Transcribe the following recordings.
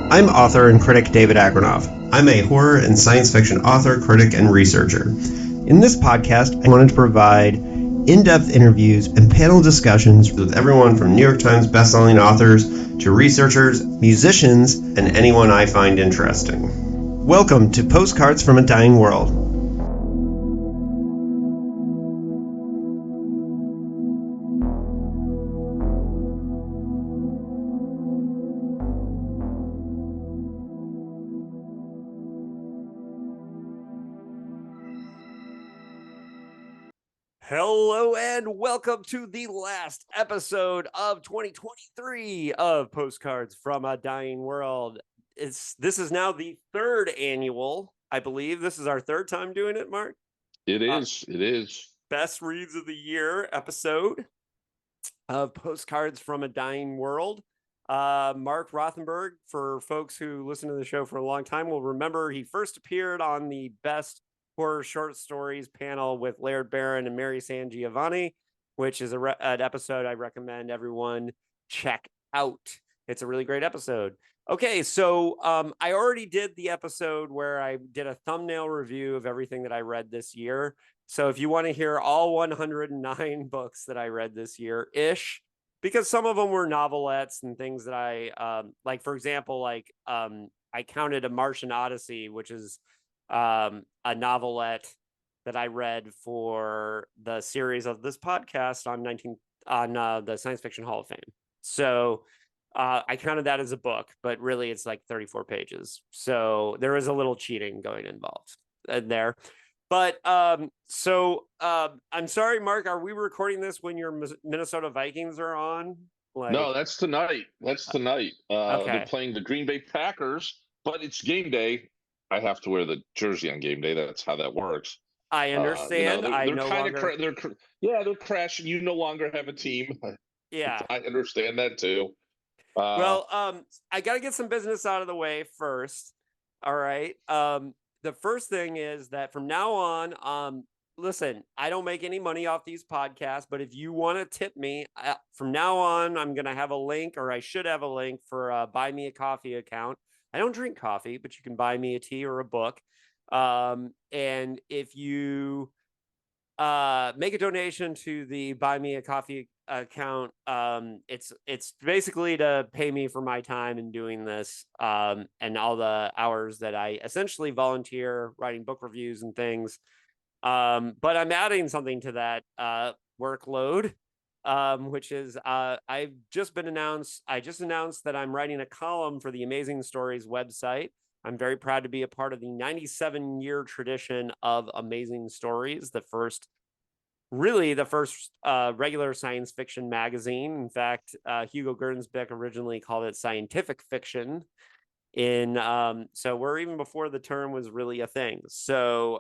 I'm author and critic David Agranoff. I'm a horror and science fiction author, critic, and researcher. In this podcast, I wanted to provide in-depth interviews and panel discussions with everyone from New York Times bestselling authors to researchers, musicians, and anyone I find interesting. Welcome to Postcards from a Dying World. Hello and welcome to the last episode of 2023 of Postcards from a Dying World. This is now the third annual, I believe. This is our third time doing it, Mark. It is. Best reads of the year episode of Postcards from a Dying World. Marc Rothenberg, for folks who listen to the show for a long time, will remember he first appeared on the Best Horror Short Stories panel with Laird Barron and Mary San Giovanni, which is an episode I recommend everyone check out. It's a really great episode. Okay, so I already did the episode where I did a thumbnail review of everything that I read this year. So if you want to hear all 109 books that I read this year-ish, because some of them were novelettes and things that I, like, for example, I counted A Martian Odyssey, which is a novelette that I read for the series of this podcast on the Science Fiction Hall of Fame. So I counted that as a book, but really it's like 34 pages. So there is a little cheating involved there. But I'm sorry, Mark, are we recording this when your Minnesota Vikings are on? No, that's tonight. Okay. They're playing the Green Bay Packers, but it's game day. I have to wear the jersey on game day. That's how that works. I understand. They're crashing. You no longer have a team. Yeah, I understand that too. I got to get some business out of the way first. All right. The first thing is that from now on, listen, I don't make any money off these podcasts, but if you want to tip me, from now on, I'm going to have a link, or I should have a link for a Buy Me a Coffee account. I don't drink coffee, but you can buy me a tea or a book. And if you make a donation to the Buy Me a Coffee account, it's basically to pay me for my time in doing this, and all the hours that I essentially volunteer writing book reviews and things. But I'm adding something to that workload. Which is I just announced that I'm writing a column for the Amazing Stories website. I'm very proud to be a part of the 97-year tradition of Amazing Stories, the first regular science fiction magazine. In fact, Hugo Gernsback originally called it scientific fiction. So we're even before the term was really a thing. So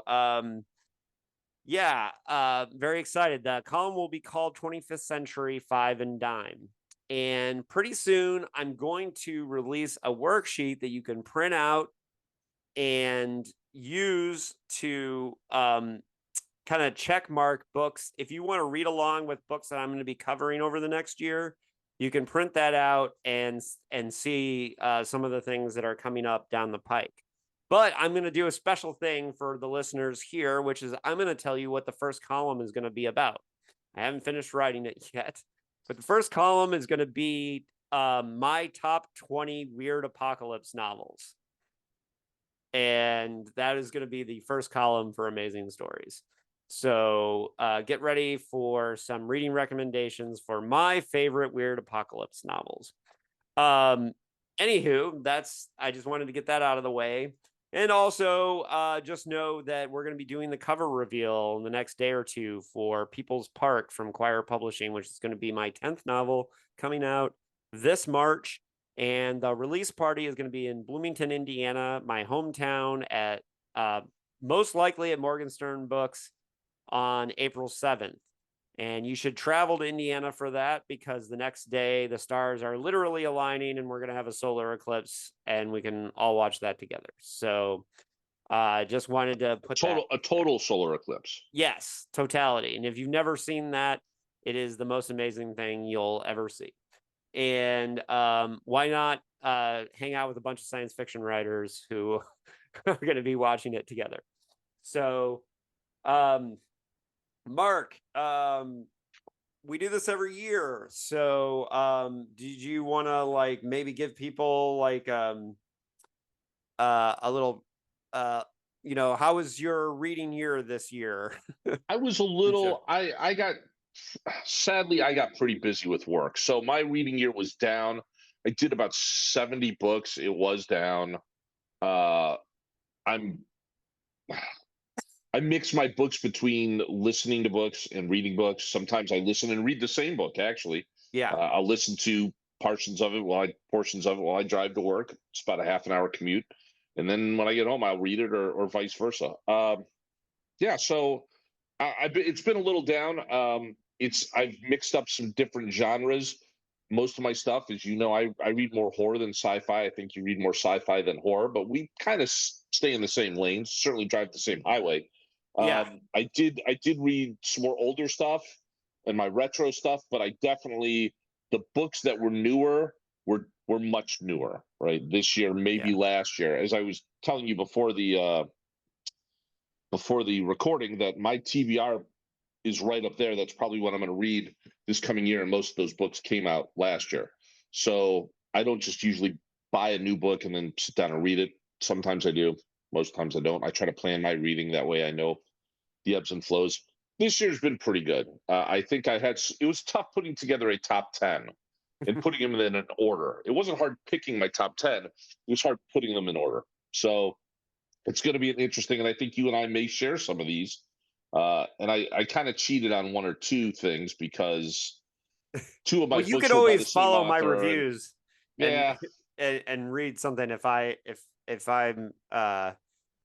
very excited. The column will be called 25th Century Five and Dime. And pretty soon I'm going to release a worksheet that you can print out and use to kind of check mark books. If you want to read along with books that I'm going to be covering over the next year, you can print that out and see some of the things that are coming up down the pike. But I'm going to do a special thing for the listeners here, which is I'm going to tell you what the first column is going to be about. I haven't finished writing it yet, but the first column is going to be my top 20 weird apocalypse novels. And that is going to be the first column for Amazing Stories. So get ready for some reading recommendations for my favorite weird apocalypse novels. Anywho, I just wanted to get that out of the way. And also, just know that we're going to be doing the cover reveal in the next day or two for People's Park from Quire Publishing, which is going to be my 10th novel coming out this March. And the release party is going to be in Bloomington, Indiana, my hometown, at most likely at Morgenstern Books on April 7th. And you should travel to Indiana for that, because the next day the stars are literally aligning and we're going to have a solar eclipse and we can all watch that together. So I just wanted to put a total solar eclipse. Yes, totality. And if you've never seen that, it is the most amazing thing you'll ever see. And why not hang out with a bunch of science fiction writers who are going to be watching it together. So, Mark, we do this every year. So, did you want to like maybe give people like a little how was your reading year this year? I was a little I got sadly I got pretty busy with work. So my reading year was down. I did about 70 books. It was down. I'm I mix my books between listening to books and reading books. Sometimes I listen and read the same book, actually. Yeah. I'll listen to portions of it while I drive to work. It's about a half an hour commute. And then when I get home, I'll read it or vice versa. Yeah, so it's been a little down. I've mixed up some different genres. Most of my stuff, as you know, I read more horror than sci-fi. I think you read more sci-fi than horror, but we kind of stay in the same lanes, certainly drive the same highway. Yeah. I did read some more older stuff and my retro stuff, but I definitely, the books that were newer were much newer, right? This year, maybe last year. As I was telling you before the recording, that my TBR is right up there. That's probably what I'm going to read this coming year, and most of those books came out last year. So I don't just usually buy a new book and then sit down and read it. Sometimes I do. Most times I don't. I try to plan my reading that way. I know the ebbs and flows. This year's been pretty good. I think it was tough putting together a top 10 and putting them in an order. It wasn't hard picking my top 10. It was hard putting them in order. So it's going to be interesting. And I think you and I may share some of these. And I kind of cheated on one or two things because two of my books you could were by the always same follow my author, reviews and read something if I'm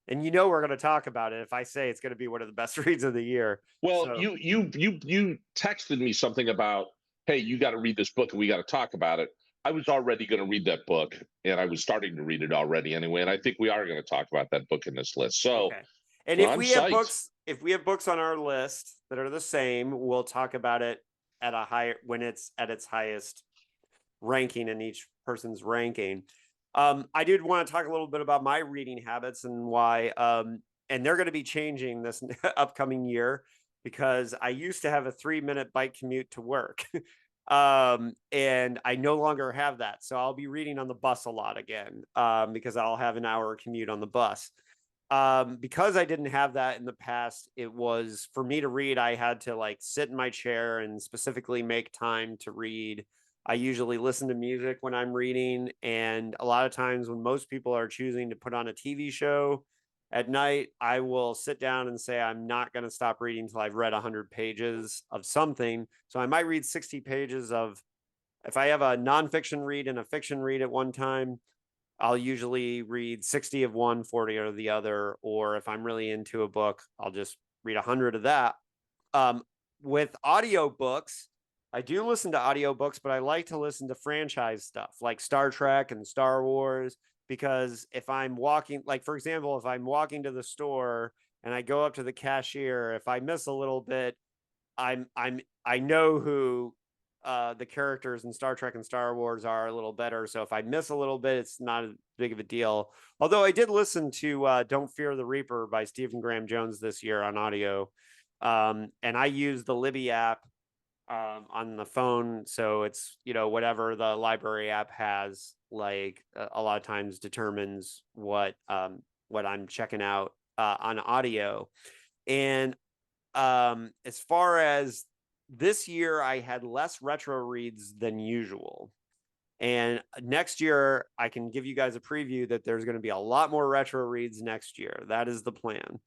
and we're going to talk about it if I say it's going to be one of the best reads of the year. Well, so. you texted me something about, hey, you got to read this book and we got to talk about it. I was already going to read that book, and I was starting to read it already anyway, and I think we are going to talk about that book in this list. So okay. And if we have books on our list that are the same, we'll talk about it at a higher when it's at its highest ranking in each person's ranking. I did want to talk a little bit about my reading habits and why and they're going to be changing this upcoming year because I used to have a 3-minute bike commute to work. And I no longer have that. So I'll be reading on the bus a lot again because I'll have an hour commute on the bus. Because I didn't have that in the past, it was for me to read, I had to like sit in my chair and specifically make time to read. I usually listen to music when I'm reading. And a lot of times when most people are choosing to put on a TV show at night, I will sit down and say, I'm not going to stop reading until I've read 100 pages of something. So I might read 60 pages of, if I have a nonfiction read and a fiction read at one time, I'll usually read 60 of one, 40 of the other. Or if I'm really into a book, I'll just read 100 of that. With audiobooks, I do listen to audiobooks, but I like to listen to franchise stuff like Star Trek and Star Wars, because if I'm walking, like, for example, if I'm walking to the store and I go up to the cashier, if I miss a little bit, I know who the characters in Star Trek and Star Wars are a little better. So if I miss a little bit, it's not as big of a deal. Although I did listen to Don't Fear the Reaper by Stephen Graham Jones this year on audio. And I use the Libby app on the phone. So it's, whatever the library app has, like a lot of times determines what I'm checking out on audio. And as far as this year, I had less retro reads than usual. And next year, I can give you guys a preview that there's going to be a lot more retro reads next year. That is the plan.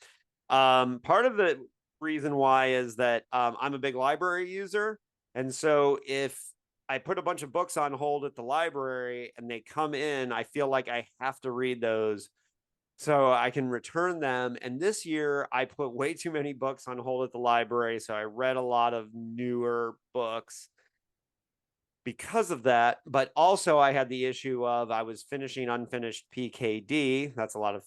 Part of the reason why is that I'm a big library user. And so if I put a bunch of books on hold at the library and they come in, I feel like I have to read those so I can return them. And this year I put way too many books on hold at the library. So I read a lot of newer books because of that. But also I had the issue of I was finishing unfinished PKD. That's a lot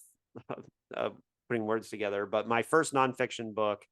of putting words together, but my first nonfiction book.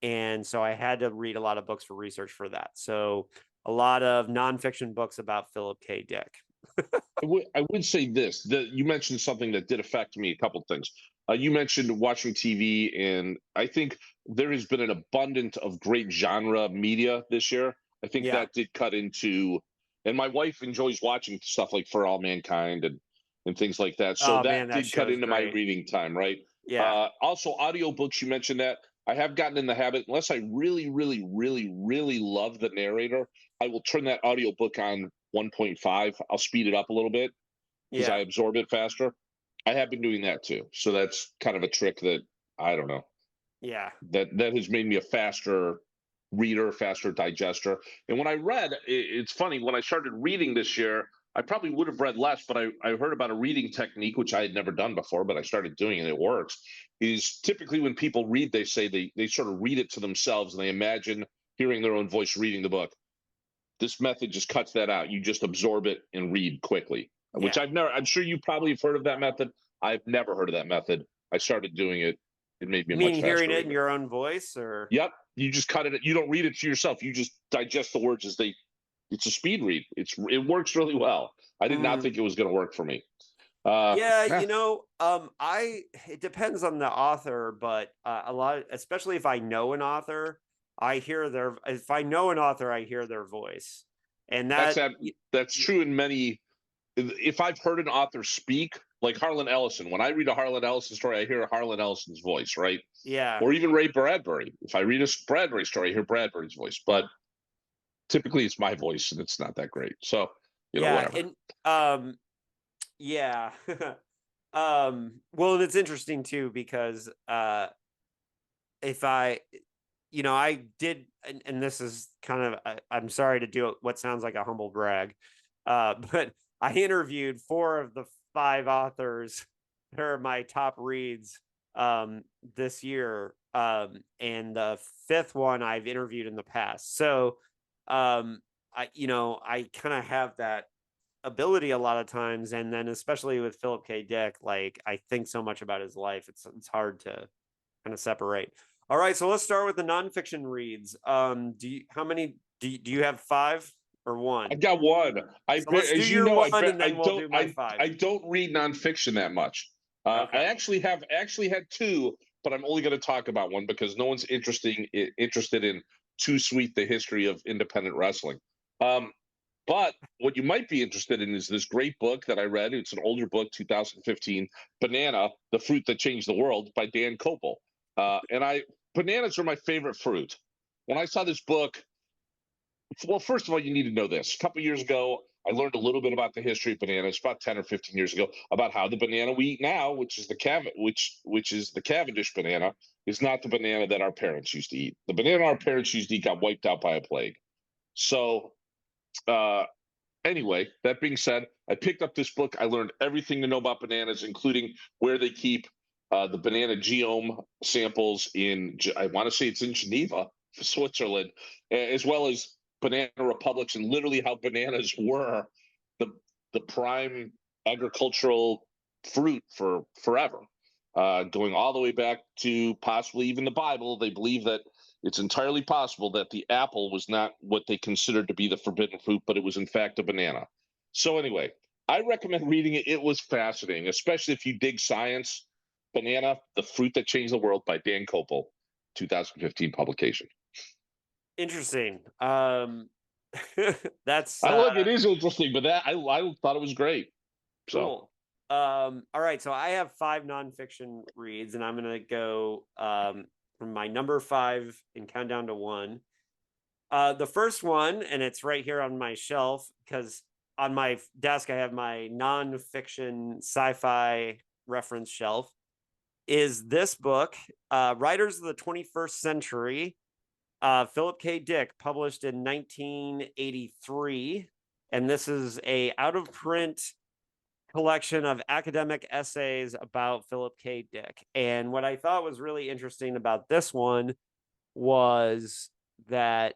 And so I had to read a lot of books for research for that. So a lot of nonfiction books about Philip K. Dick. I would say this, that you mentioned something that did affect me, a couple things. You mentioned watching TV, and I think there has been an abundance of great genre media this year. I think Yeah. that did cut into, and my wife enjoys watching stuff like For All Mankind and things like that. So Oh that man, that did cut show is into my great. reading time, right? Yeah. Also, audiobooks, you mentioned that. I have gotten in the habit, unless I really, really, really, really love the narrator, I will turn that audiobook on 1.5. I'll speed it up a little bit because I Yeah. absorb it faster. I have been doing that too. So that's kind of a trick that I don't know. Yeah. That has made me a faster reader, faster digester. And when I read, it's funny, when I started reading this year, I probably would have read less, but I heard about a reading technique, which I had never done before, but I started doing it. It works. Is typically when people read, they say they sort of read it to themselves and they imagine hearing their own voice reading the book. This method just cuts that out. You just absorb it and read quickly, which Yeah. I'm sure you probably have heard of that method. I've never heard of that method. I started doing it. It made me You a much mean hearing faster it in reader. your own voice, or? Yep. You just cut it. You don't read it to yourself. You just digest the words as they, it's a speed read. It works really well. I did not Mm. think it was going to work for me. Yeah, Yeah. it depends on the author, but a lot, especially if I know an author, if I know an author, I hear their voice. And That's true in many. If I've heard an author speak, like Harlan Ellison, when I read a Harlan Ellison story, I hear Harlan Ellison's voice, right? yeah, Or even Ray Bradbury. If I read a Bradbury story, I hear Bradbury's voice. But typically it's my voice and it's not that great. So, yeah, whatever. and yeah. Well, it's interesting too, because if I, I did, and this is kind of, I'm sorry to do what sounds like a humble brag, but I interviewed 4 of the 5 authors that are my top reads this year, and the 5th one I've interviewed in the past. So, I kind of have that ability a lot of times, and then especially with Philip K. Dick, like I think so much about his life, it's hard to kind of separate. All right, so let's start with the nonfiction reads. How many do you have? 5 or 1? I've got one. So let's do As you your know, 1, and then we'll do my 5. I don't read nonfiction that much. I Okay. actually had 2, but I'm only going to talk about one because no one's interested in Too Sweet: The History of Independent Wrestling. But what you might be interested in is this great book that I read. It's an older book, 2015, Banana: The Fruit That Changed the World by Dan Kopel. Bananas are my favorite fruit. When I saw this book, well, first of all, you need to know this. A couple years ago, I learned a little bit about the history of bananas, about 10 or 15 years ago, about how the banana we eat now, which is the Cavendish banana, is not the banana that our parents used to eat. The banana our parents used to eat got wiped out by a plague. So, anyway, that being said, I picked up this book. I learned everything to know about bananas, including where they keep the banana genome samples I want to say it's in Geneva, Switzerland, as well as banana republics, and literally how bananas were the prime agricultural fruit for forever, going all the way back to possibly even the Bible. They believe that it's entirely possible that the apple was not what they considered to be the forbidden fruit, but it was in fact a banana. So anyway, I recommend reading it. It was fascinating, especially if you dig science. Banana: The Fruit That Changed the World by Dan Kopel, 2015 publication. Interesting. That's It is interesting, but I thought it was great. cool. All right, so I have 5 nonfiction reads, and I'm gonna go from my number 5 and count down to 1. The first one, and it's right here on my shelf because on my desk I have my nonfiction sci-fi reference shelf, is this book, Writers of the 21st Century, Philip K. Dick, published in 1983. And this is a out-of-print collection of academic essays about Philip K. Dick. And what I thought was really interesting about this one was that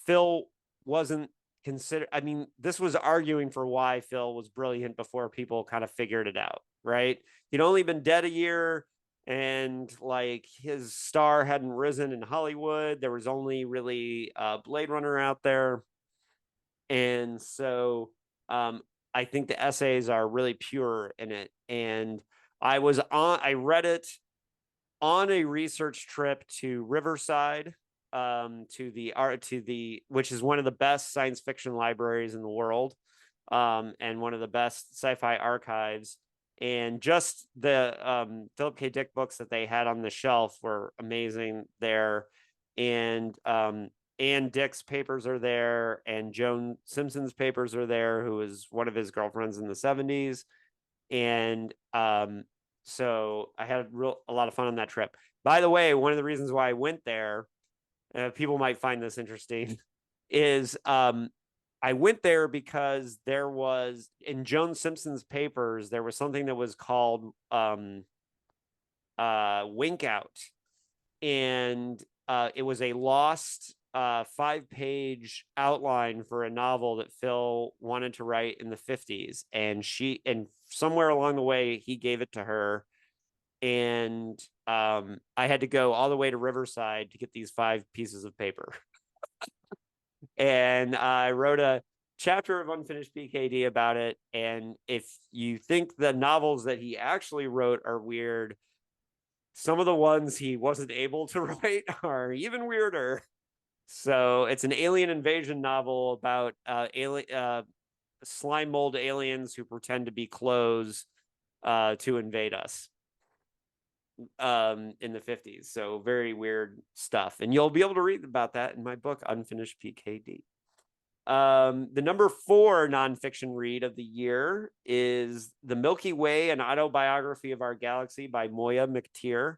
Phil wasn't considered, I mean, this was arguing for why Phil was brilliant before people kind of figured it out, right? He'd only been dead a year, and like his star hadn't risen in Hollywood. There was only really Blade Runner out there. And so I think the essays are really pure in it. And I read it on a research trip to Riverside, which is one of the best science fiction libraries in the world, and one of the best sci-fi archives. And just the Philip K. Dick books that they had on the shelf were amazing there. And Anne Dick's papers are there, and Joan Simpson's papers are there, who was one of his girlfriends in the 70s. And so I had a lot of fun on that trip. By the way, one of the reasons why I went there, people might find this interesting, is I went there because there was, in Joan Simpson's papers, there was something that was called Wink Out. And it was a lost 5-page outline for a novel that Phil wanted to write in the 50s. And somewhere along the way, he gave it to her. And I had to go all the way to Riverside to get these 5 pieces of paper. And I wrote a chapter of Unfinished PKD about it. And if you think the novels that he actually wrote are weird, some of the ones he wasn't able to write are even weirder. So it's an alien invasion novel about slime mold aliens who pretend to be clothes to invade us in the 50s. So very weird stuff. And you'll be able to read about that in my book, Unfinished PKD. The number 4 nonfiction read of the year is The Milky Way, an autobiography of our galaxy by Moya McTeer.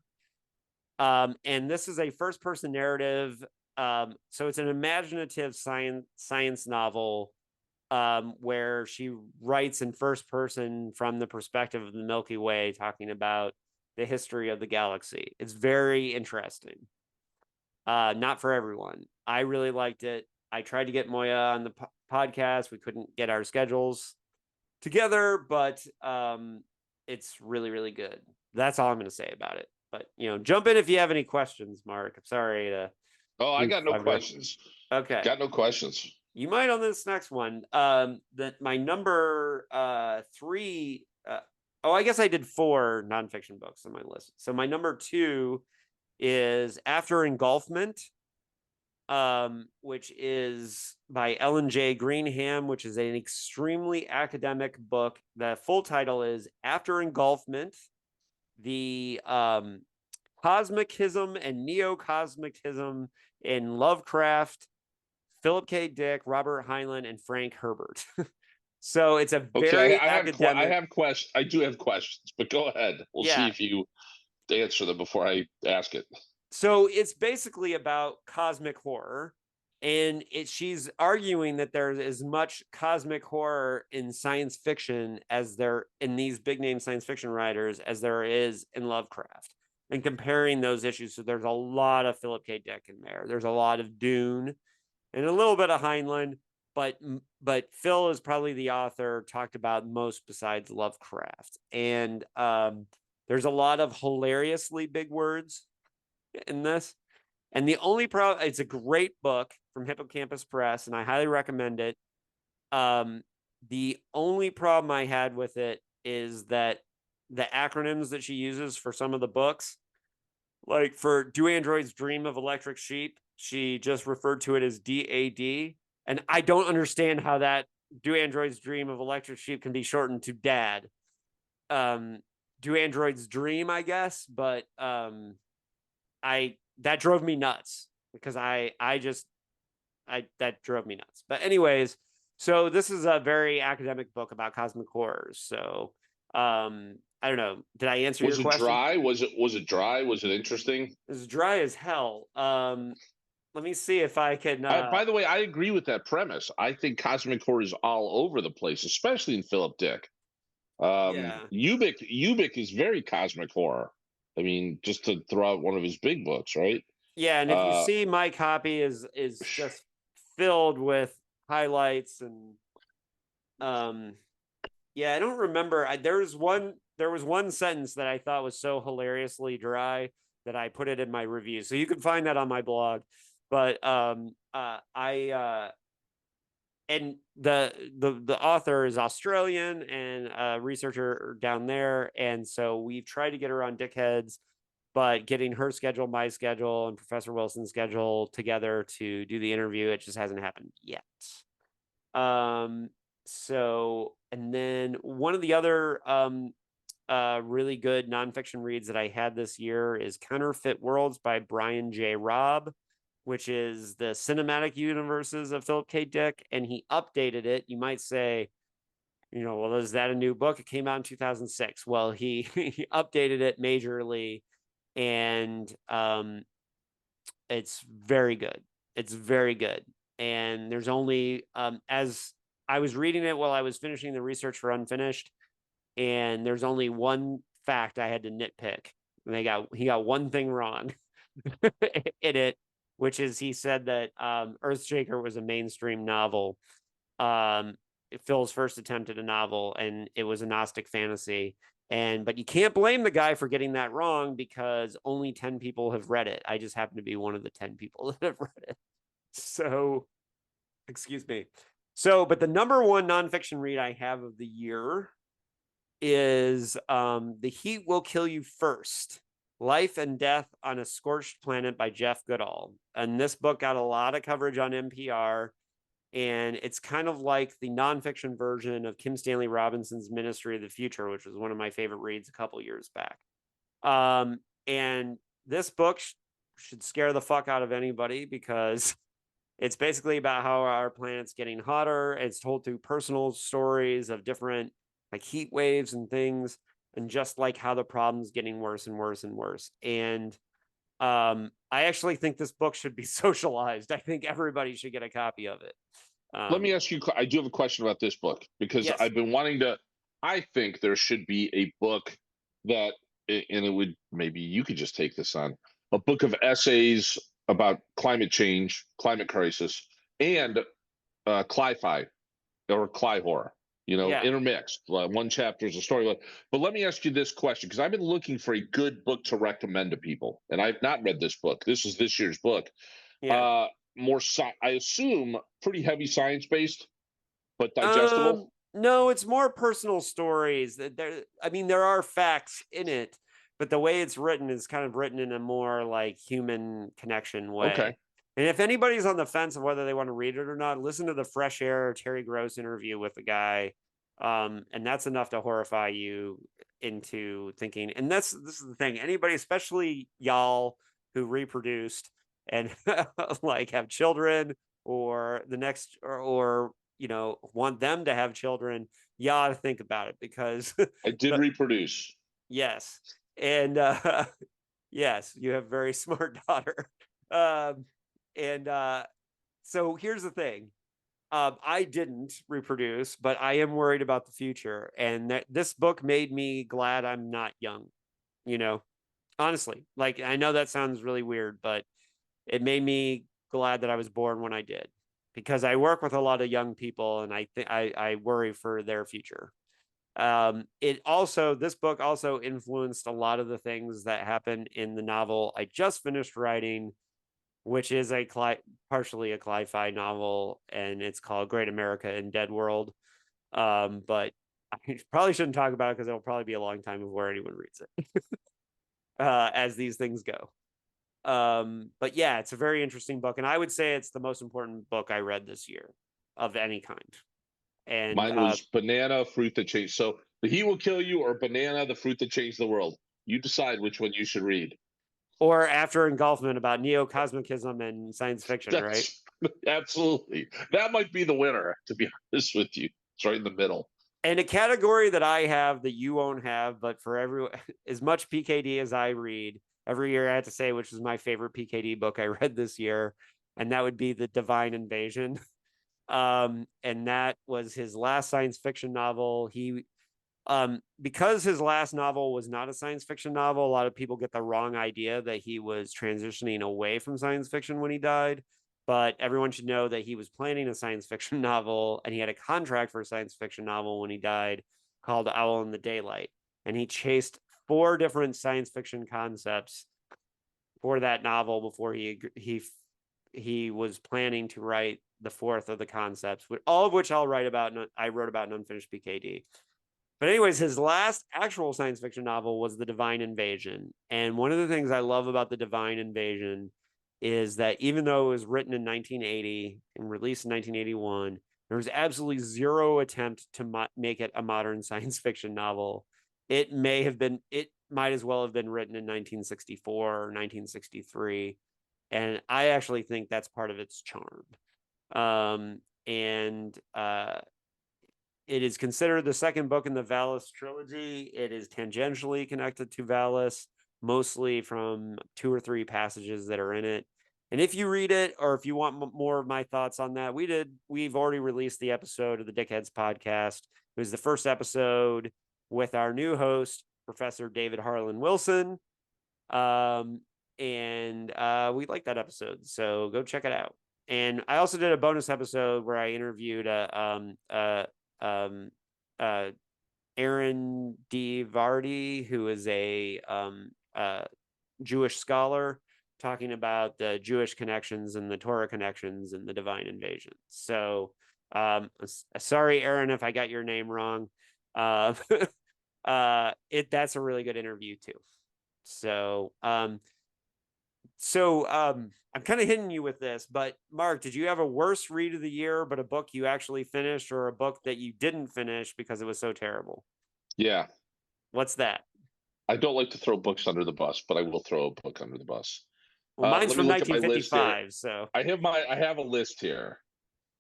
And this is a first-person narrative. So it's an imaginative science novel where she writes in first person from the perspective of the Milky Way, talking about the history of the galaxy. It's very interesting. Not for everyone. I really liked it. I tried to get Moya on the podcast. We couldn't get our schedules together, but it's really, really good. That's all I'm going to say about it. But, jump in if you have any questions, Mark. I'm sorry to... Oh, I got no questions. Okay. Got no questions. You might on this next one. That my number 3... I guess I did 4 nonfiction books on my list. So my number 2 is After Engulfment, which is by Ellen J. Greenham, which is an extremely academic book. The full title is After Engulfment, the Cosmicism and Neo-Cosmicism in Lovecraft, Philip K. Dick, Robert Heinlein, and Frank Herbert. So it's a very academic... I do have questions, but go ahead. We'll see if you answer them before I ask it. So it's basically about cosmic horror, and she's arguing that there's as much cosmic horror in science fiction as there in these big name science fiction writers as there is in Lovecraft, and comparing those issues. So there's a lot of Philip K. Dick in there. There's a lot of Dune and a little bit of Heinlein, but Phil is probably the author talked about most besides Lovecraft. And there's a lot of hilariously big words in this. And the only problem, it's a great book from Hippocampus Press, and I highly recommend it. The only problem I had with it is that the acronyms that she uses for some of the books, like for Do Androids Dream of Electric Sheep, she just referred to it as DAD. And I don't understand how that Do Androids Dream of Electric Sheep can be shortened to DAD. Do Androids Dream, I guess, but that drove me nuts because that drove me nuts. But anyways, so this is a very academic book about cosmic horrors. So I don't know. Did I answer your question? Was it dry? Was it dry? Was it interesting? It was dry as hell. Let me see if I can. By the way, I agree with that premise. I think cosmic horror is all over the place, especially in Philip Dick. Ubik is very cosmic horror. I mean, just to throw out one of his big books, right? Yeah, and if you see my copy is just filled with highlights and I don't remember. There was one sentence that I thought was so hilariously dry that I put it in my review. So you can find that on my blog. But and the author is Australian and a researcher down there, and so we've tried to get her on Dickheads, but getting her schedule, my schedule, and Professor Wilson's schedule together to do the interview, it just hasn't happened yet. So, and then one of the other really good nonfiction reads that I had this year is Counterfeit Worlds by Brian J. Robb, which is the cinematic universes of Philip K. Dick, and he updated it. You might say, well, is that a new book? It came out in 2006. Well, he updated it majorly, and it's very good. It's very good. And there's only, as I was reading it while I was finishing the research for Unfinished, and there's only one fact I had to nitpick. And he got one thing wrong in it, which is he said that Earthshaker was a mainstream novel. Phil's first attempt at a novel, and it was a Gnostic fantasy. But you can't blame the guy for getting that wrong because only 10 people have read it. I just happen to be one of the 10 people that have read it. So, excuse me. So, but the number one nonfiction read I have of the year is The Heat Will Kill You First, Life and Death on a Scorched Planet by Jeff Goodall. And this book got a lot of coverage on NPR, and it's kind of like the nonfiction version of Kim Stanley Robinson's Ministry of the Future, which was one of my favorite reads a couple years back. And this book should scare the fuck out of anybody because it's basically about how our planet's getting hotter. It's told through personal stories of different like heat waves and things, and just like how the problem's getting worse and worse and worse. And I actually think this book should be socialized. I think everybody should get a copy of it. Let me ask you, I do have a question about this book because yes. I've been wanting to, I think there should be a book that, and it would, maybe you could just take this on, a book of essays about climate change, climate crisis, and cli-fi or cli-horror, intermixed. One chapter is a story. But let me ask you this question, because I've been looking for a good book to recommend to people, and I've not read this book. This is this year's book. Yeah. I assume pretty heavy science-based, but digestible. No, it's more personal stories. There are facts in it, but the way it's written is kind of written in a more like human connection way. Okay. And if anybody's on the fence of whether they want to read it or not, listen to the Fresh Air Terry Gross interview with the guy. And that's enough to horrify you into thinking. And this is the thing. Anybody, especially y'all who reproduced and like have children or the next or want them to have children, you ought to think about it because I did reproduce. Yes. And yes, you have a very smart daughter. So here's the thing. I didn't reproduce, but I am worried about the future. And this book made me glad I'm not young, honestly. Like, I know that sounds really weird, but it made me glad that I was born when I did, because I work with a lot of young people and I worry for their future. This book also influenced a lot of the things that happened in the novel I just finished writing, which is partially a cli-fi novel, and it's called Great America in Dead World. But I probably shouldn't talk about it because it'll probably be a long time before anyone reads it, as these things go. But yeah, it's a very interesting book, and I would say it's the most important book I read this year of any kind. And mine was Banana, Fruit That Changed. So The Heat Will Kill You or Banana, the Fruit That Changed the World. You decide which one you should read. Or After Engulfment about neo-cosmicism and science fiction, right? Absolutely. That might be the winner, to be honest with you. It's right in the middle. And a category that I have that you won't have, but for everyone, as much PKD as I read, every year I have to say which is my favorite PKD book I read this year, and that would be The Divine Invasion. And that was his last science fiction novel. Because his last novel was not a science fiction novel, a lot of people get the wrong idea that he was transitioning away from science fiction when he died. But everyone should know that he was planning a science fiction novel, and he had a contract for a science fiction novel when he died called Owl in the Daylight. And he chased 4 different science fiction concepts for that novel before he he was planning to write the fourth of the concepts, all of which I'll write about. I wrote about in Unfinished PKD. But anyways, his last actual science fiction novel was The Divine Invasion. And one of the things I love about The Divine Invasion is that even though it was written in 1980 and released in 1981, there was absolutely zero attempt to make it a modern science fiction novel. It might as well have been written in 1964 or 1963. And I actually think that's part of its charm. It is considered the second book in the Valis trilogy. It is tangentially connected to Valis, mostly from 2 or 3 passages that are in it. And if you read it, or if you want more of my thoughts on that, we've already released the episode of the Dickheads podcast. It was the first episode with our new host, Professor David Harlan Wilson. We like that episode, so go check it out. And I also did a bonus episode where I interviewed Aaron D. Vardy, who is a Jewish scholar, talking about the Jewish connections and the Torah connections and the Divine Invasion. So sorry, Aaron, if I got your name wrong. That's a really good interview too. So I'm kind of hitting you with this, but Mark, did you have a worst read of the year, but a book you actually finished, or a book that you didn't finish because it was so terrible? Yeah. What's that? I don't like to throw books under the bus, but I will throw a book under the bus. Well, mine's from 1955, so I have a list here.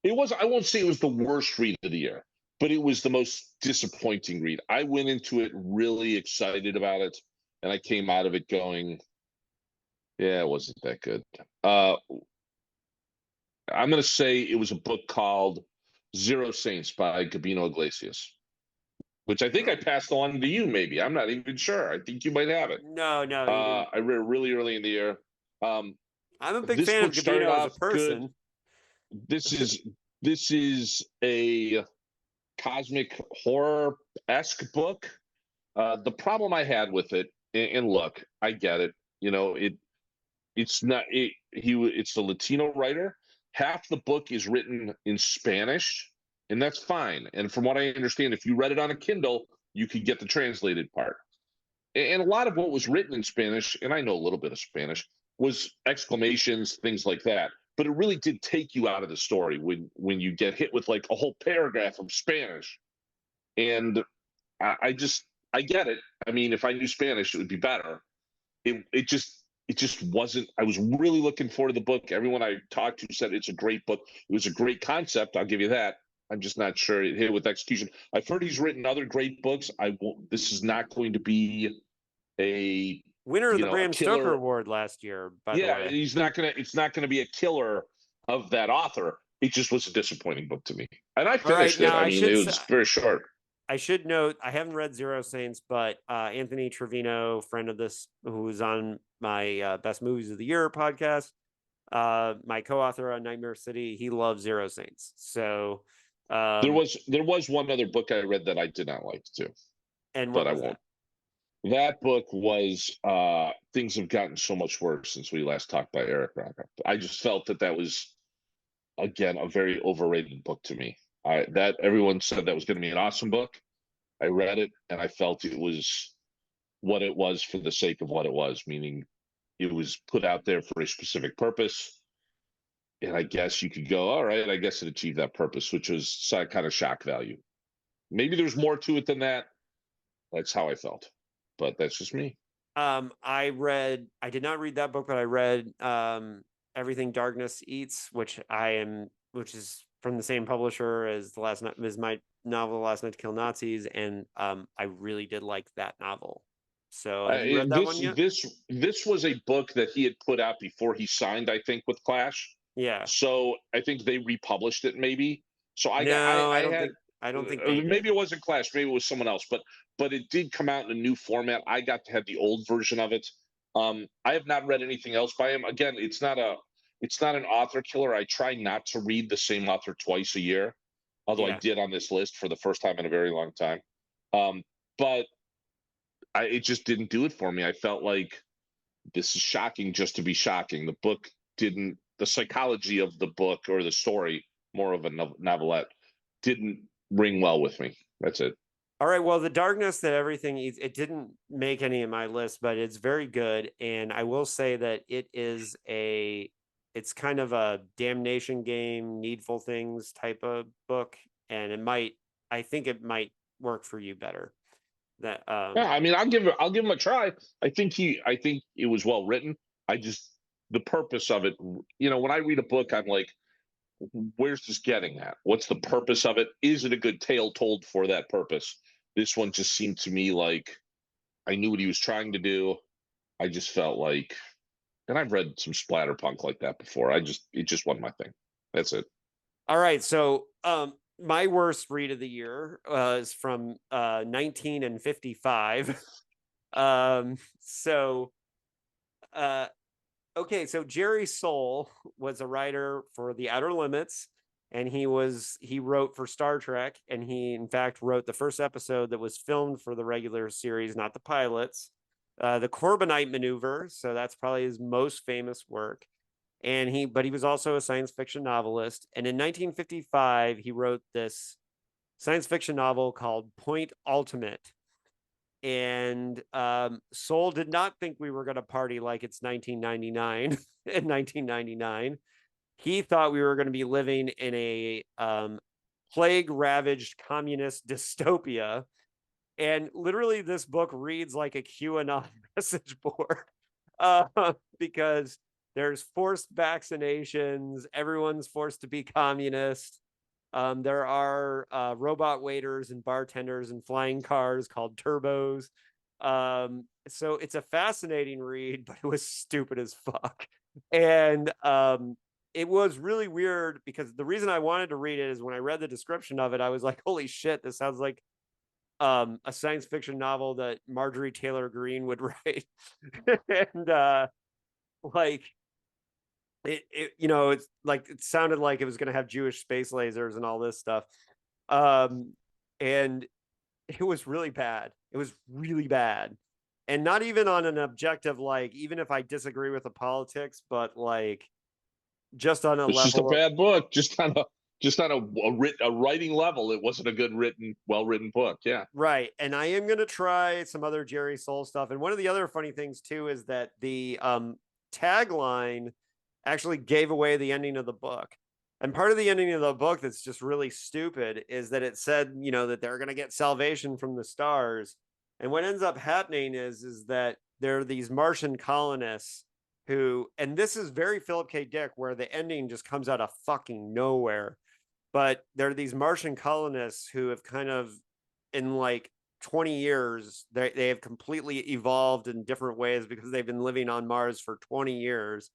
I won't say it was the worst read of the year, but it was the most disappointing read. I went into it really excited about it, and I came out of it going, yeah, it wasn't that good. I'm going to say it was a book called Zero Saints by Gabino Iglesias, which I think I passed on to you, maybe. I'm not even sure. I think you might have it. No. I read it really early in the year. I'm a big fan of Gabino as a person. Good. This is a cosmic horror-esque book. The problem I had with it, and look, I get it. It's a Latino writer. Half the book is written in Spanish, and that's fine. And from what I understand, if you read it on a Kindle, you could get the translated part. And a lot of what was written in Spanish, and I know a little bit of Spanish, was exclamations, things like that. But it really did take you out of the story when you get hit with like a whole paragraph of Spanish. And I get it. I mean, if I knew Spanish, it would be better. It just wasn't. I was really looking forward to the book. Everyone I talked to said it's a great book. It was a great concept. I'll give you that. I'm just not sure it hit with execution. I've heard he's written other great books. This is not going to be a winner of the Bram Stoker Award last year. By the way, it's not gonna be a killer of that author. It just was a disappointing book to me, and I finished it. I mean, it was very short. I should note, I haven't read Zero Saints, but Anthony Trevino, friend of this, who was on my Best Movies of the Year podcast, my co-author on Nightmare City, he loves Zero Saints. So there was one other book I read that I did not like too, but I won't. That book was Things Have Gotten So Much Worse Since We Last Talked by Eric Rocker. I just felt that was, again, a very overrated book to me. Everyone said that was going to be an awesome book. I read it and I felt it was what it was for the sake of what it was, meaning it was put out there for a specific purpose. And I guess you could go, all right, I guess it achieved that purpose, which was kind of shock value. Maybe there's more to it than that. That's how I felt, but that's just me. I did not read that book, but I read Everything Darkness Eats, which is from the same publisher as my novel, The Last Night to Kill Nazis, and I really did like that novel. So have you read that one yet? This was a book that he had put out before he signed, I think, with Clash. Yeah. So I think they republished it, maybe. So I don't think maybe it wasn't Clash, maybe it was someone else, but it did come out in a new format. I got to have the old version of it. I have not read anything else by him. Again, it's not an author killer. I try not to read the same author twice a year, although I did on this list for the first time in a very long time. But it just didn't do it for me. I felt like this is shocking just to be shocking. The book didn't the psychology of the book or the story, more of a novelette, didn't ring well with me. That's it. All right. Well, the darkness that everything eats, it didn't make any of my list, but it's very good. And I will say that it's kind of a damnation game, needful things type of book. And I think it might work for you better. Yeah, I mean, I'll give him a try. I think it was well written. The purpose of it, when I read a book, I'm like, where's this getting at? What's the purpose of it? Is it a good tale told for that purpose? This one just seemed to me like I knew what he was trying to do. I just felt like, and I've read some splatterpunk like that before. It just wasn't my thing. That's it. All right. So, my worst read of the year is from 1955. Okay, so Jerry Soule was a writer for The Outer Limits, and he wrote for Star Trek, and he in fact wrote the first episode that was filmed for the regular series, not the pilots, the Corbinite Maneuver. So that's probably his most famous work. But he was also a science fiction novelist. And in 1955, he wrote this science fiction novel called Point Ultimate. And Soule did not think we were going to party like it's 1999 in 1999. He thought we were going to be living in a plague-ravaged communist dystopia. And literally, this book reads like a QAnon message board because there's forced vaccinations. Everyone's forced to be communist. There are robot waiters and bartenders and flying cars called turbos. So it's a fascinating read, but it was stupid as fuck. And it was really weird because the reason I wanted to read it is when I read the description of it, I was like, holy shit, this sounds like a science fiction novel that Marjorie Taylor Greene would write. And like it's like it sounded like it was going to have Jewish space lasers and all this stuff. And it was really bad. It was really bad. And not even on an objective, like, even if I disagree with the politics, but like just on a It's level. just a bad book. Just on a writing level, it wasn't a good well written book. Yeah. Right. And I am going to try some other Jerry Soule stuff. And one of the other funny things too is that the tagline actually gave away the ending of the book. And part of the ending of the book that's just really stupid is that it said, that they're going to get salvation from the stars. And what ends up happening is that there are these Martian colonists who, and this is very Philip K. Dick, where the ending just comes out of fucking nowhere. But there are these Martian colonists who have kind of, in like 20 years, they have completely evolved in different ways because they've been living on Mars for 20 years.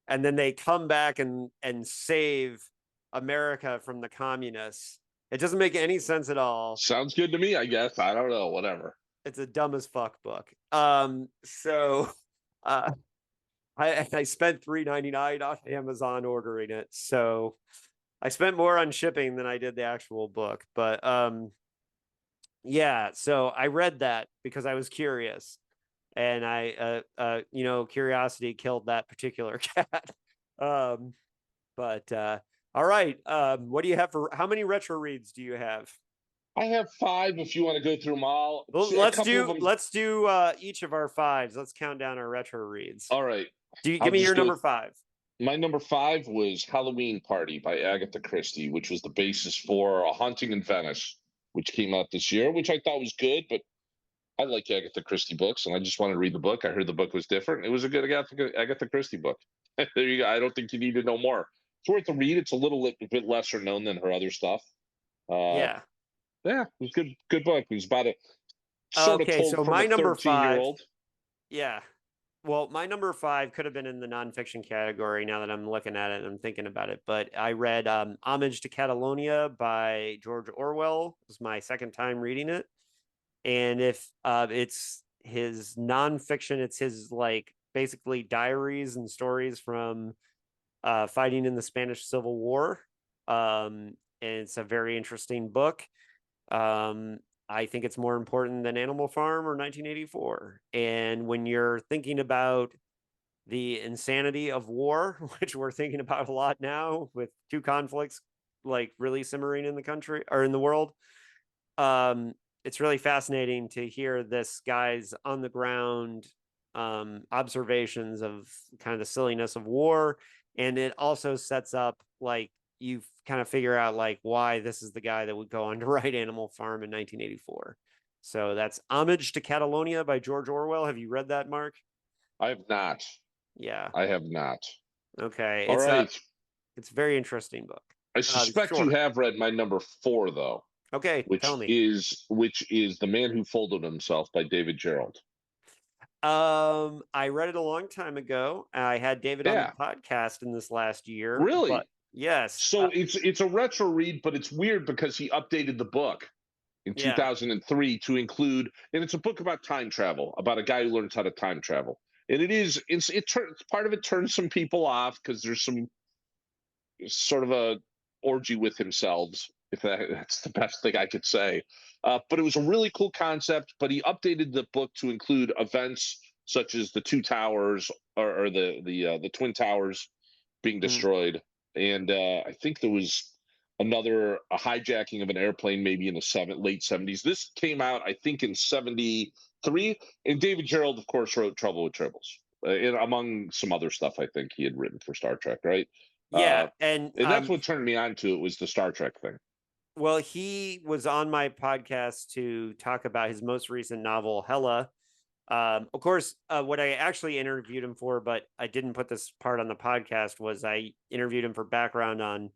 And then they come back and save America from the communists. It doesn't make any sense at all. Sounds good to me, I guess. I don't know, whatever. It's a dumb as fuck book. So I spent $3.99 off Amazon ordering it. So I spent more on shipping than I did the actual book. But yeah, so I read that because I was curious. And curiosity killed that particular cat. But all right. What do you have how many retro reads do you have? I have 5 if you want to go through them all. Well, let's do each of our 5s. Let's count down our retro reads. All right. Give me your number 5. My number 5 was Halloween Party by Agatha Christie, which was the basis for A Haunting in Venice, which came out this year, which I thought was good, but I like Agatha Christie books, and I just wanted to read the book. I heard the book was different. It was a good Agatha Christie book. There you go. I don't think you need to know more. It's worth a read. It's a bit lesser known than her other stuff. Yeah, it was good book. It was about a sort of told so from my a number 13-year-old. Yeah. Well, my number 5 could have been in the nonfiction category now that I'm looking at it and I'm thinking about it. But I read Homage to Catalonia by George Orwell. It was my second time reading it. And if it's his nonfiction, it's his like basically diaries and stories from fighting in the Spanish Civil War. And it's a very interesting book. I think it's more important than Animal Farm or 1984. And when you're thinking about the insanity of war, which we're thinking about a lot now with two conflicts like really simmering in the country or in the world. It's really fascinating to hear this guy's on the ground observations of kind of the silliness of war. And it also sets up like you kind of figure out like why this is the guy that would go on to write Animal Farm in 1984. So that's Homage to Catalonia by George Orwell. Have you read that, Mark? I have not. Yeah. I have not. Okay. All right. It's a very interesting book. I suspect you have read my number 4, though. Okay, which tell me. is The Man Who Folded Himself by David Gerald. I read it a long time ago. I had David on the podcast in this last year. Really? But yes. So it's a retro read, but it's weird because he updated the book in 2003 to include, and it's a book about time travel, about a guy who learns how to time travel. And part of it turns some people off because there's some sort of a orgy with themselves, if that's the best thing I could say. But it was a really cool concept, but he updated the book to include events such as the two towers or the Twin Towers being destroyed. And I think there was a hijacking of an airplane maybe in the late 70s. This came out, I think, in 73. And David Gerald, of course, wrote Trouble with Tribbles, and among some other stuff I think he had written for Star Trek, right? Yeah, and that's what turned me on to it, was the Star Trek thing. Well, he was on my podcast to talk about his most recent novel, Hella. Of course, what I actually interviewed him for, but I didn't put this part on the podcast, was I interviewed him for background on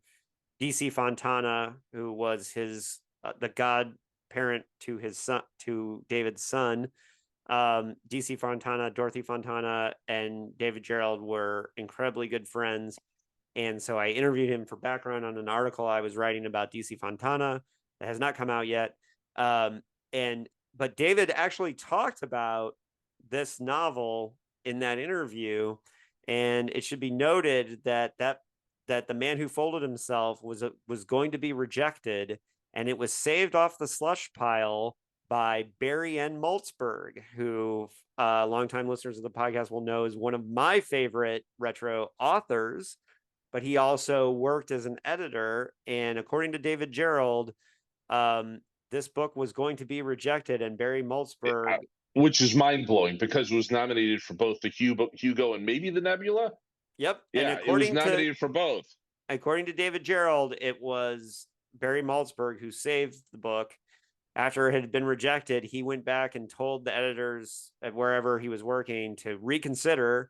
DC Fontana, who was his the godparent to his son, to David's son. DC Fontana, Dorothy Fontana, and David Gerald were incredibly good friends. And so I interviewed him for background on an article I was writing about DC Fontana that has not come out yet. But David actually talked about this novel in that interview, and it should be noted that The Man Who Folded Himself was going to be rejected, and it was saved off the slush pile by Barry N. Maltzberg, who longtime listeners of the podcast will know is one of my favorite retro authors. But he also worked as an editor, and according to David Gerald, this book was going to be rejected, and Barry Maltzberg, which is mind-blowing because it was nominated for both the Hugo and maybe the Nebula. Yep. Yeah, and it was nominated for both. According to David Gerald, it was Barry Maltzberg who saved the book. After it had been rejected, he went back and told the editors at wherever he was working to reconsider,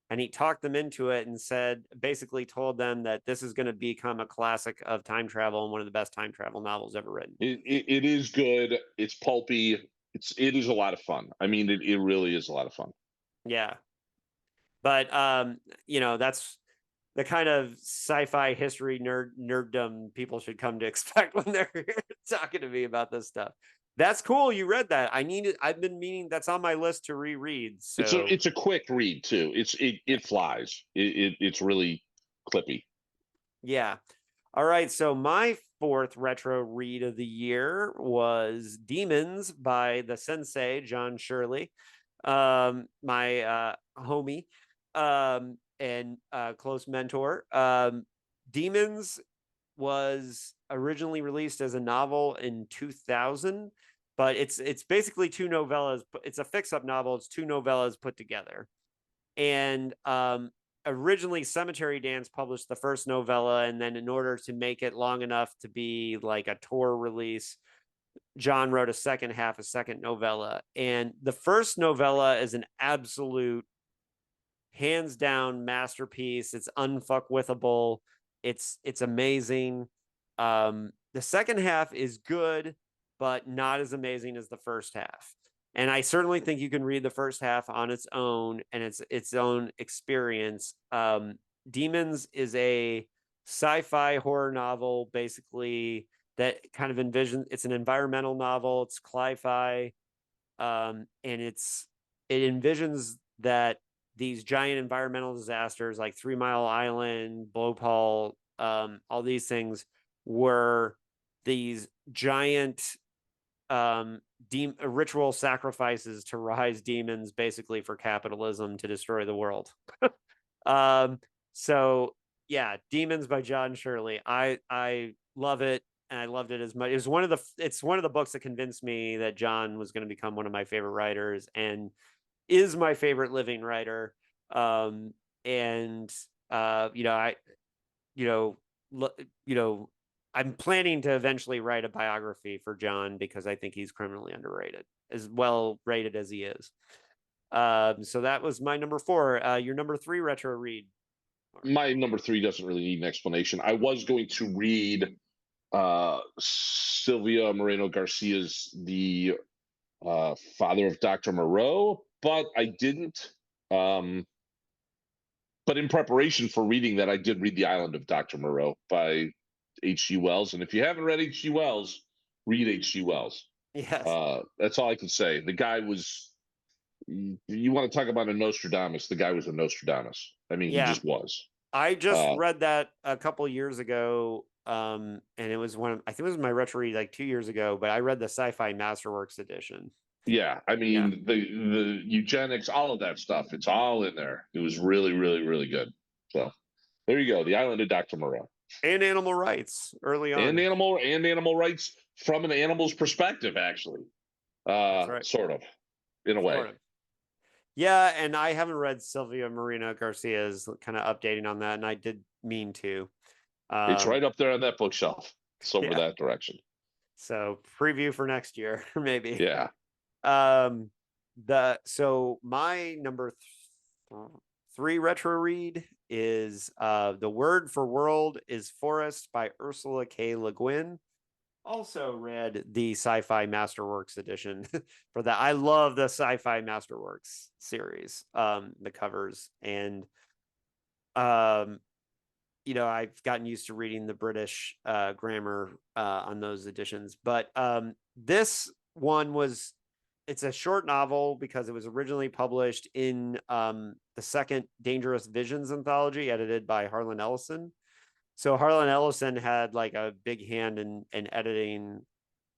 and he talked them into it and basically told them that this is going to become a classic of time travel and one of the best time travel novels ever written. It is good. It's pulpy. It is a lot of fun. I mean, it really is a lot of fun. Yeah. But, that's the kind of sci-fi history nerddom people should come to expect when they're talking to me about this stuff. That's cool. You read that. I've been meaning, that's on my list to reread. So it's a quick read too. It flies. It's really clippy. Yeah. All right. So my fourth retro read of the year was Demons by the sensei, John Shirley, my homie and close mentor. Demons was originally released as a novel in 2000, but it's basically two novellas. It's a fix-up novel. It's two novellas put together. And originally Cemetery Dance published the first novella, and then in order to make it long enough to be like a tour release, John wrote a second novella. And the first novella is an absolute hands down masterpiece. It's unfuckwithable. It's amazing. The second half is good, but not as amazing as the first half. And I certainly think you can read the first half on its own and its own experience. Demons is a sci-fi horror novel, basically, that kind of it's an environmental novel. It's cli-fi, and it envisions that these giant environmental disasters like 3 Mile Island, Bhopal, all these things were these giant ritual sacrifices to rise demons, basically for capitalism to destroy the world. So yeah, Demons by John Shirley. I love it, and I loved it as much. It's one of the books that convinced me that John was going to become one of my favorite writers, and is my favorite living writer. And you know, I'm planning to eventually write a biography for John because I think he's criminally underrated, as well rated as he is. So that was my number 4. Your number 3 retro read. My number 3 doesn't really need an explanation. I was going to read Silvia Moreno Garcia's The Father of Dr. Moreau, but I didn't. But in preparation for reading that, I did read The Island of Dr. Moreau by H.G. Wells. And if you haven't read H.G. Wells, read H.G. Wells. Yes. That's all I can say. The guy was, you want to talk about a Nostradamus, the guy was a Nostradamus. I mean, he just was. I just read that a couple years ago. And it was I think it was my retro read like 2 years ago, but I read the Sci-Fi Masterworks edition. Yeah, I mean, the eugenics, all of that stuff, it's all in there. It was really, really, really good. So there you go. The Island of Dr. Moreau. And animal rights early on. And animal rights from an animal's perspective, actually. Right. Sort of, in a way. Sort of. Yeah, and I haven't read Silvia Moreno Garcia's, kind of updating on that, and I did mean to. It's right up there on that bookshelf. It's over that direction. So preview for next year, maybe. Yeah. So my number 3 retro read is The Word for World is Forest by Ursula K. Le Guin. Also read the Sci-Fi Masterworks edition for that. I love the Sci-Fi Masterworks series, the covers, and I've gotten used to reading the British grammar on those editions, but this one it's a short novel because it was originally published in the second Dangerous Visions anthology, edited by Harlan Ellison. So Harlan Ellison had like a big hand in editing.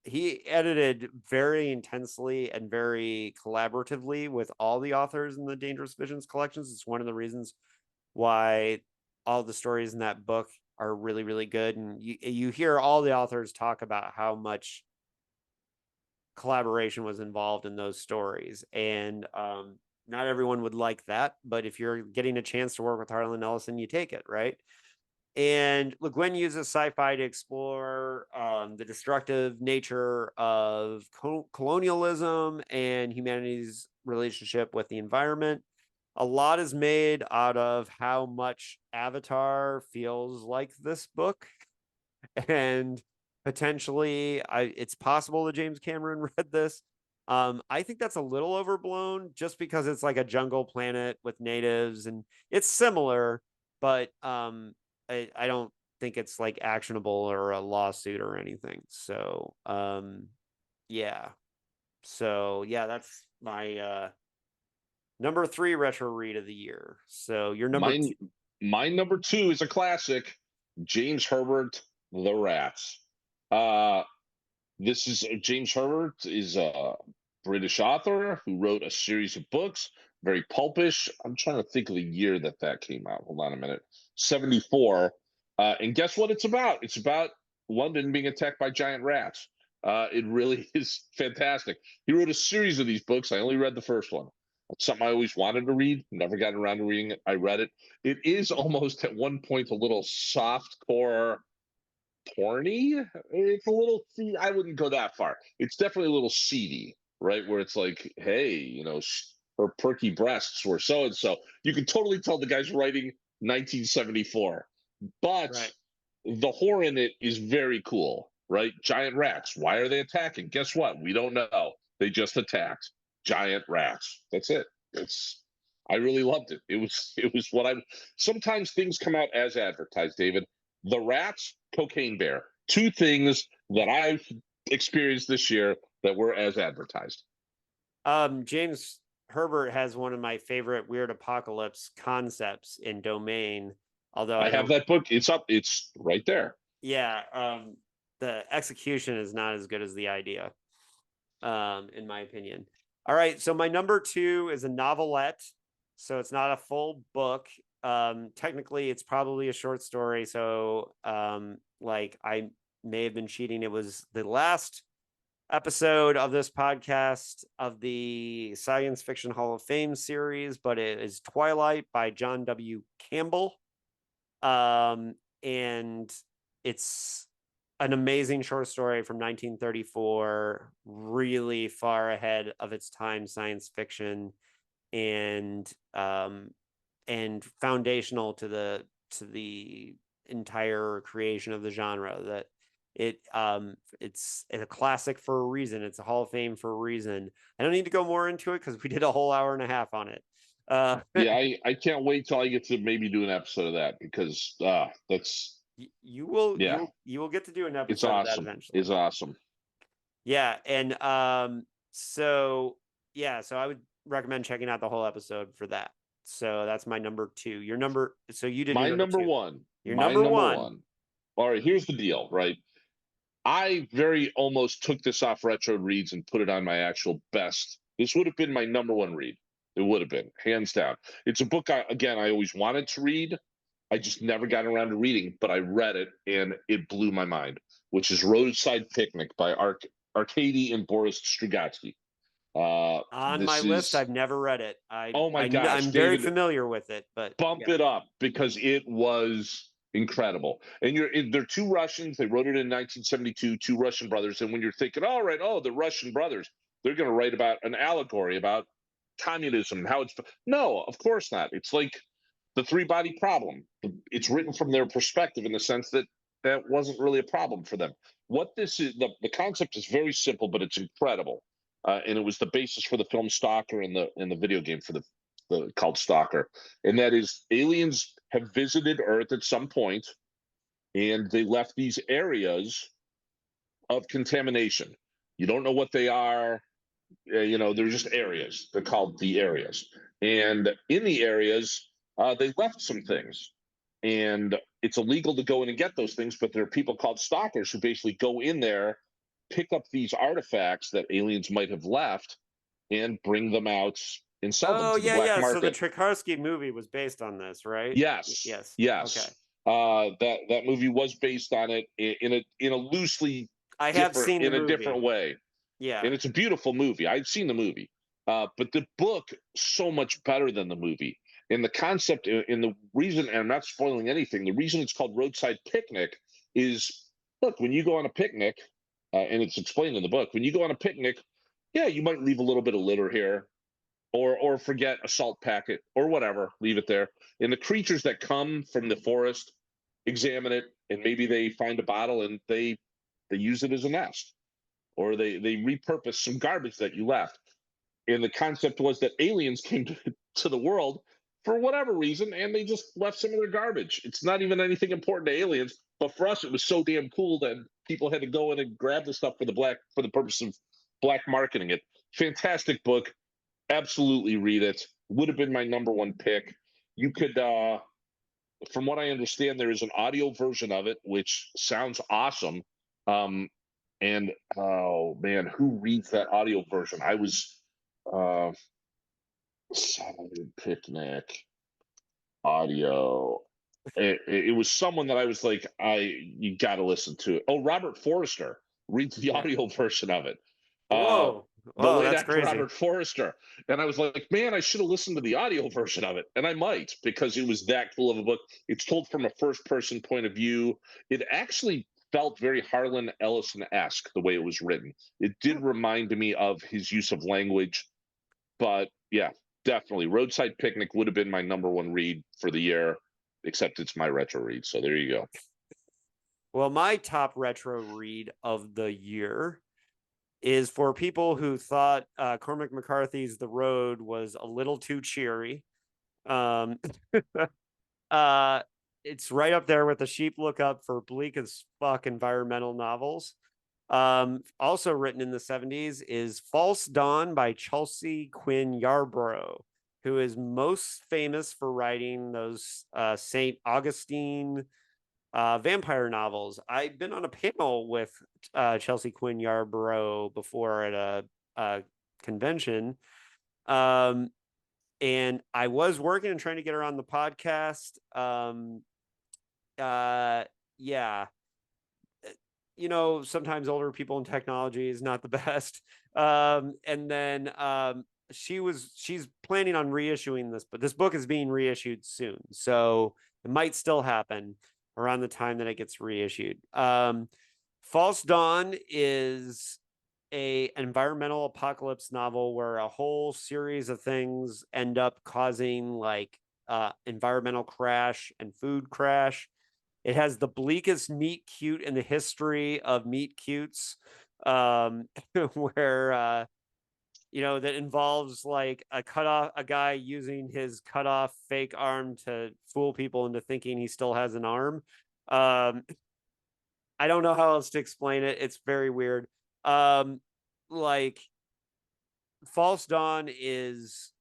He edited very intensely and very collaboratively with all the authors in the Dangerous Visions collections. It's one of the reasons why all the stories in that book are really, really good. And you hear all the authors talk about how much collaboration was involved in those stories. And not everyone would like that, but if you're getting a chance to work with Harlan Ellison, you take it, right? And Le Guin uses sci-fi to explore the destructive nature of colonialism and humanity's relationship with the environment. A lot is made out of how much Avatar feels like this book. And potentially, it's possible that James Cameron read this. I think that's a little overblown just because it's like a jungle planet with natives, and it's similar, but I don't think it's like actionable or a lawsuit or anything. So, yeah. So, yeah, that's my number 3 retro read of the year. So, your number my number 2 is a classic, James Herbert, The Rats. This is James Herbert is a British author who wrote a series of books, very pulpish. I'm trying to think of the year that came out. Hold on a minute. 74. And guess what it's about? It's about London being attacked by giant rats. It really is fantastic. He wrote a series of these books. I only read the first one. It's something I always wanted to read. Never got around to reading it. I read it. It is almost at one point a little soft core porny. It's a little, I wouldn't go that far. It's definitely a little seedy, right? Where it's like, hey, her perky breasts were so and so. You can totally tell the guy's writing 1974, but the horror in it is very cool, right? Giant rats. Why are they attacking? Guess what? We don't know. They just attacked giant rats. That's it. I really loved it. It was what sometimes things come out as advertised, David. The Rats, Cocaine Bear. 2 things that I've experienced this year that were as advertised. James Herbert has one of my favorite weird apocalypse concepts in Domain. Although I have that book. It's up. It's right there. Yeah. The execution is not as good as the idea. in my opinion. All right, so my number 2 is a novelette, so it's not a full book. Technically, it's probably a short story. So, like I may have been cheating. It was the last episode of this podcast of the Science Fiction Hall of Fame series, but it is Twilight by John W. Campbell. And it's an amazing short story from 1934, really far ahead of its time science fiction, and foundational to the entire creation of the genre. That it's a classic for a reason. It's a Hall of Fame for a reason. I don't need to go more into it because we did a whole hour and a half on it. Yeah, I can't wait till I get to maybe do an episode of that, because that's you will yeah, you will get to do an it's episode of that awesome. eventually. It's awesome. Yeah, and so I would recommend checking out the whole episode for that. So that's my number 2. Your number, so you did My your number 2. 1. Your My number one. 1. All right, here's the deal, right? I very almost took this off Retro Reads and put it on my actual best. This would have been my number 1 read. It would have been, hands down. It's a book I always wanted to read. I just never got around to reading, but I read it and it blew my mind, which is Roadside Picnic by Arkady and Boris Strugatsky. On my list, I've never read it. Oh my gosh, I'm very David, familiar with it, but bump it up, because it was incredible. And they're 2 Russians. They wrote it in 1972, 2 Russian brothers. And when you're thinking, all right, the Russian brothers, they're going to write about an allegory about communism and how it's no, of course not. It's like the 3-body problem. It's written from their perspective in the sense that that wasn't really a problem for them. What this is, the concept is very simple, but it's incredible. And it was the basis for the film Stalker and the video game for the called Stalker. And that is, aliens have visited Earth at some point, and they left these areas of contamination. You don't know what they are. They're just areas. They're called the areas. And in the areas, they left some things. And it's illegal to go in and get those things, but there are people called stalkers who basically go in there, pick up these artifacts that aliens might have left, and bring them out and sell them to the black market. So the Tchaikovsky movie was based on this, right? Yes. Okay. That movie was based on it in a loosely I have seen in the a movie. different way. Yeah. And it's a beautiful movie. I've seen the movie. But the book, so much better than the movie. And the concept, and the reason, and I'm not spoiling anything, the reason it's called Roadside Picnic is, look, when you go on a picnic, and it's explained in the book, when you go on a picnic, yeah, you might leave a little bit of litter here, or forget a salt packet or whatever, leave it there. And the creatures that come from the forest examine it, and maybe they find a bottle and they use it as a nest, or they repurpose some garbage that you left. And the concept was that aliens came to the world for whatever reason, and they just left some of their garbage. It's not even anything important to aliens, but for us, it was so damn cool that people had to go in and grab the stuff for the purpose of black marketing it. Fantastic book. Absolutely read it. Would have been my number 1 pick. You could, from what I understand, there is an audio version of it, which sounds awesome. And oh man, who reads that audio version? I was Silent Picnic audio. It was someone that I was like, you got to listen to it. Oh, Robert Forrester reads the audio version of it. Whoa, the late that's actor crazy. Robert Forrester. And I was like, man, I should have listened to the audio version of it. And I might, because it was that cool of a book. It's told from a first-person point of view. It actually felt very Harlan Ellison-esque, the way it was written. It did remind me of his use of language. But yeah, definitely. Roadside Picnic would have been my number 1 read for the year, except it's my retro read. So there you go. Well, my top retro read of the year is for people who thought Cormac McCarthy's The Road was a little too cheery. It's right up there with The Sheep Look Up for bleak as fuck environmental novels. Also written in the 70s is False Dawn by Chelsea Quinn Yarborough, who is most famous for writing those St. Augustine vampire novels. I've been on a panel with Chelsea Quinn Yarborough before at a convention. And I was working and trying to get her on the podcast. Yeah, sometimes older people in technology is not the best. And then she's planning on reissuing this, but this book is being reissued soon, so it might still happen around the time that it gets reissued. False Dawn is an environmental apocalypse novel where a whole series of things end up causing like environmental crash and food crash. It has the bleakest meet cute in the history of meet cutes, where that involves like a guy using his cut off fake arm to fool people into thinking he still has an arm. I don't know how else to explain it. It's very weird. Like False Dawn is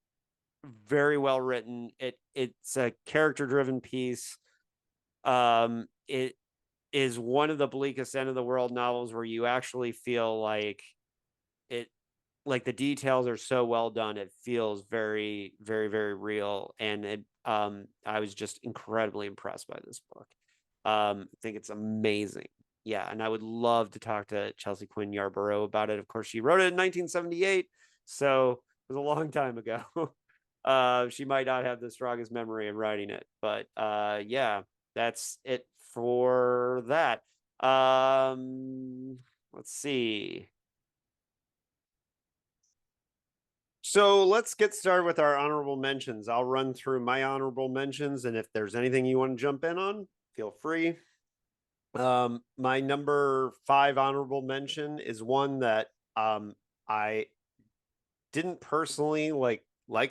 very well written. It's a character driven piece. It is one of the bleakest end of the world novels where you actually feel like the details are so well done. It feels very, very, very real. And I was just incredibly impressed by this book. I think it's amazing. Yeah. And I would love to talk to Chelsea Quinn Yarborough about it. Of course, she wrote it in 1978. So it was a long time ago. She might not have the strongest memory of writing it, but yeah, that's it for that. Let's see. So let's get started with our honorable mentions. I'll run through my honorable mentions, and if there's anything you want to jump in on, feel free. My number 5 honorable mention is one that I didn't personally like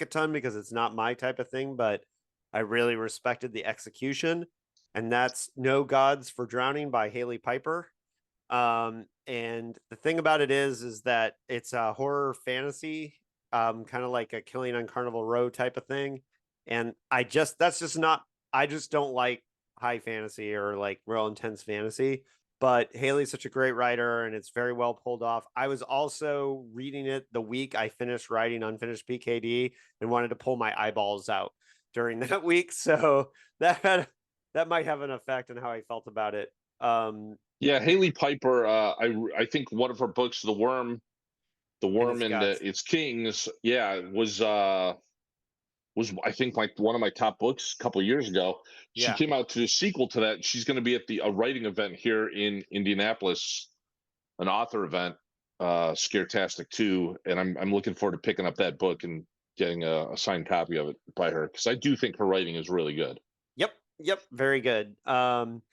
a ton because it's not my type of thing, but I really respected the execution, and that's No Gods for Drowning by Haley Piper. And the thing about it is that it's a horror fantasy, kind of like a Killing on Carnival Row type of thing. And I just don't like high fantasy or like real intense fantasy. But Haley's such a great writer, and it's very well pulled off. I was also reading it the week I finished writing Unfinished PKD and wanted to pull my eyeballs out during that week. So that might have an effect on how I felt about it. Yeah, Haley Piper. I think one of her books, The Worm and Its Kings. Yeah, was I think like one of my top books a couple of years ago. She came out to a sequel to that. She's going to be at a writing event here in Indianapolis, an author event, Scaretastic 2, and I'm looking forward to picking up that book and getting a signed copy of it by her, because I do think her writing is really good. Yep, very good. And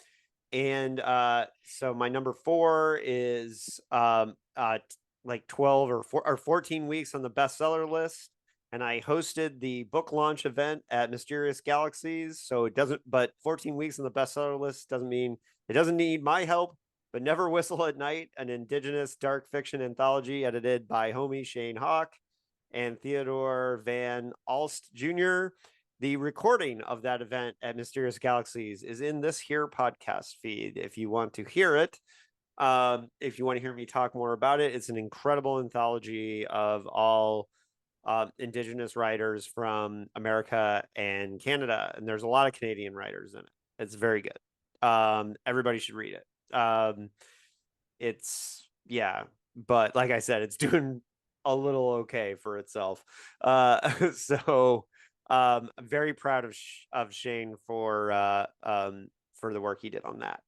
so my number 4 is like 12 or 14 weeks on the bestseller list. And I hosted the book launch event at Mysterious Galaxies. So but 14 weeks on the bestseller list doesn't mean it doesn't need my help. But Never Whistle at Night, an indigenous dark fiction anthology edited by homie Shane Hawk and Theodore Van Alst Jr. The recording of that event at Mysterious Galaxies is in this here podcast feed if you want to hear it. If you want to hear me talk more about it, it's an incredible anthology of all indigenous writers from America and Canada, and there's a lot of Canadian writers in it. It's very good. Everybody should read it. But like I said, it's doing a little okay for itself. So I'm very proud of Shane for the work he did on that.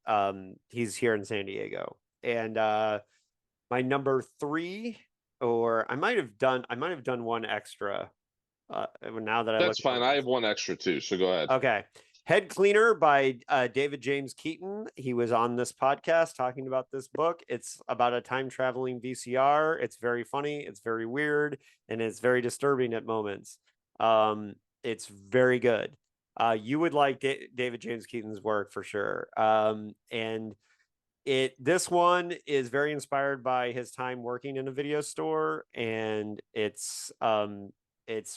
He's here in San Diego. And my number 3, or I might have done one extra. Now that that's fine. I have one extra too, so go ahead. Okay. Head Cleaner by David James Keaton. He was on this podcast talking about this book. It's about a time traveling VCR. It's very funny. It's very weird, and it's very disturbing at moments. It's very good. You would like David James Keaton's work for sure. And this one is very inspired by his time working in a video store, and it's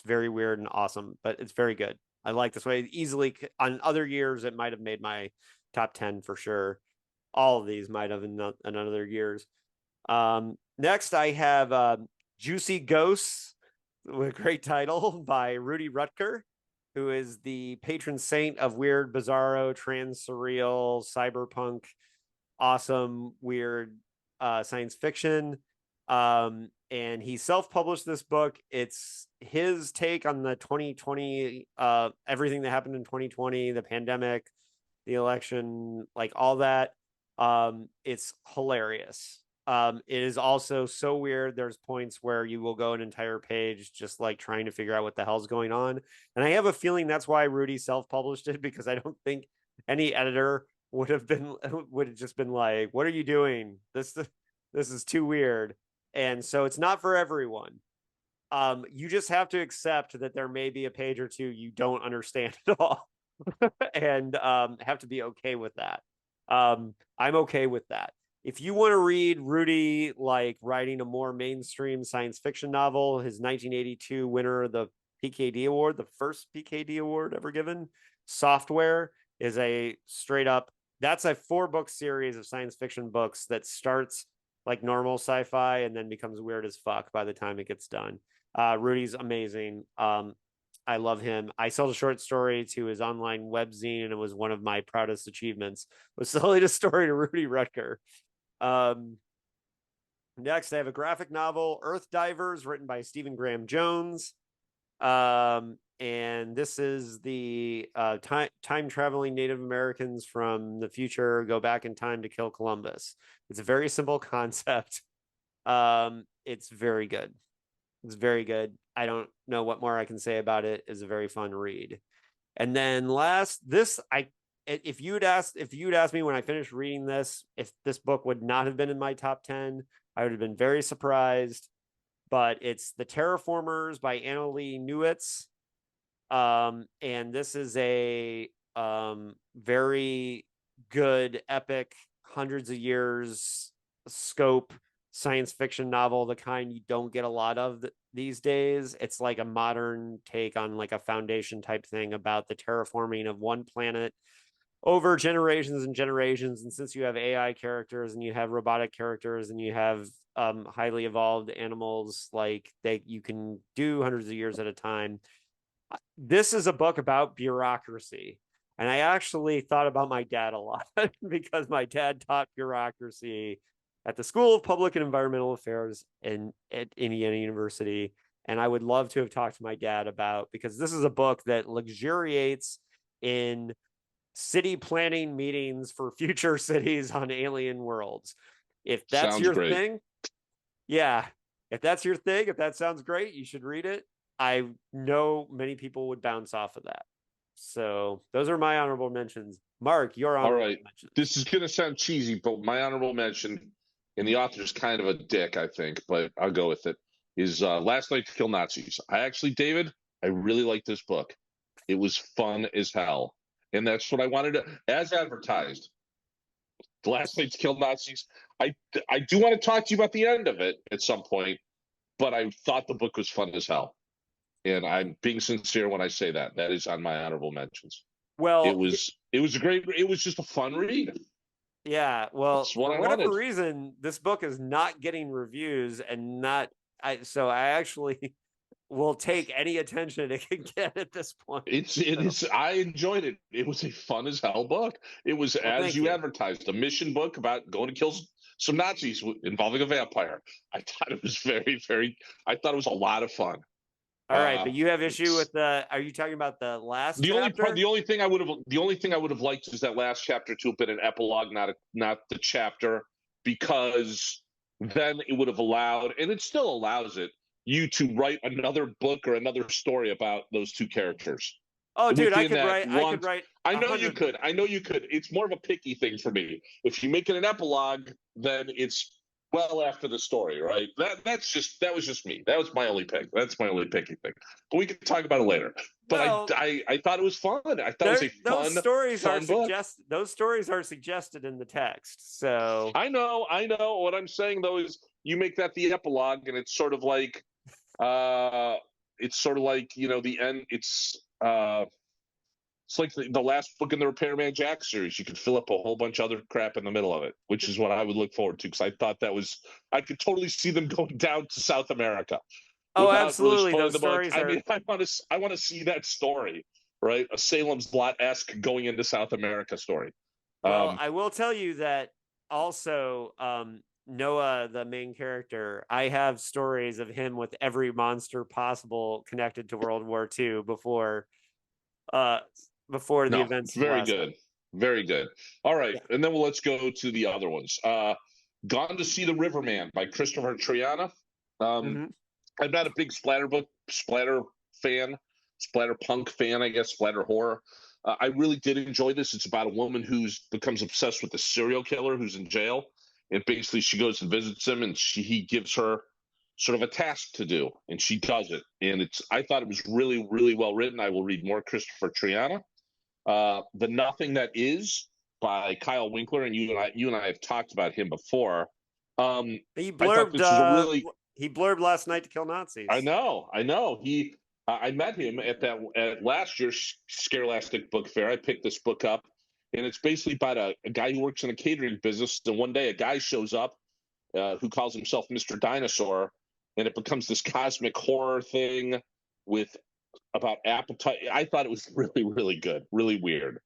very weird and awesome, but it's very good. I like this way. Easily on other years, it might have made my top 10 for sure. All of these might have in other years. Next, I have Juicy Ghosts, with a great title by Rudy Rutger, who is the patron saint of weird, bizarro, trans, surreal, cyberpunk, awesome, weird science fiction. And he self-published this book. It's his take on the 2020, everything that happened in 2020, the pandemic, the election, like all that. It's hilarious. It is also so weird. There's points where you will go an entire page just like trying to figure out what the hell's going on. And I have a feeling that's why Rudy self-published it, because I don't think any editor would have just been like, what are you doing? This is too weird. And so it's not for everyone. You just have to accept that there may be a page or two you don't understand at all. And have to be okay with that. I'm okay with that. If you want to read Rudy like writing a more mainstream science fiction novel, his 1982 winner of the PKD Award, the first PKD Award ever given, Software, is a straight up, that's a 4-book series of science fiction books that starts like normal sci-fi and then becomes weird as fuck by the time it gets done. Rudy's amazing. I love him. I sold a short story to his online webzine, and it was one of my proudest achievements, was selling a story to Rudy Rutger. Next, I have a graphic novel, Earth Divers, written by Stephen Graham Jones. And this is the time traveling Native Americans from the future go back in time to kill Columbus. It's a very simple concept. It's very good. It's very good. I don't know what more I can say about it. It's a very fun read. And then last, if you'd asked me when I finished reading this, if this book would not have been in my top 10, I would have been very surprised. But it's The Terraformers by Annalee Newitz. And this is a very good, epic, hundreds of years scope science fiction novel, the kind you don't get a lot of these days. It's like a modern take on like a Foundation type thing about the terraforming of one planet over generations and generations. And since you have AI characters and you have robotic characters and you have highly evolved animals, like you can do hundreds of years at a time. This is a book about bureaucracy. And I actually thought about my dad a lot because my dad taught bureaucracy at the School of Public and Environmental Affairs at Indiana University. And I would love to have talked to my dad about, because this is a book that luxuriates in city planning meetings for future cities on alien worlds. If that's Sounds your great. thing, yeah. If that's your thing, if that sounds great, you should read it. I know many people would bounce off of that. So those are my honorable mentions. Mark, your honorable mentions. This is going to sound cheesy, but my honorable mention, and the author's kind of a dick, I think, but I'll go with it, is Last Night to Kill Nazis. David, I really like this book. It was fun as hell. And that's what I wanted to, as advertised. The Last Night to Kill Nazis. I do want to talk to you about the end of it at some point, but I thought the book was fun as hell. And I'm being sincere when I say that. That is on my honorable mentions. Well, it was just a fun read. Yeah, well, for whatever reason, this book is not getting reviews, and so I actually will take any attention it can get at this point. I enjoyed it. It was a fun as hell book. It was, as you advertised, a mission book about going to kill some Nazis involving a vampire. I thought it was I thought it was a lot of fun. All right, but you have issue with are you talking about the last chapter? The only thing I would have liked is that last chapter to have been an epilogue, not the chapter, because then it would have allowed, and it still allows it, you to write another book or another story about those two characters. Oh, dude, I could write. I know you could. It's more of a picky thing for me. If you make it an epilogue, then it's well after the story, right? That was just me. That was my only pick. That's my only picky thing. But we can talk about it later. But I thought it was fun. I thought it was a fun book. Those stories are suggested in the text. So I know. What I'm saying though is you make that the epilogue, and it's sort of like the end. It's It's like the last book in the Repairman Jack series. You could fill up a whole bunch of other crap in the middle of it, which is what I would look forward to, because I thought I could totally see them going down to South America. Oh, Without really absolutely. spoiling Those the book. stories I are. mean, I want to see that story, right? A Salem's Lot-esque going into South America story. Well, I will tell you that also, Noah, the main character, I have stories of him with every monster possible connected to World War II before the events of very last good. Very good. All right. Yeah. And then let's go to the other ones. Gone to See the Riverman by Christopher Triana. I'm not a big splatter fan, splatter punk fan, I guess, splatter horror. I really did enjoy this. It's about a woman who's becomes obsessed with a serial killer who's in jail, and basically she goes and visits him, and he gives her sort of a task to do, and she does it. And I thought it was really, really well written. I will read more Christopher Triana. The Nothing That Is by Kyle Winkler, and you and I have talked about him before. He I thought blurbed. this was a really He blurbed Last Night to Kill Nazis. I know. I met him at last year's Scarelastic Book Fair. I picked this book up, and it's basically about a guy who works in a catering business. And one day, a guy shows up who calls himself Mr. Dinosaur, and it becomes this cosmic horror thing with about appetite. I thought it was really, really good, really weird.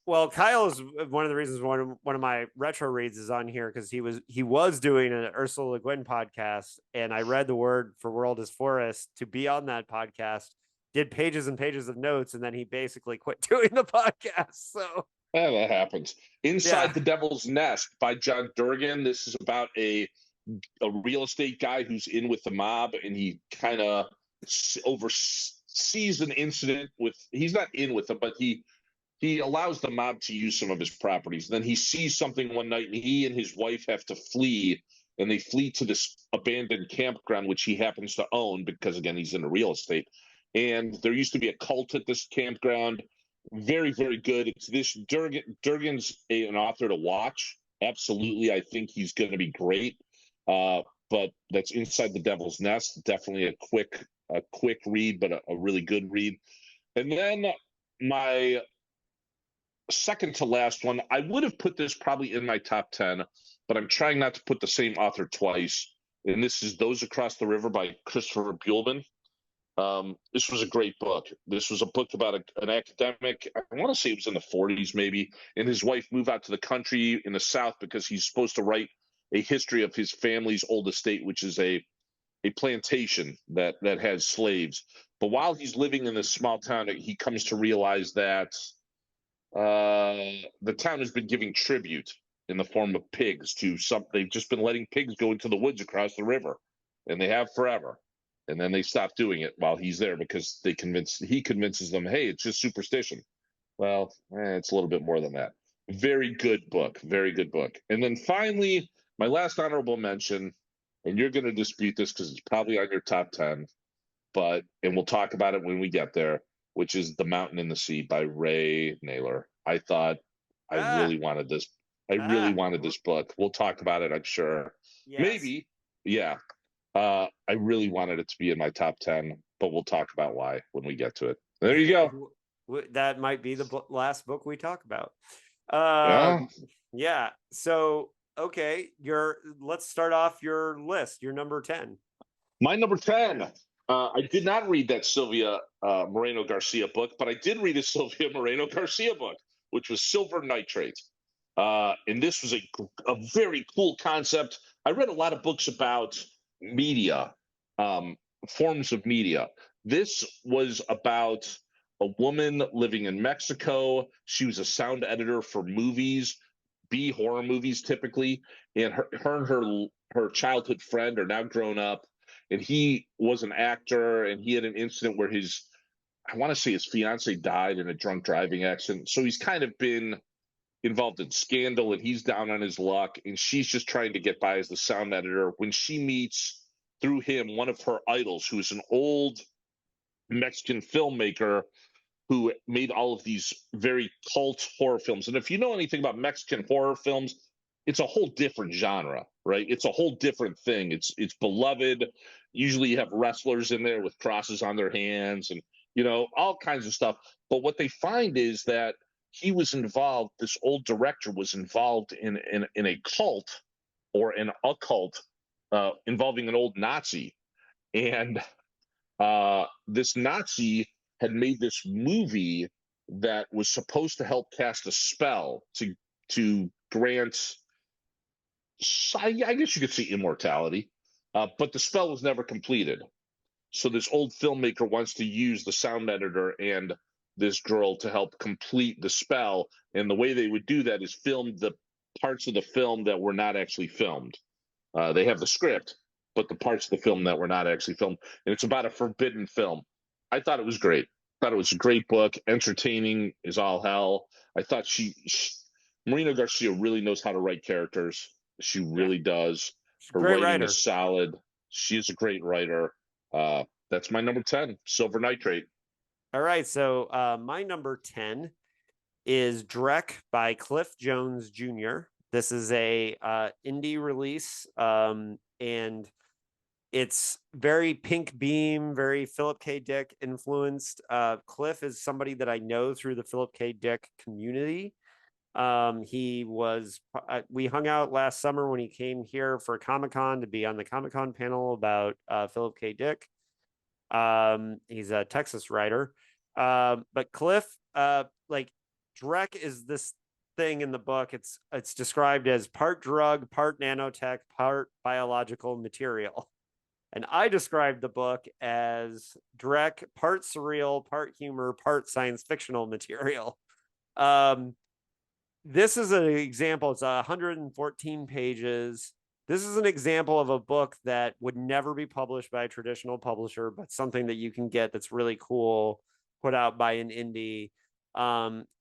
Well, Kyle is one of the reasons one of my retro reads is on here, because he was doing an Ursula Le Guin podcast, and I read the word for World is Forest to be on that podcast, did pages and pages of notes, and then he basically quit doing the podcast. So yeah, that happens. Inside the Devil's Nest by John Durgan. This is about a real estate guy who's in with the mob, and he kind of oversees an incident with. He's not in with them, but he allows the mob to use some of his properties. Then he sees something one night, and he and his wife have to flee, and they flee to this abandoned campground, which he happens to own because, again, he's in the real estate. And there used to be a cult at this campground. Very, very good. It's this Durgan's an author to watch. Absolutely. I think he's going to be great. But that's Inside the Devil's Nest. Definitely a quick read, but a really good read. And then my second to last one, I would have put this probably in my top 10, but I'm trying not to put the same author twice. And this is Those Across the River by Christopher Buhlman. This was a great book. This was a book about an academic. I want to say it was in the 40s maybe, and his wife moved out to the country in the South because he's supposed to write a history of his family's old estate, which is a plantation that has slaves. But while he's living in this small town, he comes to realize that the town has been giving tribute in the form of pigs to some. They've just been letting pigs go into the woods across the river, and they have forever. And then they stop doing it while he's there because he convinces them, hey, it's just superstition. Well, it's a little bit more than that. Very good book. Very good book. And then finally, my last honorable mention, and you're going to dispute this because it's probably on your top 10, and we'll talk about it when we get there, which is The Mountain in the Sea by Ray Naylor. I thought I really wanted this. I really wanted this book. We'll talk about it, I'm sure. yes. Maybe. Yeah. I really wanted it to be in my top 10, but we'll talk about why when we get to it. There you go. That might be the last book we talk about. Yeah. So, okay, let's start off your list. Your number 10. My number 10. I did not read that Sylvia Moreno Garcia book, but I did read a Sylvia Moreno Garcia book, which was Silver Nitrate. And this was a very cool concept. I read a lot of books about media, forms of media. This was about a woman living in Mexico. She was a sound editor for movies, horror movies typically, and her childhood friend are now grown up, and he was an actor, and he had an incident where I want to say his fiance died in a drunk driving accident. So he's kind of been involved in scandal, and he's down on his luck, and she's just trying to get by as the sound editor when she meets through him one of her idols, who is an old Mexican filmmaker who made all of these very cult horror films. And if you know anything about Mexican horror films, it's a whole different genre, right? It's a whole different thing. It's beloved. Usually you have wrestlers in there with crosses on their hands, and all kinds of stuff. But what they find is that he was involved, this old director was involved in a cult or an occult involving an old Nazi. And this Nazi had made this movie that was supposed to help cast a spell to grant, I guess you could say, immortality, but the spell was never completed. So this old filmmaker wants to use the sound editor and this girl to help complete the spell, and the way they would do that is film the parts of the film that were not actually filmed. They have the script, but the parts of the film that were not actually filmed, and it's about a forbidden film. I thought it was great. I thought it was a great book, entertaining as all hell. I thought Marina Garcia really knows how to write characters. She really does. Her great writing writer. is solid. She is a great writer. That's my number 10, Silver Nitrate. All right, so my number 10 is Drek by Cliff Jones Jr. This is a indie release, and it's very Pink Beam, very Philip K. Dick influenced. Cliff is somebody that I know through the Philip K. Dick community. He was, we hung out last summer when he came here for Comic-Con to be on the Comic-Con panel about Philip K. Dick. He's a Texas writer. But Cliff, like Drek is this thing in the book. It's described as part drug, part nanotech, part biological material. And I described the book as Drek, part surreal, part humor, part science fictional material. This is an example. It's 114 pages. This is an example of a book that would never be published by a traditional publisher, but something that you can get that's really cool, put out by an indie.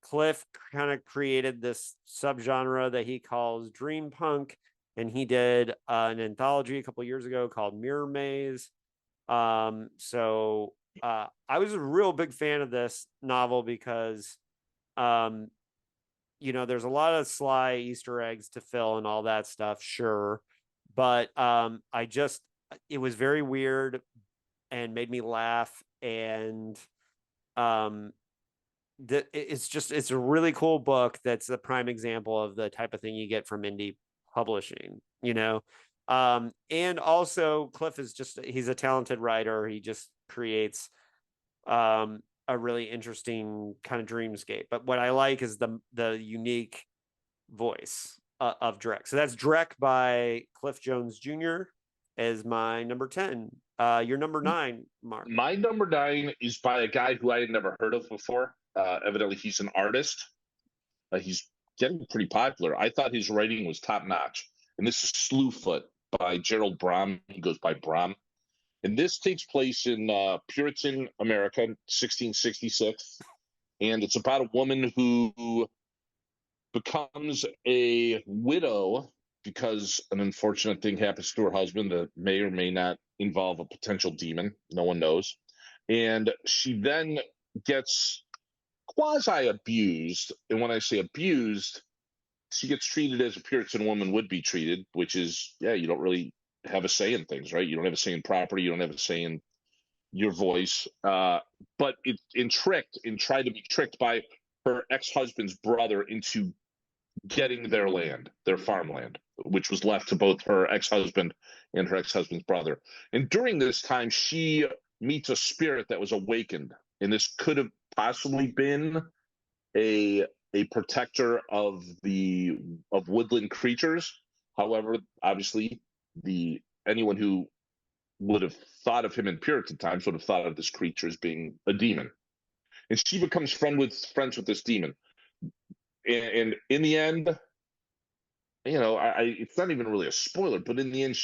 Cliff kind of created this subgenre that he calls dream punk, and he did an anthology a couple years ago called Mirror Maze. So I was a real big fan of this novel because there's a lot of sly Easter eggs to fill and all that stuff, sure. But it was very weird and made me laugh. And it's a really cool book that's a prime example of the type of thing you get from indie publishing, and also Cliff is he's a talented writer. He just creates a really interesting kind of dreamscape. But what I like is the unique voice of Drek. So that's Drek by Cliff Jones Jr. as my number 10. Your number 9, Mark. My number 9 is by a guy who I had never heard of before. Evidently, he's an artist. He's getting pretty popular. I thought his writing was top notch. And this is Slewfoot by Gerald Brom. He goes by Brom. And this takes place in Puritan America, 1666. And it's about a woman who becomes a widow because an unfortunate thing happens to her husband that may or may not involve a potential demon. No one knows. And she then gets quasi-abused. And when I say abused, she gets treated as a Puritan woman would be treated, which is, you don't really have a say in things, right? You don't have a say in property. You don't have a say in your voice. But tried to be tricked by her ex-husband's brother into getting their land, their farmland, which was left to both her ex-husband and her ex-husband's brother. And during this time, she meets a spirit that was awakened. And this could have possibly been a protector of woodland creatures. However, obviously, anyone who would have thought of him in Puritan times would have thought of this creature as being a demon. And she becomes friends with this demon. And in the end, it's not even really a spoiler, but in the end,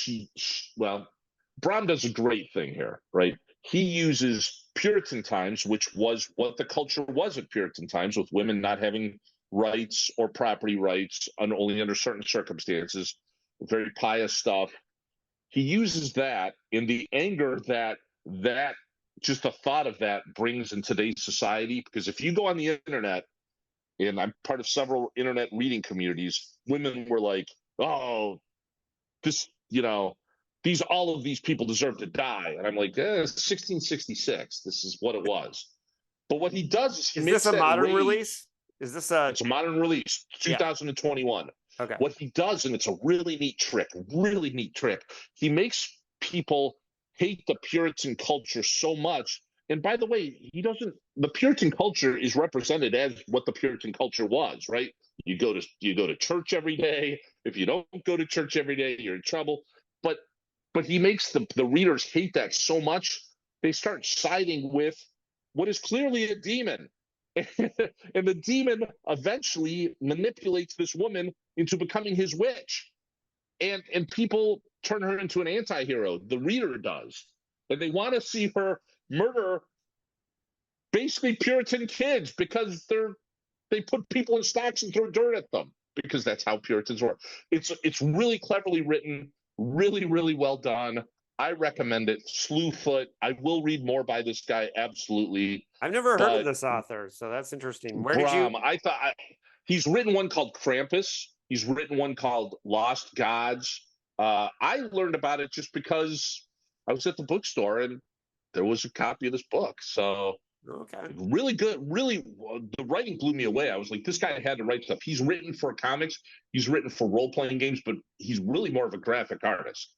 Brom does a great thing here, right? He uses Puritan times, which was what the culture was at Puritan times, with women not having rights or property rights, only under certain circumstances, very pious stuff. He uses that in the anger that just the thought of that brings in today's society. Because if you go on the internet, and I'm part of several internet reading communities, women were like, "Oh, all of these people deserve to die," and I'm like, 1666. This is what it was. But what he does is he Is makes this a that modern rage. release? Is this a? It's a modern release, Yeah. 2021. Okay. What he does, and it's a really neat trick, he makes people hate the Puritan culture so much. And by the way, the Puritan culture is represented as what the Puritan culture was, right? You go to church every day. If you don't go to church every day, you're in trouble. But he makes the readers hate that so much, they start siding with what is clearly a demon. And the demon eventually manipulates this woman into becoming his witch. And people turn her into an anti-hero. The reader does. And they want to see her murder basically Puritan kids because they put people in stocks and throw dirt at them, because that's how Puritans work. It's really cleverly written, really, really well done. I recommend it. Slewfoot. I will read more by this guy, absolutely. I've never heard of But this author, so that's interesting. Where did you? Brom, he's written one called Krampus. He's written one called Lost Gods. I learned about it just because I was at the bookstore and there was a copy of this book. So Okay. really good. Really, the writing blew me away. I was like, this guy had to write stuff. He's written for comics. He's written for role-playing games, but he's really more of a graphic artist.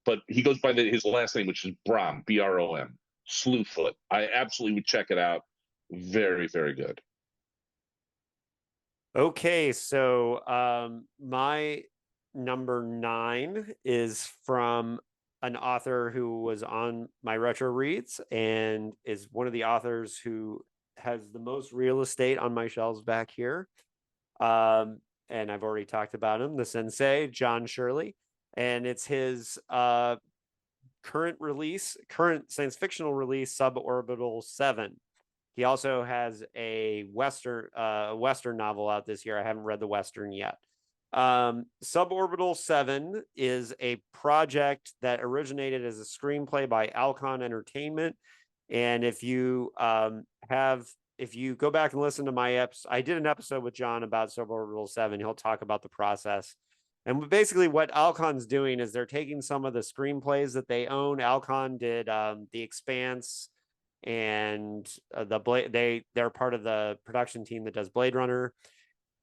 But he goes by his last name, which is Brom, Brom, Slewfoot. I absolutely would check it out. Very, very good. Okay, so my number 9 is from an author who was on my retro reads and is one of the authors who has the most real estate on my shelves back here. And I've already talked about him, the sensei, John Shirley. And it's his current science fictional release, Suborbital 7. He also has a Western novel out this year. I haven't read the Western yet. Suborbital 7 is a project that originated as a screenplay by Alcon Entertainment. And if you go back and listen to my episode, I did an episode with John about Suborbital 7. He'll talk about the process. And basically what Alcon's doing is they're taking some of the screenplays that they own. Alcon did The Expanse, and they're part of the production team that does Blade Runner.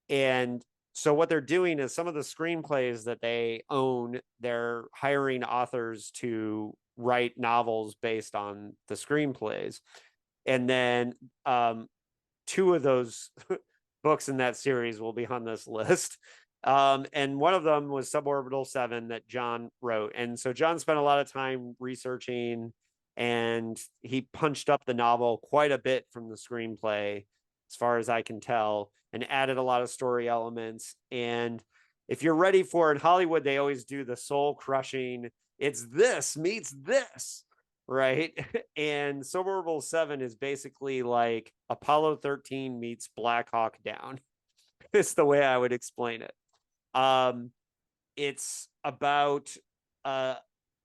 And so what they're doing is some of the screenplays that they own, they're hiring authors to write novels based on the screenplays. And then 2 of those books in that series will be on this list. And one of them was Suborbital 7 that John wrote. And so John spent a lot of time researching, and he punched up the novel quite a bit from the screenplay, as far as I can tell, and added a lot of story elements. And if you're ready for it, in Hollywood, they always do the soul crushing, it's this meets this, right? And Suborbital 7 is basically like Apollo 13 meets Black Hawk Down. It's the way I would explain it. It's about a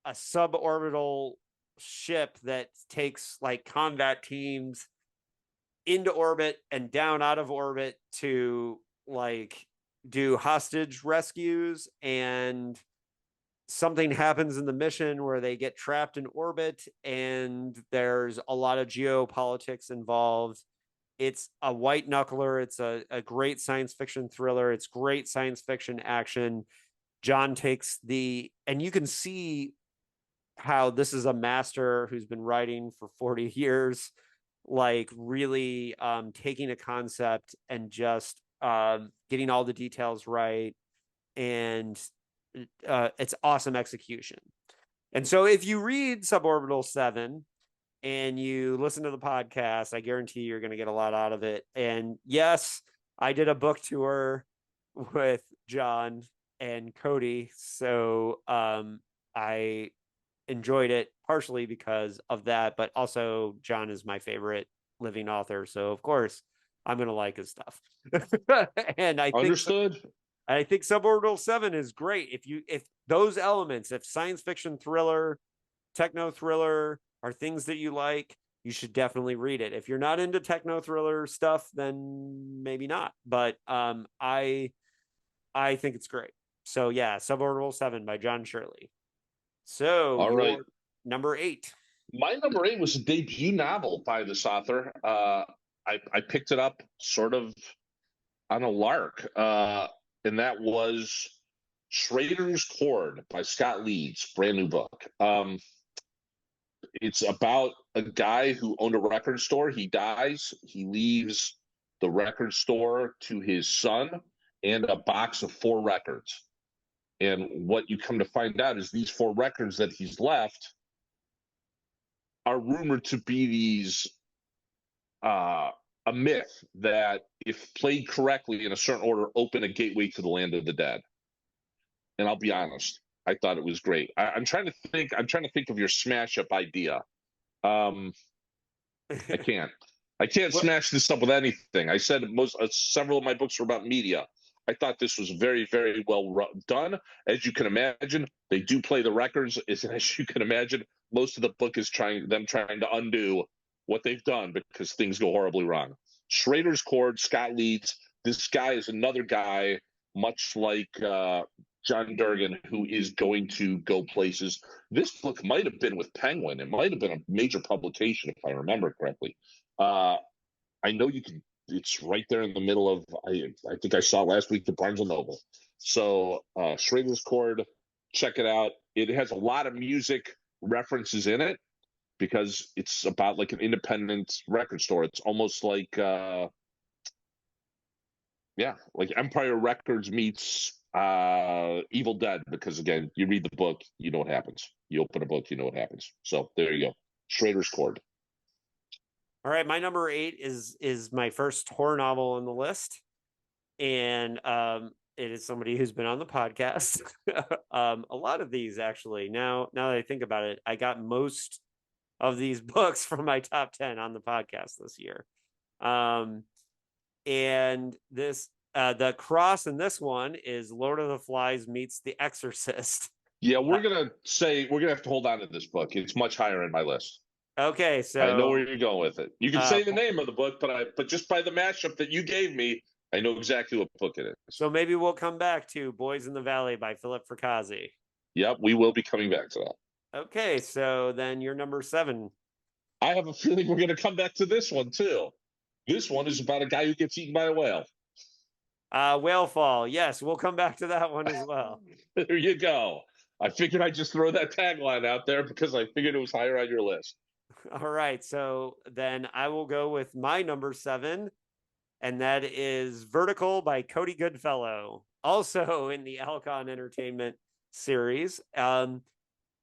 suborbital ship that takes like combat teams into orbit and down out of orbit to like do hostage rescues, and something happens in the mission where they get trapped in orbit, and there's a lot of geopolitics involved. It's a white knuckler. It's a great science fiction thriller. It's great science fiction action. John takes and you can see how this is a master who's been writing for 40 years, like really taking a concept and just getting all the details right. And it's awesome execution. And so if you read Suborbital 7 and you listen to the podcast, I guarantee you're going to get a lot out of it. And yes, I did a book tour with John and Cody. So I enjoyed it partially because of that, but also John is my favorite living author. So of course I'm going to like his stuff. And I think Suborbital 7 is great. If those elements, if science fiction thriller, techno thriller are things that you like, you should definitely read it. If you're not into techno thriller stuff, then maybe not. But I think it's great. So yeah, Suborbital 7 by John Shirley. So all right, number 8. My number 8 was a debut novel by this author. I picked it up sort of on a lark, and that was Schrader's Chord by Scott Leeds, brand new book. It's about a guy who owned a record store. He dies. He leaves the record store to his son and a box of 4 records. And what you come to find out is these 4 records that he's left are rumored to be these a myth that, if played correctly in a certain order, open a gateway to the land of the dead. And I'll be honest, I thought it was great. I'm trying to think of your smash up idea. I can't. Smash this up with anything. I said several of my books were about media. I thought this was very, very well done. As you can imagine, they do play the records. As you can imagine, most of the book is trying to undo what they've done because things go horribly wrong. Schrader's Chord, Scott Leeds. This guy is another guy, much like John Durgan, who is going to go places. This book might have been with Penguin. It might have been a major publication, if I remember correctly. I know you can. It's right there in the middle of. I think I saw it last week at Barnes and Noble. So Schrader's Chord, check it out. It has a lot of music references in it because it's about like an independent record store. It's almost like like Empire Records meets Evil Dead, because again, you read the book, you know what happens. You open a book, you know what happens. So there you go. Schrader's Chord. All right, my number 8 is my first horror novel on the list, and it is somebody who's been on the podcast. A lot of these, actually. Now that I think about it, I got most of these books from my top 10 on the podcast this year. And this the cross in this one is Lord of the Flies meets The Exorcist. Yeah, we're gonna have to hold on to this book. It's much higher in my list. Okay, so I know where you're going with it. You can say the name of the book, but just by the mashup that you gave me, I know exactly what book it is. So maybe we'll come back to Boys in the Valley by Philip Fracassi. Yep, we will be coming back to that. Okay, so then you're number 7. I have a feeling we're going to come back to this one too. This one is about a guy who gets eaten by a whale. Whale Fall. Yes, we'll come back to that one as well. There you go. I figured I'd just throw that tagline out there because I figured it was higher on your list. All right, so then I will go with my number 7, and that is Vertical by Cody Goodfellow, also in the Alcon Entertainment series. And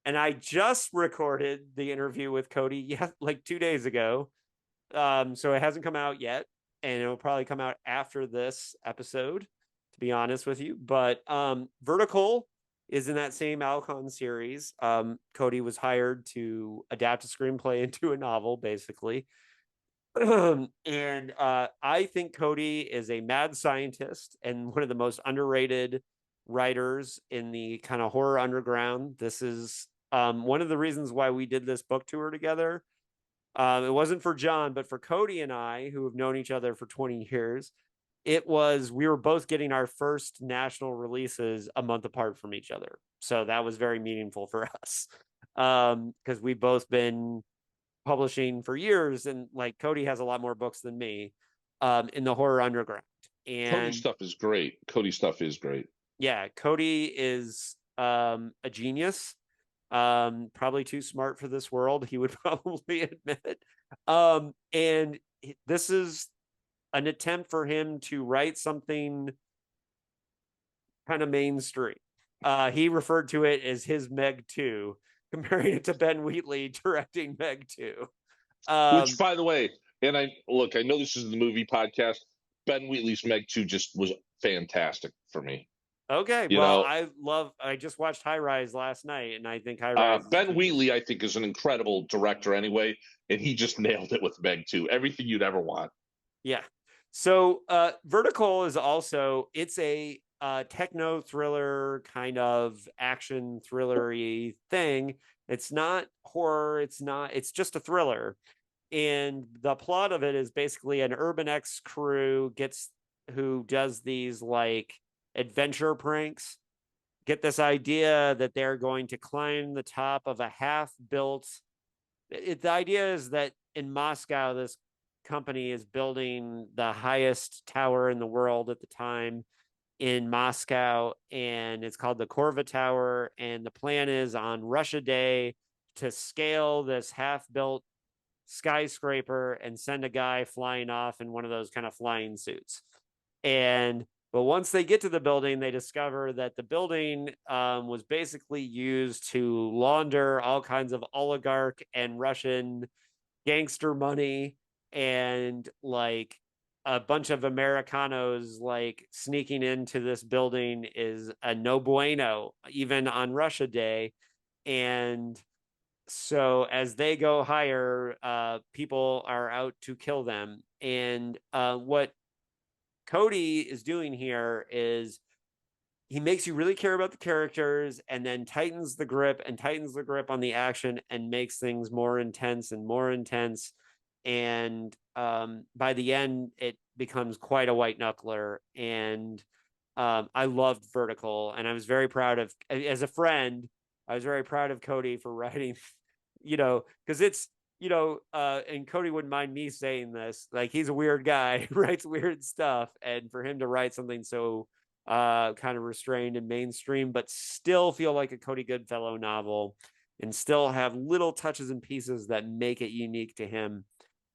I just recorded the interview with Cody like 2 days ago. So it hasn't come out yet, and it'll probably come out after this episode, to be honest with you. But Vertical is in that same Alcon series. Cody was hired to adapt a screenplay into a novel, basically. And I think Cody is a mad scientist and one of the most underrated writers in the kind of horror underground. This is one of the reasons why we did this book tour together. It wasn't for John, but for Cody and I, who have known each other for 20 years. We were both getting our first national releases a month apart from each other. So that was very meaningful for us. Because we've both been publishing for years, and like Cody has a lot more books than me in the horror underground. And Cody stuff is great. Yeah, Cody is a genius. Probably too smart for this world, he would probably admit. And this is an attempt for him to write something kind of mainstream. He referred to it as his Meg 2, comparing it to Ben Wheatley directing Meg 2. Which, by the way, and I know this is the movie podcast. Ben Wheatley's Meg 2 just was fantastic for me. Okay, I just watched High Rise last night, and I think High Rise. Ben Wheatley, I think, is an incredible director anyway, and he just nailed it with Meg 2. Everything you'd ever want. Yeah. So Vertical is also, it's a techno thriller kind of action thriller-y thing. It's not horror. It's just a thriller. And the plot of it is basically an Urban X crew who does these like adventure pranks, get this idea that they're going to climb the top of a half-built the idea is that in Moscow, this company is building the highest tower in the world at the time in Moscow, and it's called the Korva Tower. And the plan is on Russia Day to scale this half-built skyscraper and send a guy flying off in one of those kind of flying suits. But once they get to the building, they discover that the building was basically used to launder all kinds of oligarch and Russian gangster money, and like a bunch of Americanos like sneaking into this building is a no bueno, even on Russia Day. And so as they go higher, people are out to kill them. And what Cody is doing here is he makes you really care about the characters, and then tightens the grip on the action and makes things more intense and more intense. And by the end, it becomes quite a white knuckler. And I loved Vertical, and I was very proud of, as a friend, I was very proud of Cody for writing, because it's, and Cody wouldn't mind me saying this, like, he's a weird guy, writes weird stuff. And for him to write something so kind of restrained and mainstream, but still feel like a Cody Goodfellow novel, and still have little touches and pieces that make it unique to him,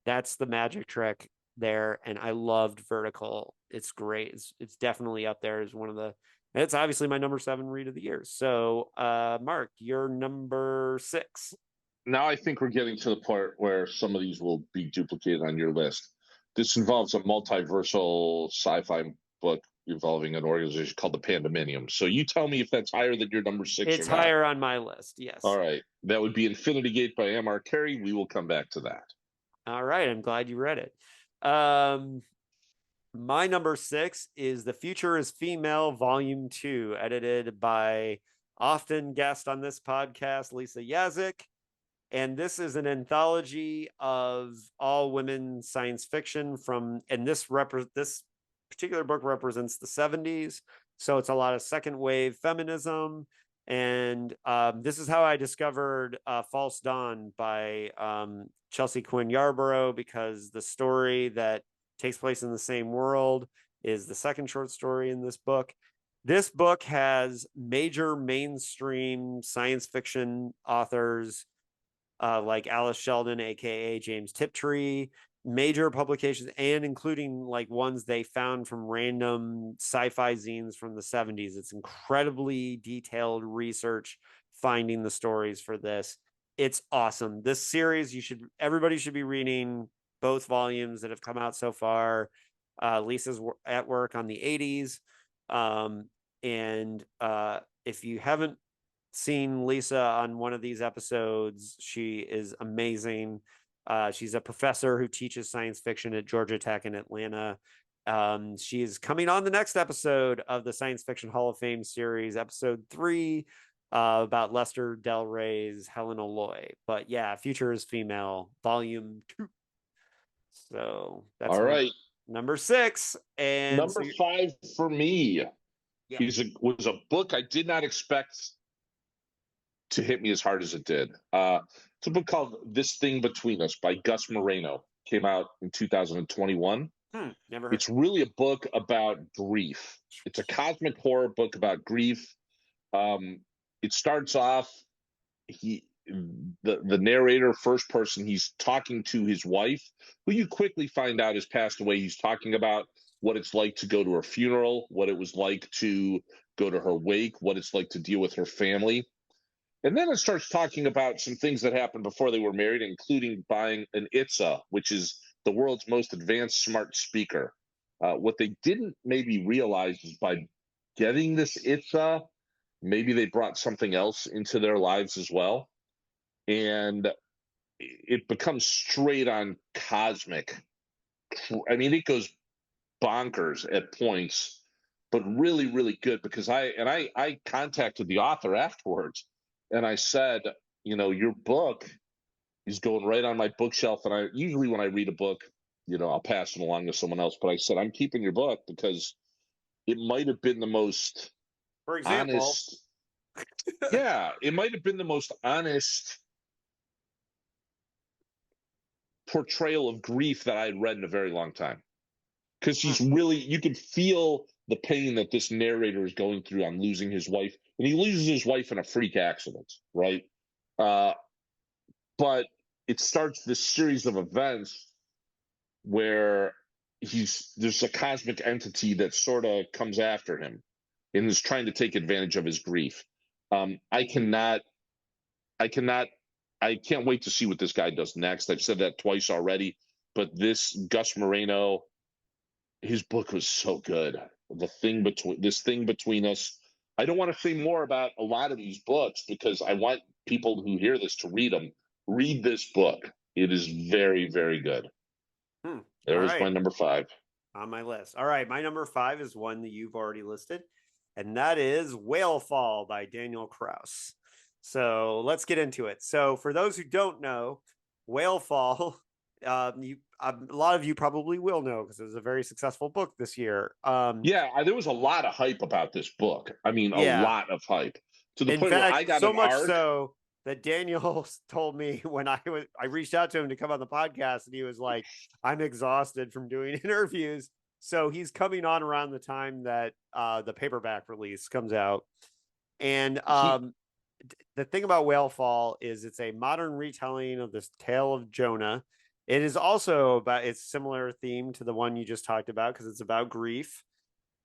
that's the magic trick there. And I loved Vertical. It's great. It's definitely up there as one of the, it's obviously my number 7 read of the year. So Mark, you're number 6. Now I think we're getting to the part where some of these will be duplicated on your list. This involves a multiversal sci-fi book involving an organization called the Pandemonium. So you tell me if that's higher than your number 6 It's or not. higher on my list, yes. All right. That would be Infinity Gate by M.R. Carey. We will come back to that. All right. I'm glad you read it. My number 6 is The Future is Female, Volume 2, edited by often guest on this podcast, Lisa Yazik. And this is an anthology of all women science fiction and this particular book represents the 70s. So it's a lot of second wave feminism. And this is how I discovered False Dawn by Chelsea Quinn Yarborough, because the story that takes place in the same world is the second short story in this book. This book has major mainstream science fiction authors like Alice Sheldon, aka James Tiptree, major publications, and including like ones they found from random sci-fi zines from the 70s. It's incredibly detailed research finding the stories for this. It's awesome. This series, everybody should be reading both volumes that have come out so far. Lisa's at work on the 80s. And if you haven't seen Lisa on one of these episodes, she is amazing. She's a professor who teaches science fiction at Georgia Tech in Atlanta. She's coming on the next episode of the Science Fiction Hall of Fame series, episode 3, about Lester Del Rey's Helena Loy. But yeah, Future is Female, volume 2. So that's all right. Number 6. And number 5 for me was a book I did not expect to hit me as hard as it did. It's a book called This Thing Between Us by Gus Moreno. Came out in 2021. Never heard. It's really a book about grief. It's a cosmic horror book about grief. It starts off, the narrator, first person, he's talking to his wife, who you quickly find out has passed away. He's talking about what it's like to go to her funeral, what it was like to go to her wake, what it's like to deal with her family. And then it starts talking about some things that happened before they were married, including buying an Itza, which is the world's most advanced smart speaker. What they didn't maybe realize is by getting this Itza, maybe they brought something else into their lives as well. And it becomes straight on cosmic. I mean, it goes bonkers at points, but really, really good, because I contacted the author afterwards. And I said, your book is going right on my bookshelf. And I usually, when I read a book, I'll pass it along to someone else. But I said, I'm keeping your book because it might have been the most honest. Yeah, it might have been the most honest portrayal of grief that I had read in a very long time. Because he's really, you can feel the pain that this narrator is going through on losing his wife. And he loses his wife in a freak accident, right? But it starts this series of events where there's a cosmic entity that sort of comes after him and is trying to take advantage of his grief. I can't wait to see what this guy does next. I've said that twice already, but this Gus Moreno, his book was so good. This thing between us. I don't want to say more about a lot of these books because I want people who hear this to read them. Read this book. It is very, very good. There's my number 5 on my list. All right, my number 5 is one that you've already listed, and that is Whale Fall by Daniel Kraus. So let's get into it. So for those who don't know, Whale Fall, a lot of you probably will know because it was a very successful book this year. There was a lot of hype about this book. I mean, a lot of hype to the point where I got so much so that Daniel told me when I reached out to him to come on the podcast, and he was like, "I'm exhausted from doing interviews." So he's coming on around the time that the paperback release comes out. And the thing about Whale Fall is it's a modern retelling of this tale of Jonah. It is also it's similar theme to the one you just talked about because it's about grief.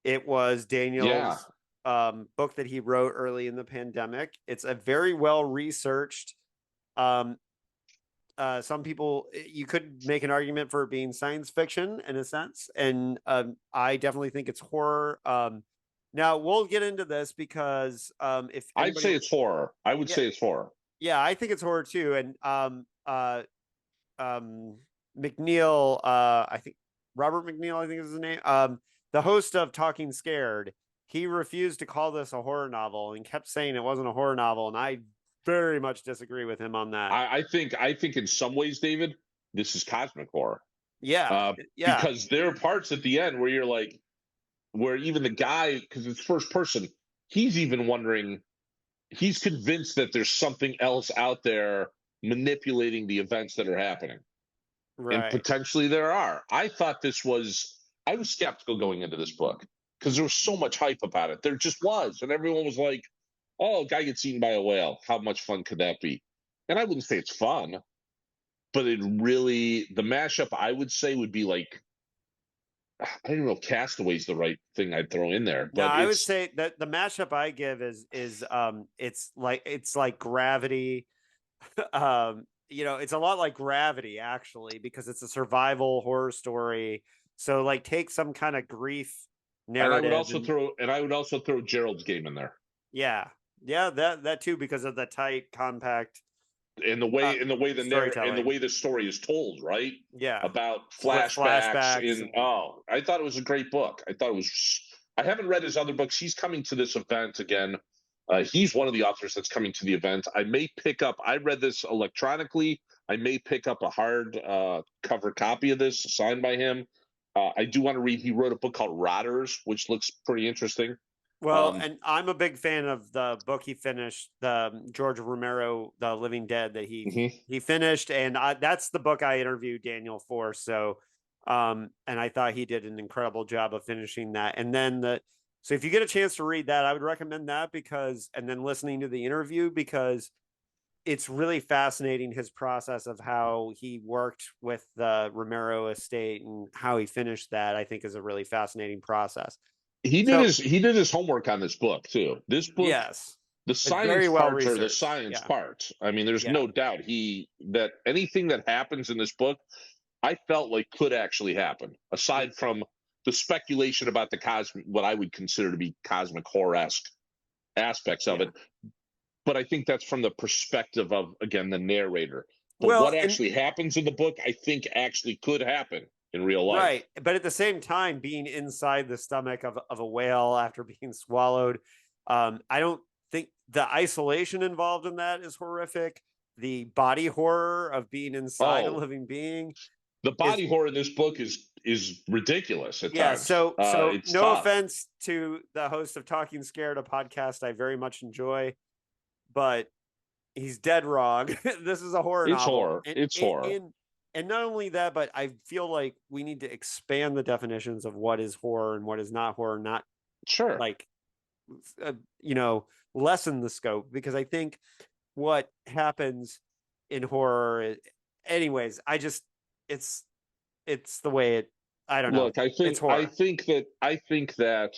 It was Daniel's book that he wrote early in the pandemic. It's a very well researched. Some people, you could make an argument for it being science fiction in a sense, and I definitely think it's horror. Now we'll get into this because if I'd say it's horror, I would say it's horror. Yeah, I think it's horror too, and McNeil, I think Robert McNeil, I think is his name. The host of Talking Scared, he refused to call this a horror novel and kept saying it wasn't a horror novel, and I very much disagree with him on that. I think in some ways, David, this is cosmic horror. Yeah. Because there are parts at the end where you're like, where even the guy, because it's first person, he's even wondering, he's convinced that there's something else out there manipulating the events that are happening. Right. And potentially there are. I was skeptical going into this book because there was so much hype about it. There just was. And everyone was like, oh, a guy gets eaten by a whale. How much fun could that be? And I wouldn't say it's fun, but the mashup I would say would be like, I don't know if Castaway's the right thing I'd throw in there. But I would say that the mashup I give is it's like Gravity. It's a lot like Gravity actually, because it's a survival horror story. So like take some kind of grief narrative. And I would also throw Gerald's Game in there. Yeah, that too, because of the tight, compact, and the way the story is told, right? Yeah, about flashbacks. I thought it was a great book. I haven't read his other books. He's coming to this event again. He's one of the authors that's coming to the event. I read this electronically. I may pick up a hard cover copy of this signed by him. I do want to read. He wrote a book called Rotters, which looks pretty interesting. Well, and I'm a big fan of the book he finished, the George Romero, The Living Dead, that he finished, and that's the book I interviewed Daniel for. So, and I thought he did an incredible job of finishing that. And then so if you get a chance to read that, I would recommend that and then listening to the interview, because it's really fascinating, his process of how he worked with the Romero estate and how he finished that. I think is a really fascinating process. He did his homework on this book too. This book, yes, the science parts are the science parts. I mean, there's no doubt that anything that happens in this book, I felt like could actually happen. Aside from the speculation about what I would consider to be cosmic horror-esque aspects of it, but I think that's from the perspective of, again, the narrator. But what actually happens in the book, I think actually could happen in real life. Right. But at the same time, being inside the stomach of a whale after being swallowed, I don't think the isolation involved in that is horrific. The body horror of being inside a living being. The body horror in this book is ridiculous at times. So no tough. Offense to the host of Talking Scared, a podcast I very much enjoy, but he's dead wrong. This is a horror novel. It's horror. not only that, but I feel like we need to expand the definitions of what is horror and what is not horror, not Sure. like, lessen the scope, because I think what happens in horror, anyways, it's the way it, I don't know. Look, I It's horror. think that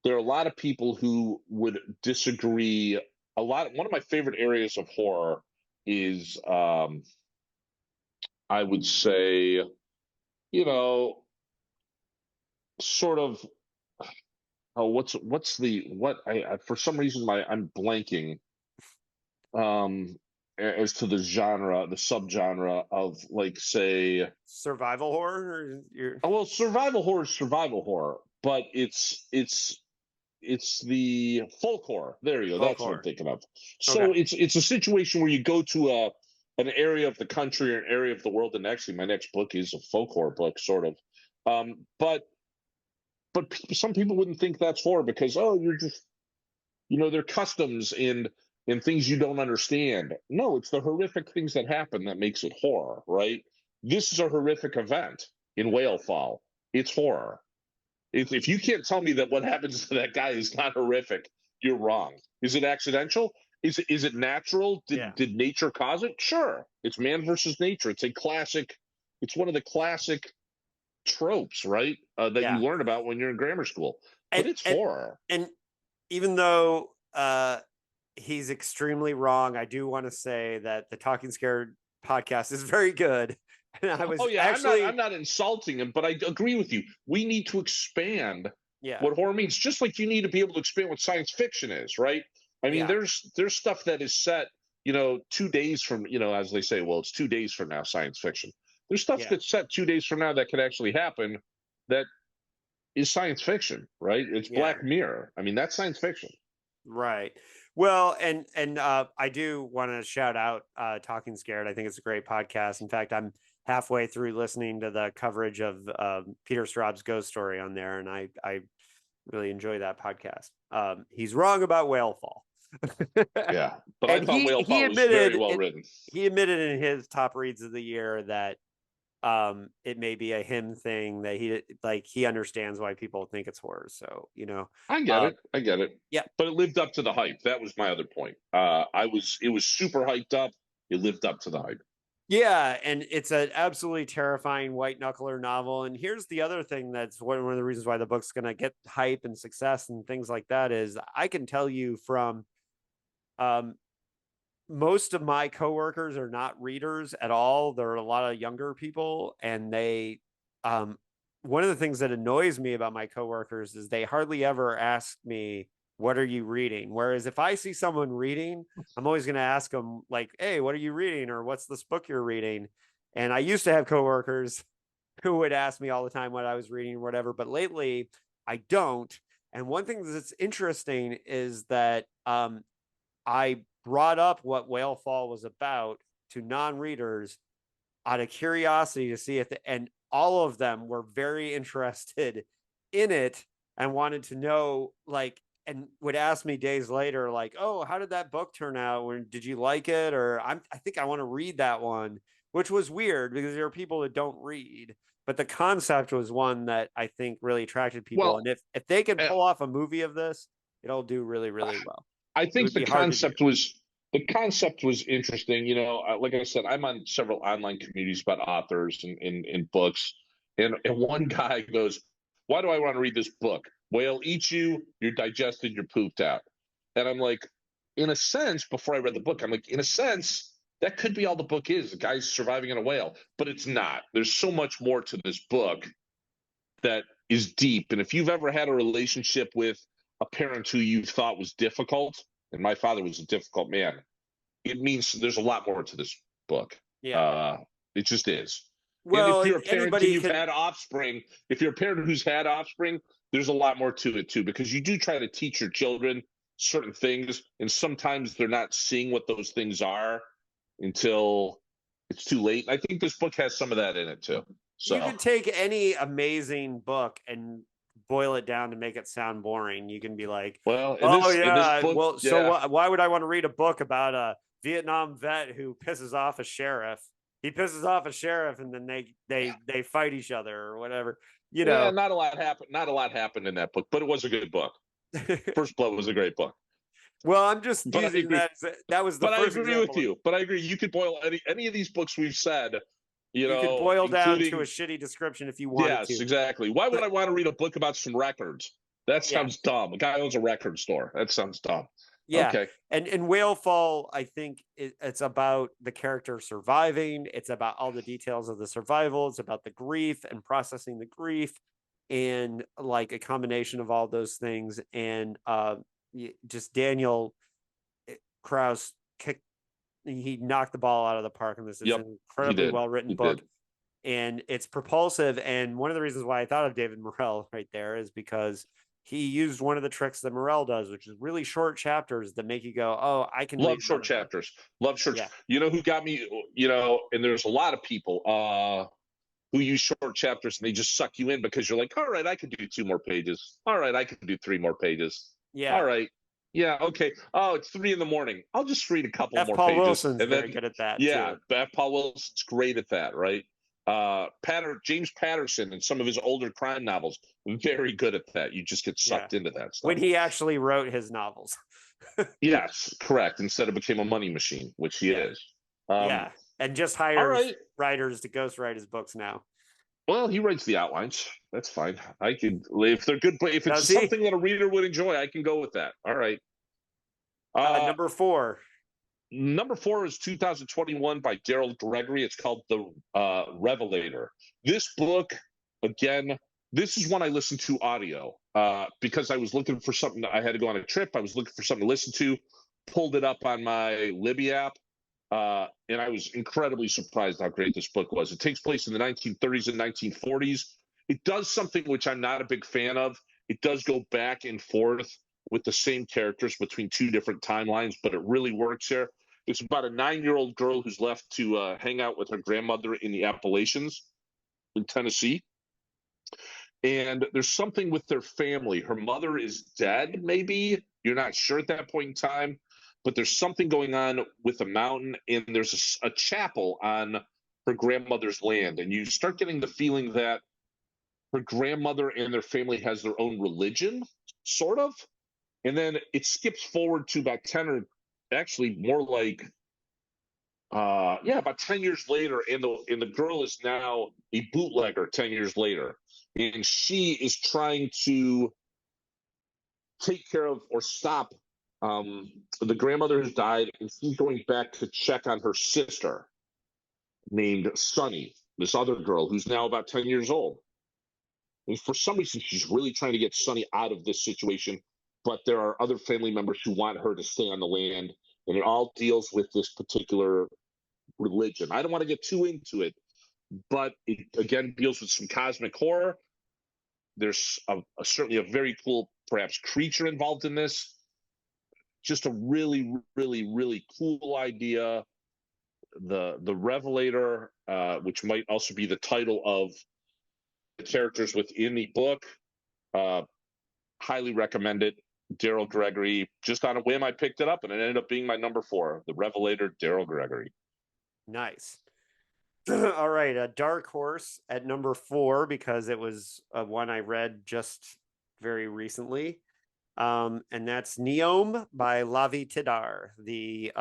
there are a lot of people who would disagree. One of my favorite areas of horror is, I would say, sort of, oh, for some reason I'm blanking, as to the subgenre of, like, say, survival horror. well, survival horror is survival horror, but it's the folk horror. There you go. Folk That's horror. what I'm thinking of. So Okay. it's a situation where you go to an area of the country or an area of the world, and actually my next book is a folk horror book, sort of. But some people wouldn't think that's horror because, oh, you're just, they're customs and things you don't understand. No, it's the horrific things that happen that makes it horror, right? This is a horrific event in whale fall. It's horror. If you can't tell me that what happens to that guy is not horrific, you're wrong. Is it accidental? Is it natural? Did nature cause it? Sure. It's man versus nature. It's one of the classic tropes, right? That you learn about when you're in grammar school. But it's horror. And even though he's extremely wrong, I do want to say that the Talking Scared podcast is very good. And I'm not insulting him, but I agree with you. We need to expand what horror means, just like you need to be able to expand what science fiction is, right? I mean, there's stuff that is set, 2 days from, as they say, well, it's 2 days from now, science fiction. There's stuff that's set 2 days from now that could actually happen that is science fiction, right? It's Black Mirror. I mean, that's science fiction. Right. Well, and I do want to shout out Talking Scared. I think it's a great podcast. In fact, I'm halfway through listening to the coverage of Peter Straub's Ghost Story on there, and I really enjoy that podcast. He's wrong about Whale Fall. Yeah, but I thought Whale Fall was very well written. He admitted in his top reads of the year that it may be a him thing, that he understands why people think it's horror. So, I get it. Yeah. But it lived up to the hype. That was my other point. It was super hyped up. It lived up to the hype. Yeah, and it's an absolutely terrifying white knuckler novel. And here's the other thing that's one of the reasons why the book's going to get hype and success and things like that is I can tell you from most of my coworkers are not readers at all. There are a lot of younger people, and they one of the things that annoys me about my coworkers is they hardly ever ask me, what are you reading? Whereas if I see someone reading, I'm always going to ask them, like, hey, what are you reading? Or what's this book you're reading? And I used to have coworkers who would ask me all the time what I was reading or whatever, but lately I don't. And one thing that's interesting is that I brought up what Whale Fall was about to non-readers out of curiosity to see if and all of them were very interested in it and wanted to know, like, and would ask me days later, like, oh, how did that book turn out? Or did you like it? Or I think I want to read that one, which was weird because there are people that don't read, but the concept was one that I think really attracted people. Well, and if they can pull off a movie of this, it'll do really, really well. I think the concept was interesting. Like I said, I'm on several online communities about authors and books. And one guy goes, why do I want to read this book? Whale eats you, you're digested, you're pooped out. And I'm like, in a sense, before I read the book, I'm like, in a sense, that could be all the book is. The guy's surviving in a whale. But it's not. There's so much more to this book that is deep. And if you've ever had a relationship with a parent who you thought was difficult, and my father was a difficult man, it means there's a lot more to this book. Yeah. It just is. Well, and if you're a parent and you've had offspring, if you're a parent who's had offspring, there's a lot more to it too, because you do try to teach your children certain things, and sometimes they're not seeing what those things are until it's too late. I think this book has some of that in it too. So you can take any amazing book and boil it down to make it sound boring. You can be like, why would I want to read a book about a Vietnam vet who pisses off a sheriff? he pisses off a sheriff, and then they fight each other or whatever. You Yeah, know, not a lot happened. Not a lot happened in that book, but it was a good book. First Blood was a great book. well, I'm just But I using agree. that was the But I first agree with example. you. But I agree. You could boil any of these books we've said, You could boil down to including a shitty description if you wanted yes, to. exactly. Why would I want to read a book about some records? That sounds dumb. A guy owns a record store. That sounds dumb. Yeah. Okay. And Whalefall, I think it's about the character surviving. It's about all the details of the survival. It's about the grief and processing the grief, and like a combination of all those things. And just Daniel Krauss he knocked the ball out of the park. And this is an incredibly well written book. And it's propulsive. And one of the reasons why I thought of David Morrell right there is because he used one of the tricks that Morrell does, which is really short chapters that make you go, "Oh, I can love short chapters." Love short. Yeah. You know who got me? And there's a lot of people who use short chapters and they just suck you in because you're like, all right, I could do 2 more pages. All right, I could do 3 more pages. Yeah. All right. Yeah. Okay. Oh, it's 3 a.m. I'll just read a couple more Paul pages. Wilson's very good at that. Yeah. Too. F. Paul Wilson's great at that. Right. James Patterson and some of his older crime novels, very good at that. You just get sucked into that stuff. When he actually wrote his novels. Yes, correct. Instead of became a money machine, which he is. And just hires writers to ghostwrite his books now. Well, he writes the outlines. That's fine. I can, if they're good, if it's something that a reader would enjoy, I can go with that. All right. Number 4. Number 4 is 2021 by Daryl Gregory. It's called The Revelator. This book, again, this is one I listened to audio because I was looking for something. I had to go on a trip. I was looking for something to listen to, pulled it up on my Libby app, and I was incredibly surprised how great this book was. It takes place in the 1930s and 1940s. It does something which I'm not a big fan of. It does go back and forth with the same characters between 2 different timelines, but it really works here. It's about a 9-year-old girl who's left to hang out with her grandmother in the Appalachians in Tennessee. And there's something with their family. Her mother is dead, maybe. You're not sure at that point in time. But there's something going on with the mountain, and there's a chapel on her grandmother's land. And you start getting the feeling that her grandmother and their family has their own religion, sort of. And then it skips forward to about 10 or actually more like, about 10 years later. And the girl is now a bootlegger 10 years later. And she is trying to take care of or stop the grandmother has died, and she's going back to check on her sister named Sunny, this other girl who's now about 10 years old. And for some reason, she's really trying to get Sunny out of this situation, but there are other family members who want her to stay on the land, and it all deals with this particular religion. I don't want to get too into it, but it, again, deals with some cosmic horror. There's certainly a very cool, perhaps, creature involved in this. Just a really, really, really cool idea. The Revelator, which might also be the title of the characters within the book, highly recommend it. Daryl Gregory, just on a whim, I picked it up, and it ended up being my number 4, The Revelator, Daryl Gregory. Nice. All right, a dark horse at number 4 because it was one I read just very recently. And that's Neom by Lavi Tidar, the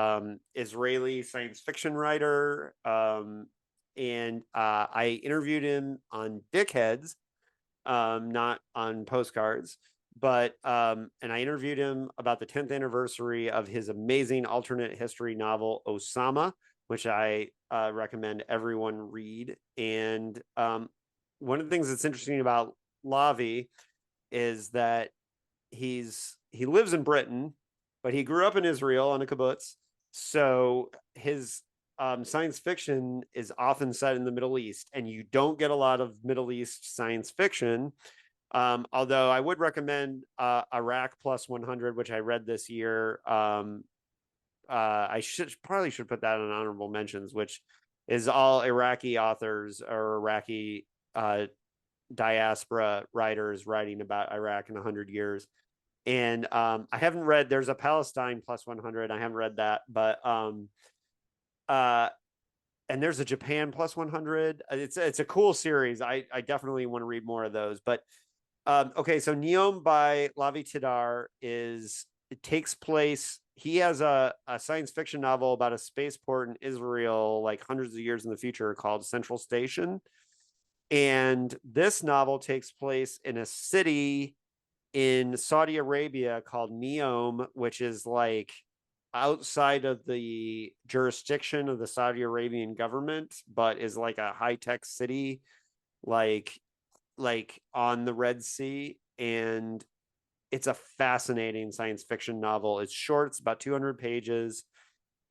Israeli science fiction writer. And I interviewed him on Dickheads, not on Postcards, but and I interviewed him about the 10th anniversary of his amazing alternate history novel, Osama, which I recommend everyone read. And one of the things that's interesting about Lavi is that he lives in Britain, but he grew up in Israel on a kibbutz. So his science fiction is often set in the Middle East, and you don't get a lot of Middle East science fiction. Although I would recommend Iraq Plus 100, which I read this year. I should put that in honorable mentions, which is all Iraqi authors or Iraqi diaspora writers writing about Iraq in 100 years. And I haven't read, there's a Palestine Plus 100. I haven't read that, but and there's a Japan plus 100. It's a cool series. I definitely want to read more of those. But okay, so Neom by Lavi Tidar it takes place. He has a science fiction novel about a spaceport in Israel, like hundreds of years in the future, called Central Station. And this novel takes place in a city in Saudi Arabia called Neom, which is like outside of the jurisdiction of the Saudi Arabian government, but is like a high-tech city, like on the Red Sea. And it's a fascinating science fiction novel. It's short, it's about 200 pages.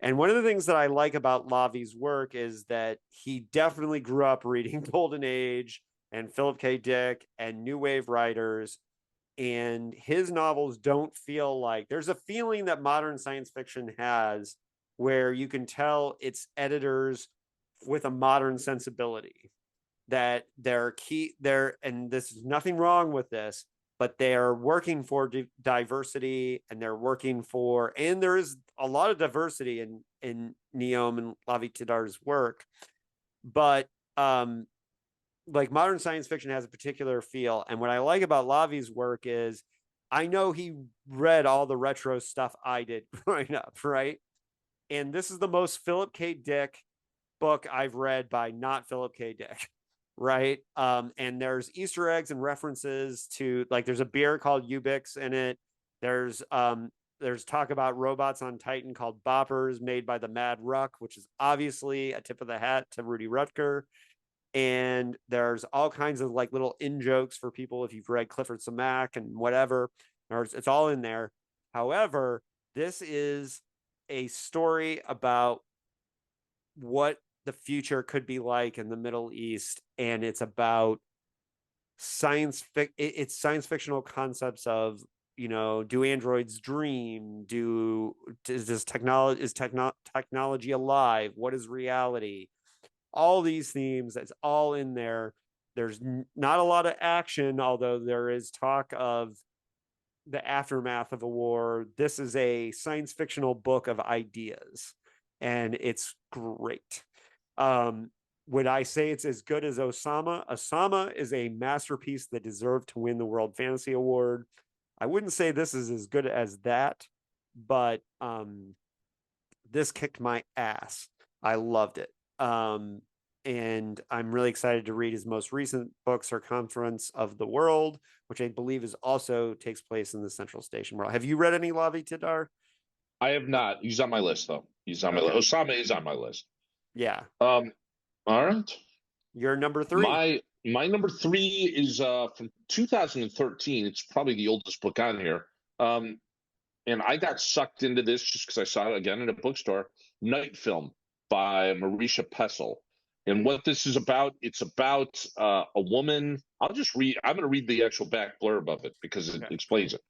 And one of the things that I like about Lavi's work is that he definitely grew up reading Golden Age and Philip K. Dick and New Wave writers. And his novels don't feel like, there's a feeling that modern science fiction has where you can tell it's editors with a modern sensibility, that and this is nothing wrong with this, but they're working for diversity, and and there is a lot of diversity in Neom and Lavi Tidar's work, but like modern science fiction has a particular feel. And what I like about Lavi's work is I know he read all the retro stuff I did growing up, right? And this is the most Philip K. Dick book I've read by not Philip K. Dick, right? And there's Easter eggs and references to, like, there's a beer called Ubix in it. There's talk about robots on Titan called Boppers made by the Mad Ruck, which is obviously a tip of the hat to Rudy Rutger. And there's all kinds of like little in jokes for people if you've read Clifford Samac and whatever. It's all in there. However, this is a story about what the future could be like in the Middle East, and it's about it's science fictional concepts of, do androids dream? Is technology alive? What is reality? All these themes, that's all in there. There's not a lot of action, although there is talk of the aftermath of a war. This is a science fictional book of ideas, and it's great. Would I say it's as good as Osama? Osama is a masterpiece that deserved to win the World Fantasy Award. I wouldn't say this is as good as that, but this kicked my ass. I loved it. And I'm really excited to read his most recent book, Circumference of the World, which I believe also takes place in the Central Station world. Have you read any Lavi Tidar? I have not. He's on my list, though. He's on my list. Osama is on my list. Yeah. All right. Your number 3. My number 3 is from 2013. It's probably the oldest book on here. And I got sucked into this just because I saw it again in a bookstore. Night Film by Marisha Pessel. And what this is about, it's about a woman. I'm going to read the actual back blurb of it because it explains it.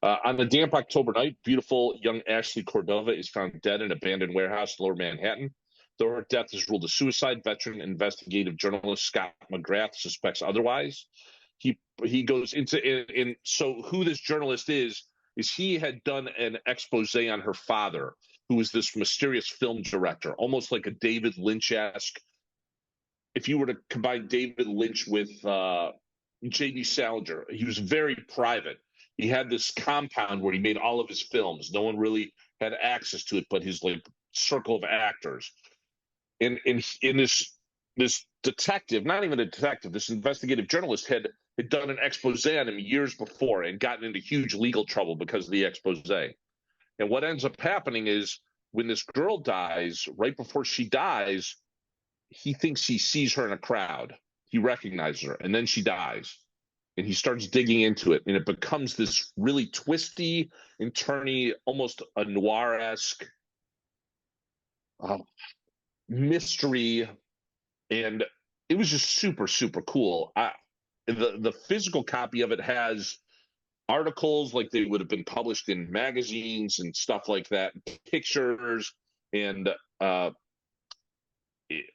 On a damp October night, beautiful young Ashley Cordova is found dead in an abandoned warehouse in Lower Manhattan. Though her death is ruled a suicide, veteran investigative journalist Scott McGrath suspects otherwise. He goes into so who this journalist is he had done an expose on her father, who was this mysterious film director, almost like a David Lynch-esque. If you were to combine David Lynch with J.D. Salinger, he was very private. He had this compound where he made all of his films. No one really had access to it but his circle of actors. And in this detective, not even a detective, this investigative journalist had done an expose on him years before and gotten into huge legal trouble because of the expose. And what ends up happening is when this girl dies, right before she dies, he thinks he sees her in a crowd. He recognizes her, and then she dies. And he starts digging into it, and it becomes this really twisty and turny, almost a noir-esque mystery. And it was just super, super cool. The physical copy of it has articles like they would have been published in magazines and stuff like that, pictures, and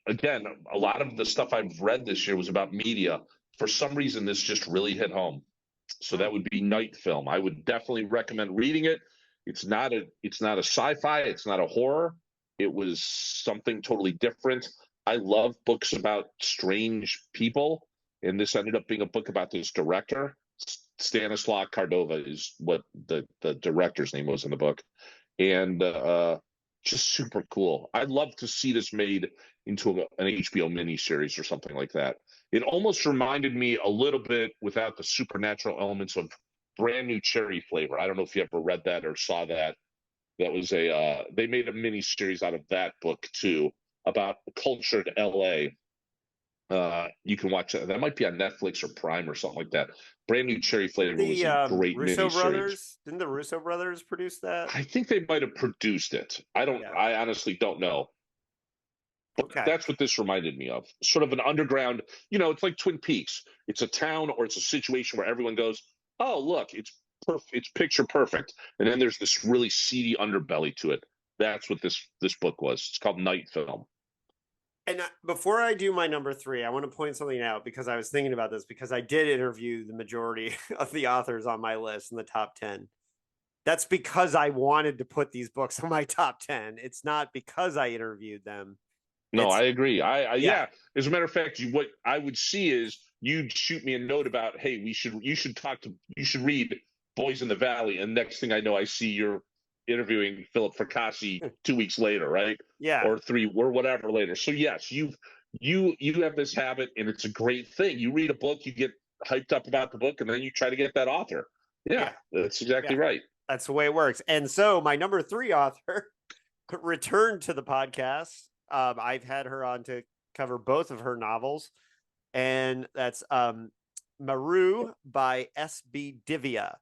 again, a lot of the stuff I've read this year was about media. For some reason, this just really hit home. So that would be Night Film. I would definitely recommend reading it. It's not a sci-fi. It's not a horror. It was something totally different. I love books about strange people, and this ended up being a book about this director. Stanislaw Cardova is what the director's name was in the book, and just super cool. I'd love to see this made into an HBO miniseries or something like that. It almost reminded me a little bit, without the supernatural elements, of Brand New Cherry Flavor. I don't know if you ever read that or saw that. That was they made a mini series out of that book too, about cultured LA. You can watch that. That might be on Netflix or Prime or something like that. Brand New Cherry Flavor was a great Russo miniseries. brothers, didn't the Russo brothers produce that? I think they might have produced it. I honestly don't know. But Okay. that's what this reminded me of. Sort of an underground, it's like Twin Peaks. It's a town or it's a situation where everyone goes, "Oh, look, it's picture perfect." And then there's this really seedy underbelly to it. That's what this book was. It's called Night Film. And before I do my number 3, I want to point something out, because I was thinking about this, because I did interview the majority of the authors on my list in the top 10. That's because I wanted to put these books on my top 10. It's not because I interviewed them. No, I agree. Yeah. As a matter of fact, what I would see is you'd shoot me a note about, hey, you should read Boys in the Valley, and next thing I know, I see you're interviewing Philip Fracassi 2 weeks later, right? Yeah. Or 3 or whatever later. So yes, you have this habit, and it's a great thing. You read a book, you get hyped up about the book, and then you try to get that author. Yeah. That's exactly right. That's the way it works. And so my number 3 author returned to the podcast. I've had her on to cover both of her novels, and that's Maru by S.B. Divya.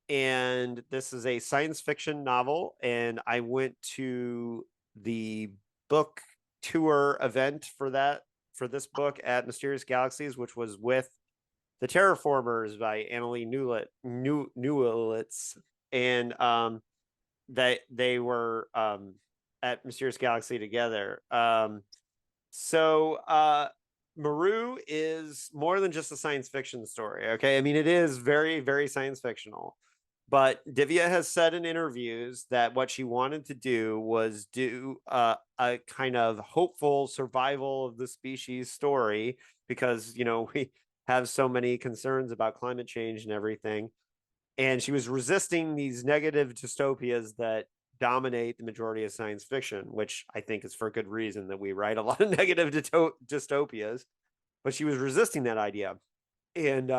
And this is a science fiction novel, and I went to the book tour event for this book at Mysterious Galaxies, which was with The Terraformers by Annalee Newlitz, and that they were at Mysterious Galaxy together. So Maru is more than just a science fiction story. Okay. I mean, it is very, very science fictional, but Divya has said in interviews that what she wanted to do was do a kind of hopeful survival of the species story, because, we have so many concerns about climate change and everything. And she was resisting these negative dystopias that dominate the majority of science fiction, which I think is for good reason, that we write a lot of negative dystopias. But she was resisting that idea. And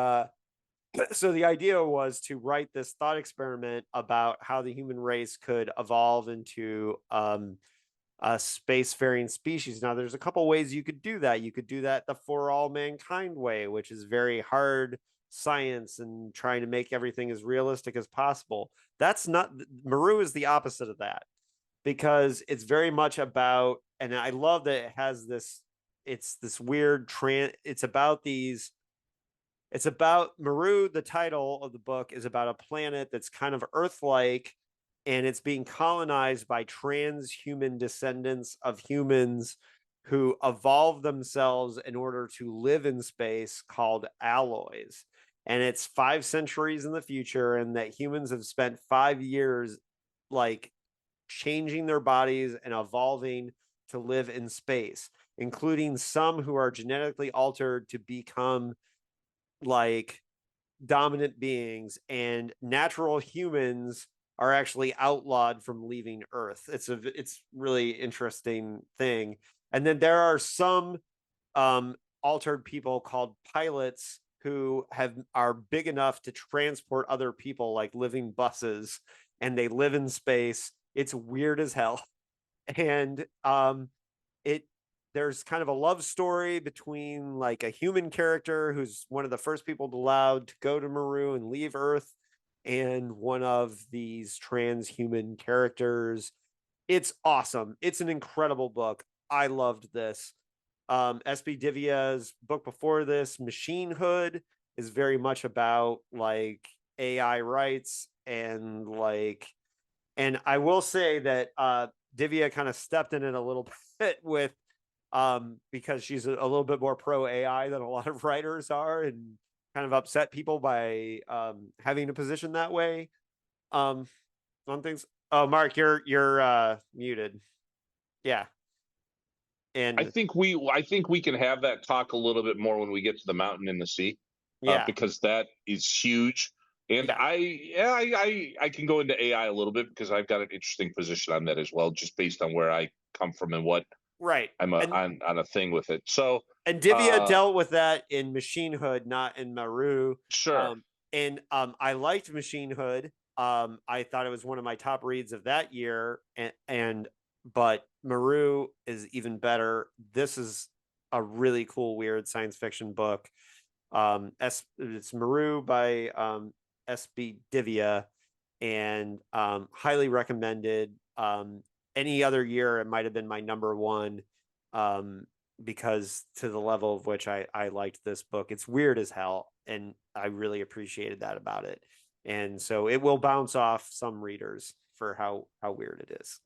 so the idea was to write this thought experiment about how the human race could evolve into a spacefaring species. Now, there's a couple ways you could do that. You could do that the For All Mankind way, which is very hard science and trying to make everything as realistic as possible. That's not, Maru is the opposite of that, because it's very much about, and I love that it has this, it's this weird it's about Maru. The title of the book is about a planet that's kind of Earth-like, and it's being colonized by transhuman descendants of humans who evolve themselves in order to live in space, called alloys. And it's 5 centuries in the future, and that humans have spent 5 years like changing their bodies and evolving to live in space, including some who are genetically altered to become like dominant beings, and natural humans are actually outlawed from leaving Earth. It's really interesting thing. And then there are some altered people called pilots who are big enough to transport other people, like living buses, and they live in space. It's weird as hell. And there's kind of a love story between like a human character who's one of the first people allowed to go to Maru and leave Earth, and one of these transhuman characters. It's awesome. It's an incredible book. I loved this. SB Divya's book before this, Machine Hood, is very much about like AI rights, and I will say that Divya kind of stepped in it a little bit with because she's a little bit more pro AI than a lot of writers are, and kind of upset people by having a position that way on things. Oh, Mark, you're muted. Yeah. I think we can have that talk a little bit more when we get to the mountain and the sea, yeah, because that is huge. And yeah. I can go into AI a little bit because I've got an interesting position on that as well, just based on where I come from and what Right. I'm on a thing with it. So and Divya dealt with that in Machine Hood, not in Maru. sure. I liked Machine Hood. I thought it was one of my top reads of that year, but Maru is even better. This is a really cool, weird science fiction book. It's Maru by SB Divya, and highly recommended. Any other year, it might have been my number one, because to the level of which I liked this book. It's weird as hell, and I really appreciated that about it. And so it will bounce off some readers for how weird it is.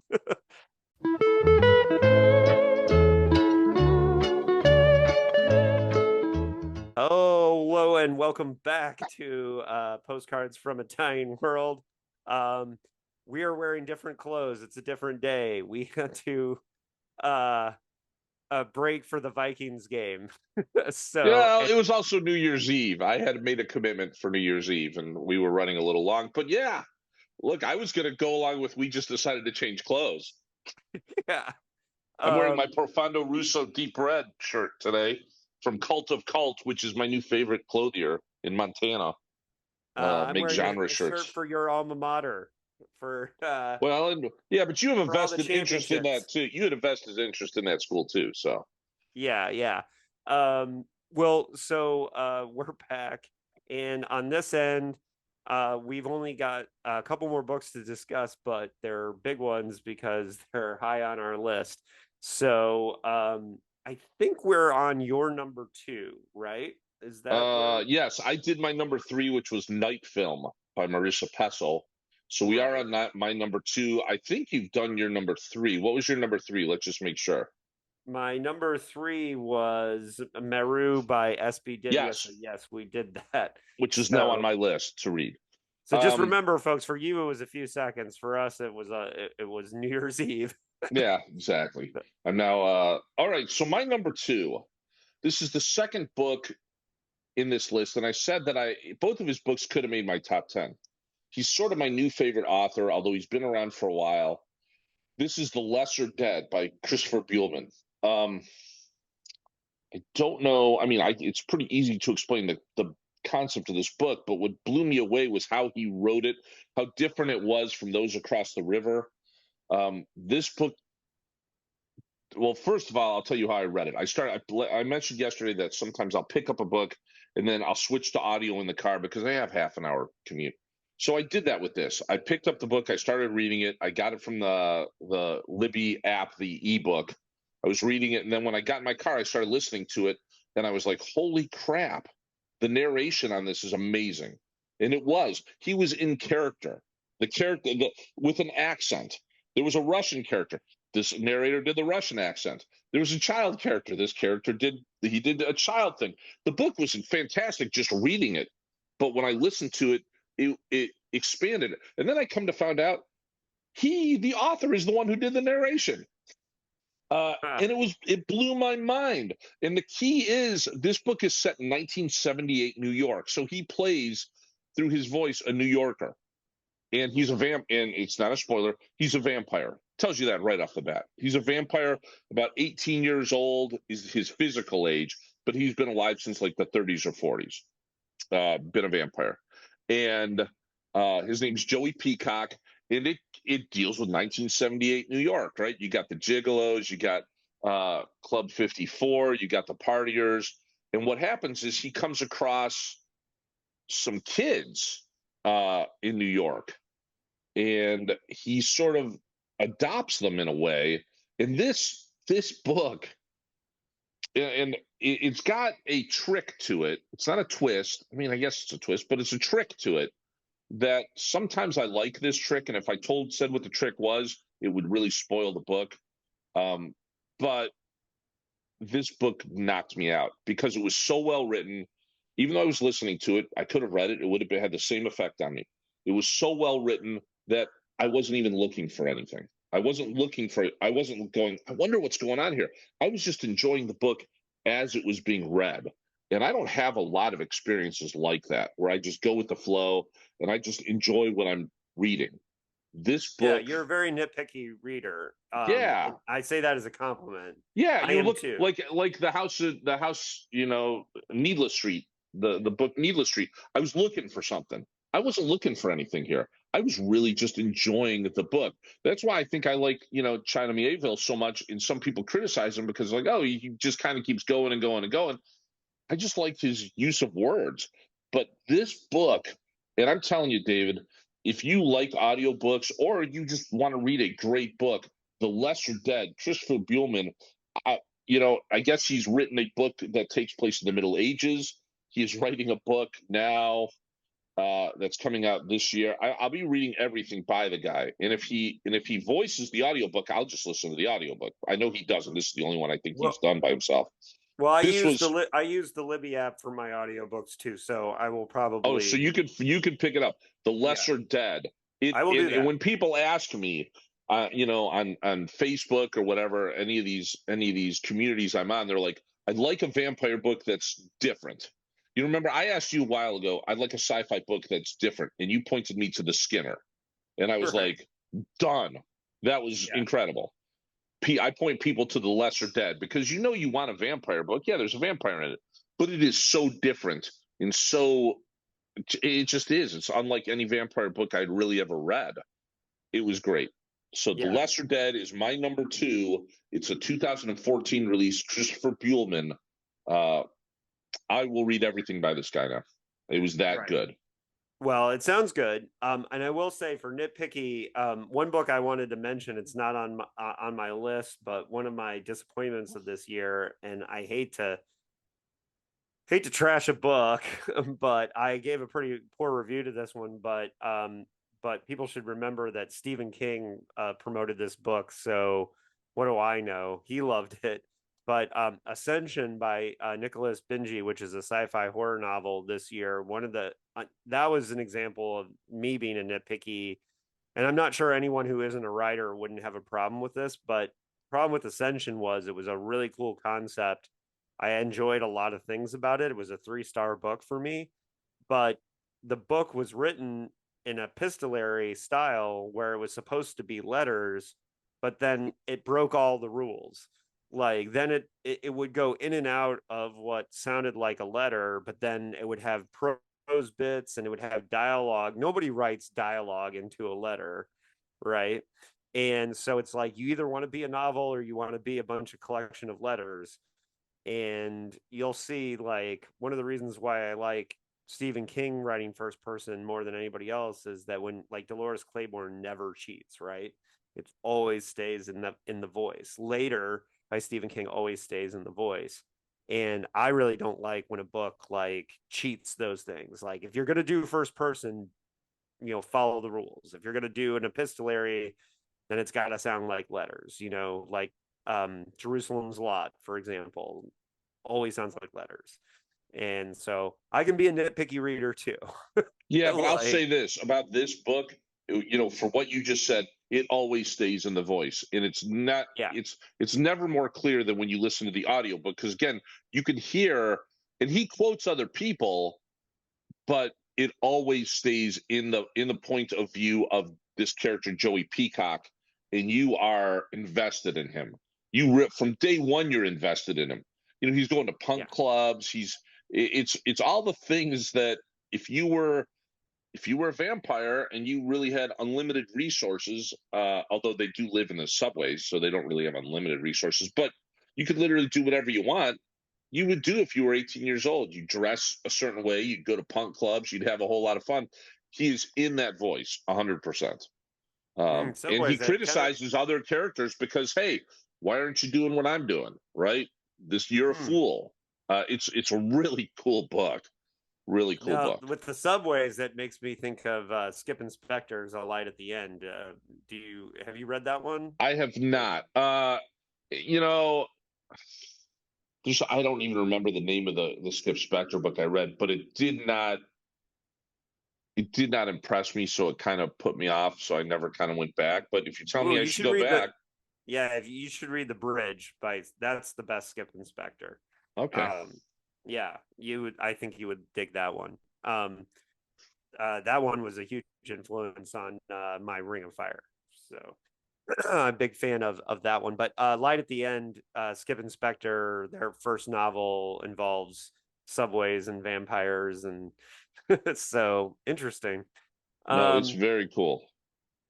Hello and welcome back to Postcards from a Dying World. We are wearing different clothes. It's a different day. We had to break for the Vikings game. So Yeah, it was also New Year's Eve. I had made a commitment for New Year's Eve, and we were running a little long. But yeah, look, I was going to go along with we just decided to change clothes. yeah. I'm wearing my Profondo Russo Deep Red shirt today from Cult of Cult, which is my new favorite clothier in Montana. I'm Make wearing genre a shirts. shirt for your alma mater. For Well, and yeah, but you have a for all the vested interest in that championships. too. You had a vested interest in that school too. So Yeah. Well, so we're back, and on this end, we've only got a couple more books to discuss, but they're big ones because they're high on our list. So I think we're on your number two, right? Is that where? yes, I did my number 3, which was Night Film by Marissa Pessel. So we are Right. on that my number 2. I think you've done your number 3. What was your number 3? Let's just make sure. My number 3 was Meru by SB Divya. Yes, So yes, we did that. which is now on my list to read. So just remember, folks, for you it was a few seconds. For us, it was New Year's Eve. Yeah, exactly. I'm now all right. So my number 2. This is the second book in this list, and I said that both of his books could have made my top 10. He's sort of my new favorite author, although he's been around for a while. This is The Lesser Dead by Christopher Buehlman. I don't know. I mean, it's pretty easy to explain the concept of this book, but what blew me away was how he wrote it, how different it was from those across the river. This book, well, first of all, I'll tell you how I read it. I mentioned yesterday that sometimes I'll pick up a book and then I'll switch to audio in the car because I have half an hour commute. So I did that with this. I picked up the book. I started reading it. I got it from the Libby app, the ebook. I was reading it, and then when I got in my car, I started listening to it, and I was like, holy crap. The narration on this is amazing. And it was. He was in character. The character with an accent. There was a Russian character. This narrator did the Russian accent. There was a child character. This character did a child thing. The book was fantastic just reading it. But when I listened to it, it expanded it. And then I come to find out the author is the one who did the narration. And it blew my mind. And the key is this book is set in 1978 New York. So he plays through his voice a New Yorker. And he's and it's not a spoiler, he's a vampire. Tells you that right off the bat. He's a vampire, about 18 years old is his physical age, but he's been alive since like the 30s or 40s. Been a vampire. And his name's Joey Peacock. And it deals with 1978 New York, right? You got the gigolos, you got Club 54, you got the partiers. And what happens is he comes across some kids in New York, and he sort of adopts them in a way. And this book, and it's got a trick to it. It's not a twist. I mean, I guess it's a twist, but it's a trick to it that sometimes I like this trick. And if I said what the trick was, it would really spoil the book. But this book knocked me out because it was so well written. Even though I was listening to it, I could have read it. It would have had the same effect on me. It was so well written that I wasn't even looking for anything. I wasn't looking for it. I wasn't going, I wonder what's going on here. I was just enjoying the book as it was being read. And I don't have a lot of experiences like that where I just go with the flow and I just enjoy what I'm reading. This Yeah, book, you're a very nitpicky reader. yeah, And I say that as a compliment. yeah, I you am look too. like the house, Needless Street, the book Needless Street. I was looking for something. I wasn't looking for anything here. I was really just enjoying the book. That's why I think I like, China Mieville so much. And some people criticize him because like, oh, he just kind of keeps going and going and going. I just liked his use of words. But this book, and I'm telling you, David, if you like audiobooks or you just want to read a great book, The Lesser Dead, Christopher Buehlman, I, I guess he's written a book that takes place in the Middle Ages. He is writing a book now that's coming out this year. I'll be reading everything by the guy, and if he voices the audiobook, I'll just listen to the audiobook. I know he doesn't. This is the only one I think he's Well, done by himself. well, This was I use the Libby app for my audiobooks too, so I will Oh, so probably you could pick it up. The yeah, Lesser Dead. It I will do and that. when people ask me, on Facebook or whatever, any of these communities I'm on, they're like, I'd like a vampire book that's different. You remember I asked you a while ago, I'd like a sci-fi book that's different, and you pointed me to the Skinner, and I was Right. like, done. That was Yeah. incredible. I point people to The Lesser Dead because you want a vampire book. Yeah, there's a vampire in it, but it is so different and so it just is. It's unlike any vampire book I'd really ever read. It was great. So The Yeah. Lesser Dead is my number two. It's a 2014 release, Christopher Buehlman. Uh, I will read everything by this guy now. It was that Right. good. Well, it sounds good. And I will say for nitpicky, one book I wanted to mention, it's not on my list, but one of my disappointments of this year, and I hate to trash a book, but I gave a pretty poor review to this one. But people should remember that Stephen King promoted this book. So what do I know? He loved it. But Ascension by Nicholas Benji, which is a sci-fi horror novel this year, that was an example of me being a nitpicky. And I'm not sure anyone who isn't a writer wouldn't have a problem with this, but the problem with Ascension was it was a really cool concept. I enjoyed a lot of things about it. It was a 3-star book for me, but the book was written in a epistolary style where it was supposed to be letters, but then it broke all the rules. Like then it would go in and out of what sounded like a letter, but then it would have prose bits and it would have dialogue. Nobody writes dialogue into a letter, right? And so it's like you either want to be a novel or you want to be a bunch of collection of letters. And you'll see, like, one of the reasons why I like Stephen King writing first person more than anybody else is that when, like, Dolores Claiborne never cheats, right? It always stays in the voice. Later by Stephen King always stays in the voice. And I really don't like when a book like cheats those things. Like if you're gonna do first person, follow the rules. If you're gonna do an epistolary, then it's gotta sound like letters, like Jerusalem's Lot, for example, always sounds like letters. And so I can be a nitpicky reader too. Yeah, but I'll Like, say this about this book, for what you just said, it always stays in the voice. And it's not yeah, it's never more clear than when you listen to the audiobook because again, you can hear and he quotes other people, but it always stays in the point of view of this character Joey Peacock, and you are invested in him. From day one you're invested in him. He's going to yeah, punk clubs. It's all the things that if you were a vampire and you really had unlimited resources, although they do live in the subways, so they don't really have unlimited resources, but you could literally do whatever you want. You would do if you were 18 years old. You dress a certain way, you'd go to punk clubs, you'd have a whole lot of fun. He is in that voice 100%. some And he ways that kind of criticizes other characters because, hey, why aren't you doing what I'm doing? Right? You're a fool. It's a really cool book. Really cool now book. with the subways. That makes me think of Skip Inspector's A Light at the End. Have you read that one? I have not. You know, I don't even remember the name of the Skip Spector book I read, but it did not. it did not impress me, so it kind of put me off. So I never kind of went back. But if you tell Ooh, me I you should should go read back, you should read The Bridge that's the best Skip Inspector. okay. Yeah, I think you would dig that one. That one was a huge influence on my Ring of Fire. So I'm a big fan of that one. But Light at the End, Skip Inspector, their first novel involves subways and vampires, and so interesting. No, it's Um, very cool.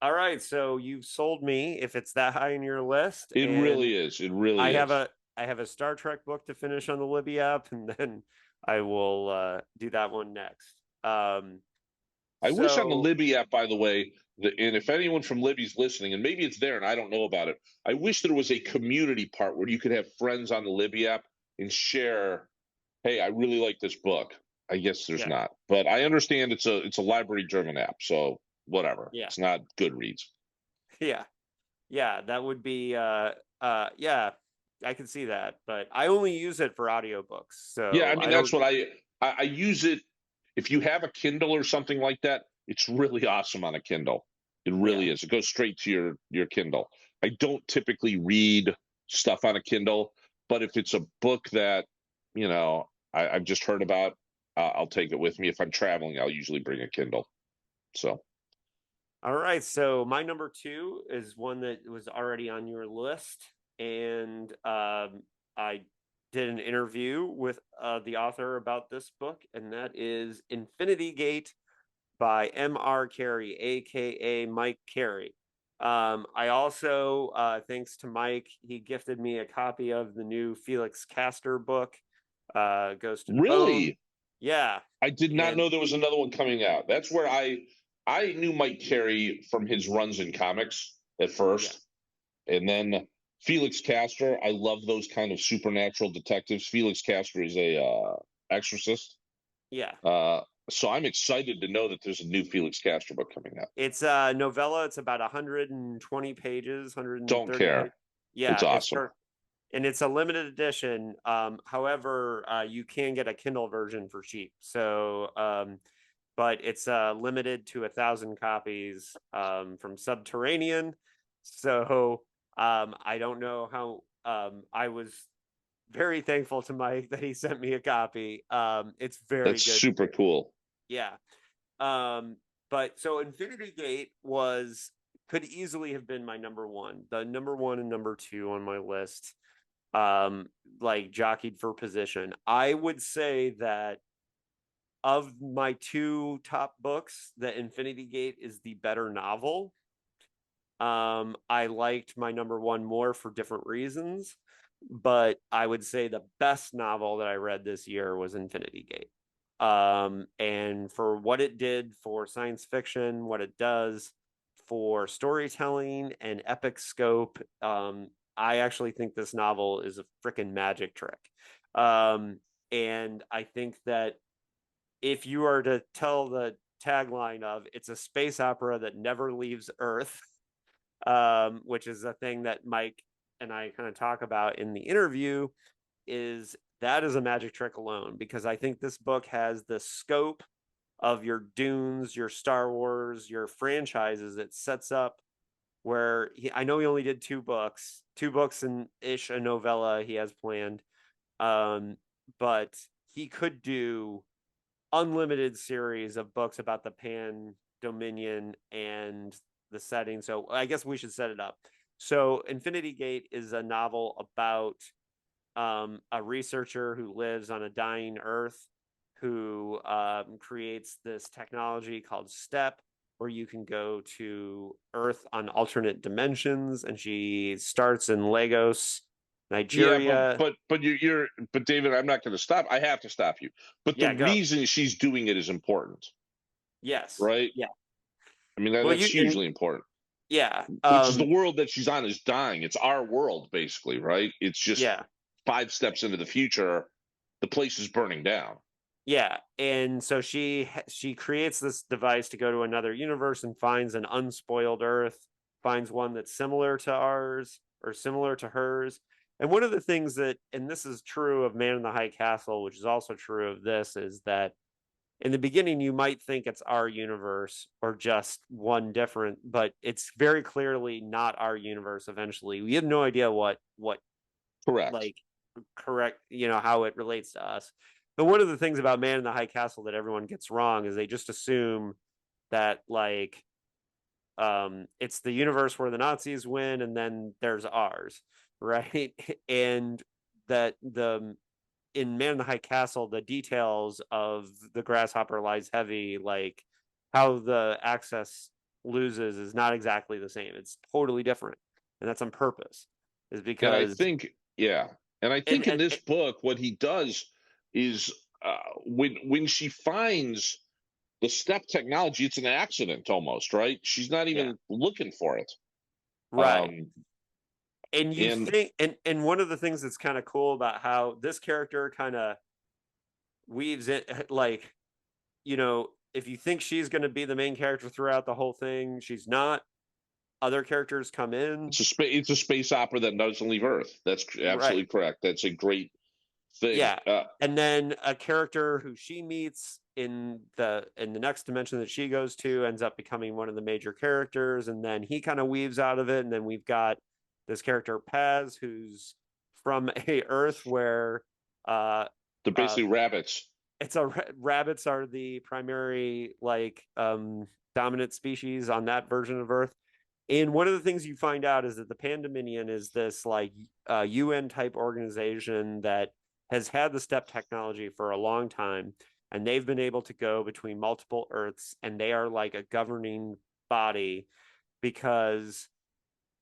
all right, so you've sold me if it's that high in your list, It and really is. It really I have is. a Star Trek book to finish on the Libby app, and then I will do that one next. I wish on the So Libby app, by the way, and if anyone from Libby's listening, and maybe it's there and I don't know about it, I wish there was a community part where you could have friends on the Libby app and share, hey, I really like this book. I guess there's yeah, not, but I understand it's a library driven app, so whatever. yeah, It's not Goodreads. yeah, yeah. That would be yeah, I can see that, but I only use it for audiobooks, Yeah, I so mean I that's don't. what I use it. If you have a Kindle or something like that, it's really awesome on a Kindle. It Yeah. really is. It goes straight to your Kindle. I don't typically read stuff on a Kindle, but if it's a book that I've just heard about, I'll take it with me. If I'm traveling, I'll usually bring a Kindle. So All right, so my number two is one that was already on your list, and I did an interview with the author about this book, and that is Infinity Gate by M.R. Carey, aka Mike Carey. I also, thanks to Mike, he gifted me a copy of the new Felix Castor book, Ghost and Bone. really, Yeah, I did not and know there was another one coming out. That's where I knew Mike Carey from his runs in comics at yeah, first. And then Felix Castor, I love those kind of supernatural detectives. Felix Castor is a exorcist. yeah. Uh, so I'm excited to know that there's a new Felix Castor book coming out. It's a novella. It's about 120 pages, Don't 130 pages. care. It's Yeah, awesome. and it's a limited edition. However, you can get a Kindle version for cheap. So, but it's limited to 1,000 copies from Subterranean. So, I don't know how. I was very thankful to Mike that he sent me a copy. It's very That's good. super cool. Yeah. Um, but so Infinity Gate could easily have been my number one. The number one and number two on my list, like jockeyed for position. I would say that of my two top books, that Infinity Gate is the better novel. I liked my number one more for different reasons, but I would say the best novel that I read this year was Infinity Gate. And for what it did for science fiction, what it does for storytelling and epic scope, I actually think this novel is a freaking magic trick. And I think that if you are to tell the tagline of it's a space opera that never leaves Earth, which is a thing that Mike and I kind of talk about in the interview, that is a magic trick alone, because I think this book has the scope of your Dunes, your Star Wars, your franchises. It sets up where I know he only did two books and ish a novella he has planned, but he could do unlimited series of books about the Pan Dominion and the setting. So I guess we should set it up. So Infinity Gate is a novel about a researcher who lives on a dying Earth, who creates this technology called STEP, where you can go to Earth on alternate dimensions. And she starts in Lagos, Yeah, Nigeria. but David, I'm not going to stop. I have to stop you. But the Yeah, go. reason she's doing it is important, Yes. right? Yeah. I mean Well, that's hugely important. yeah. Which is the world that she's on is dying. It's our world, basically, right? It's just Yeah. 5 steps into the future, the place is burning down. Yeah, and so she creates this device to go to another universe and finds an unspoiled Earth, finds one that's similar to ours or similar to hers. And one of the things that, and this is true of Man in the High Castle, which is also true of this, is that in the beginning you might think it's our universe or just one different, but it's very clearly not our universe. Eventually, we have no idea what Correct. like correct, how it relates to us. But one of the things about Man in the High Castle that everyone gets wrong is they just assume that it's the universe where the Nazis win and then there's ours, right? And that in Man in the High Castle, the details of the grasshopper lies heavy, like how the Axis loses is not exactly the same. It's totally different. And that's on purpose. Is And I because think, yeah. And I think in this book, what he does is when she finds the step technology, it's an accident almost, right? She's not even looking for it. Right. And you and think, and one of the things that's kind of cool about how this character kind of weaves it, like, if you think she's going to be the main character throughout the whole thing, she's not. Other characters come in. it's a space opera that doesn't leave Earth. That's absolutely correct. That's a great thing. Yeah. And then a character who she meets in the next dimension that she goes to ends up becoming one of the major characters, and then he kind of weaves out of it. And then we've got this character Paz, who's from a Earth where they're basically rabbits. It's rabbits are the primary dominant species on that version of Earth. And one of the things you find out is that the Pandominion is this UN type organization that has had the step technology for a long time, and they've been able to go between multiple Earths, and they are like a governing body because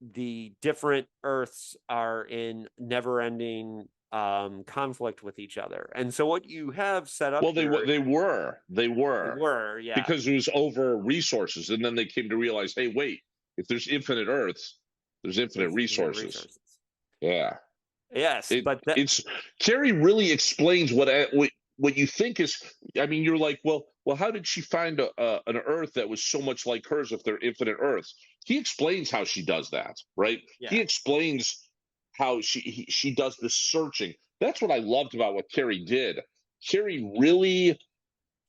the different Earths are in never-ending conflict with each other. And so what you have set up, well, they were, yeah, because it was over resources, and then they came to realize, hey, wait, if there's infinite Earths, there's infinite resources. Yeah. Yes, but it's Carrie really explains what you think is. I mean, you're like, well, how did she find an Earth that was so much like hers if they're infinite Earths? He explains how she does that, right? Yeah. He explains how she does the searching. That's what I loved about what Carrie did. Carrie really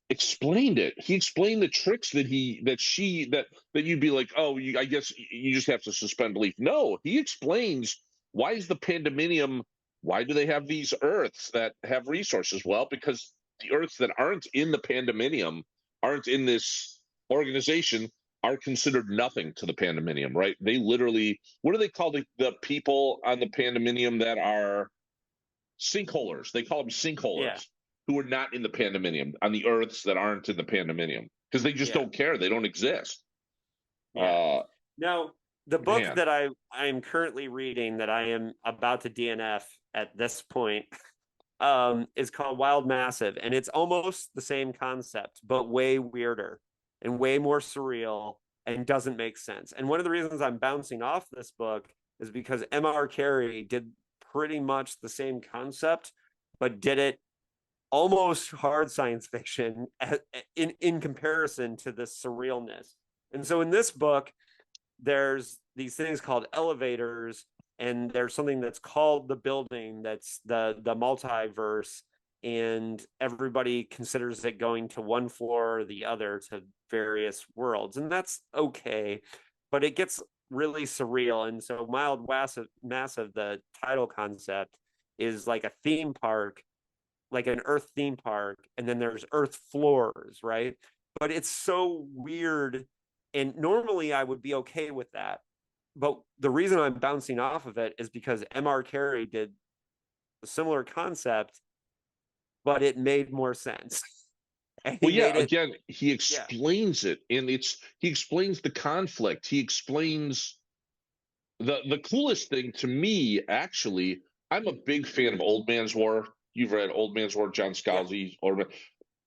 explained it. He explained the tricks that you'd be like, oh, I guess you just have to suspend belief. No, he explains why is the Pandominium, why do they have these Earths that have resources? Well, because the Earths that aren't in the Pandominium, aren't in this organization, are considered nothing to the Pandominium, right? They literally, what do they call the people on the Pandominium that are sinkholers? They call them sinkholers. Yeah. Who are not in the Pandominium, on the Earths that aren't in the Pandominium, because they just don't care. They don't exist. Yeah. Now, the book that I'm currently reading, that I am about to DNF at this point, is called Wild Massive, and it's almost the same concept, but way weirder and way more surreal and doesn't make sense. And one of the reasons I'm bouncing off this book is because M.R. Carey did pretty much the same concept, but did it almost hard science fiction in comparison to this surrealness. And so in this book, there's these things called elevators, and there's something that's called the building, that's the multiverse, and everybody considers it going to one floor or the other to various worlds, and that's okay, but it gets really surreal. And so Wild Massive, the title concept, is like a theme park, like an Earth theme park, and then there's Earth floors, right? But it's so weird, and normally I would be okay with that. But the reason I'm bouncing off of it is because M.R. Carey did a similar concept, but it made more sense. Well, yeah, again, he explains it, and he explains the conflict. He explains the coolest thing to me, actually. I'm a big fan of Old Man's War. You've read Old Man's War, John Scalzi. Yeah.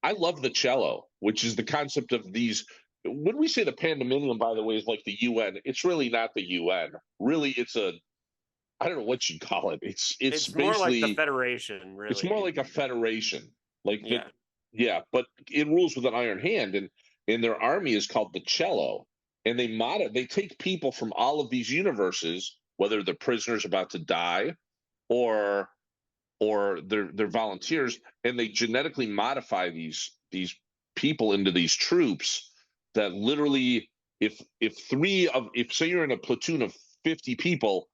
I love the cello, which is the concept of these. When we say the Pandominium, by the way, is like the UN, it's really not the UN. Really, it's I don't know what you call it. It's more like the Federation, really. It's more like a federation. But it rules with an iron hand, and their army is called the cello. And they take people from all of these universes, whether they're prisoners about to die or they're volunteers, and they genetically modify these people into these troops that literally, if say you're in a platoon of 50 people,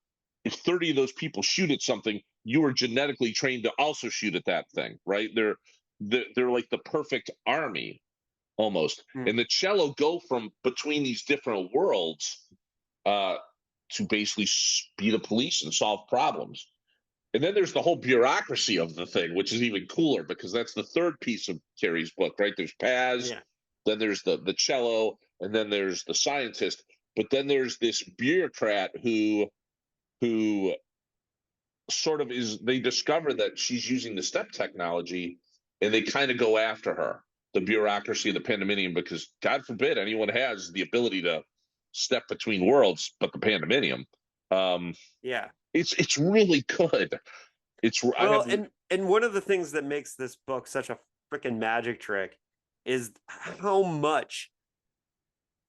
if 30 of those people shoot at something, you are genetically trained to also shoot at that thing, right? They're like the perfect army almost. And the cello go from between these different worlds to basically be the police and solve problems. And then there's the whole bureaucracy of the thing, which is even cooler because that's the third piece of Carrie's book, right? There's Paz, then there's the cello, and then there's the scientist. But then there's this bureaucrat who sort of they discover that she's using the step technology, and they kind of go after her, the bureaucracy of the Pandemonium, because God forbid anyone has the ability to step between worlds, but the Pandemonium. It's really good. And one of the things that makes this book such a freaking magic trick is how much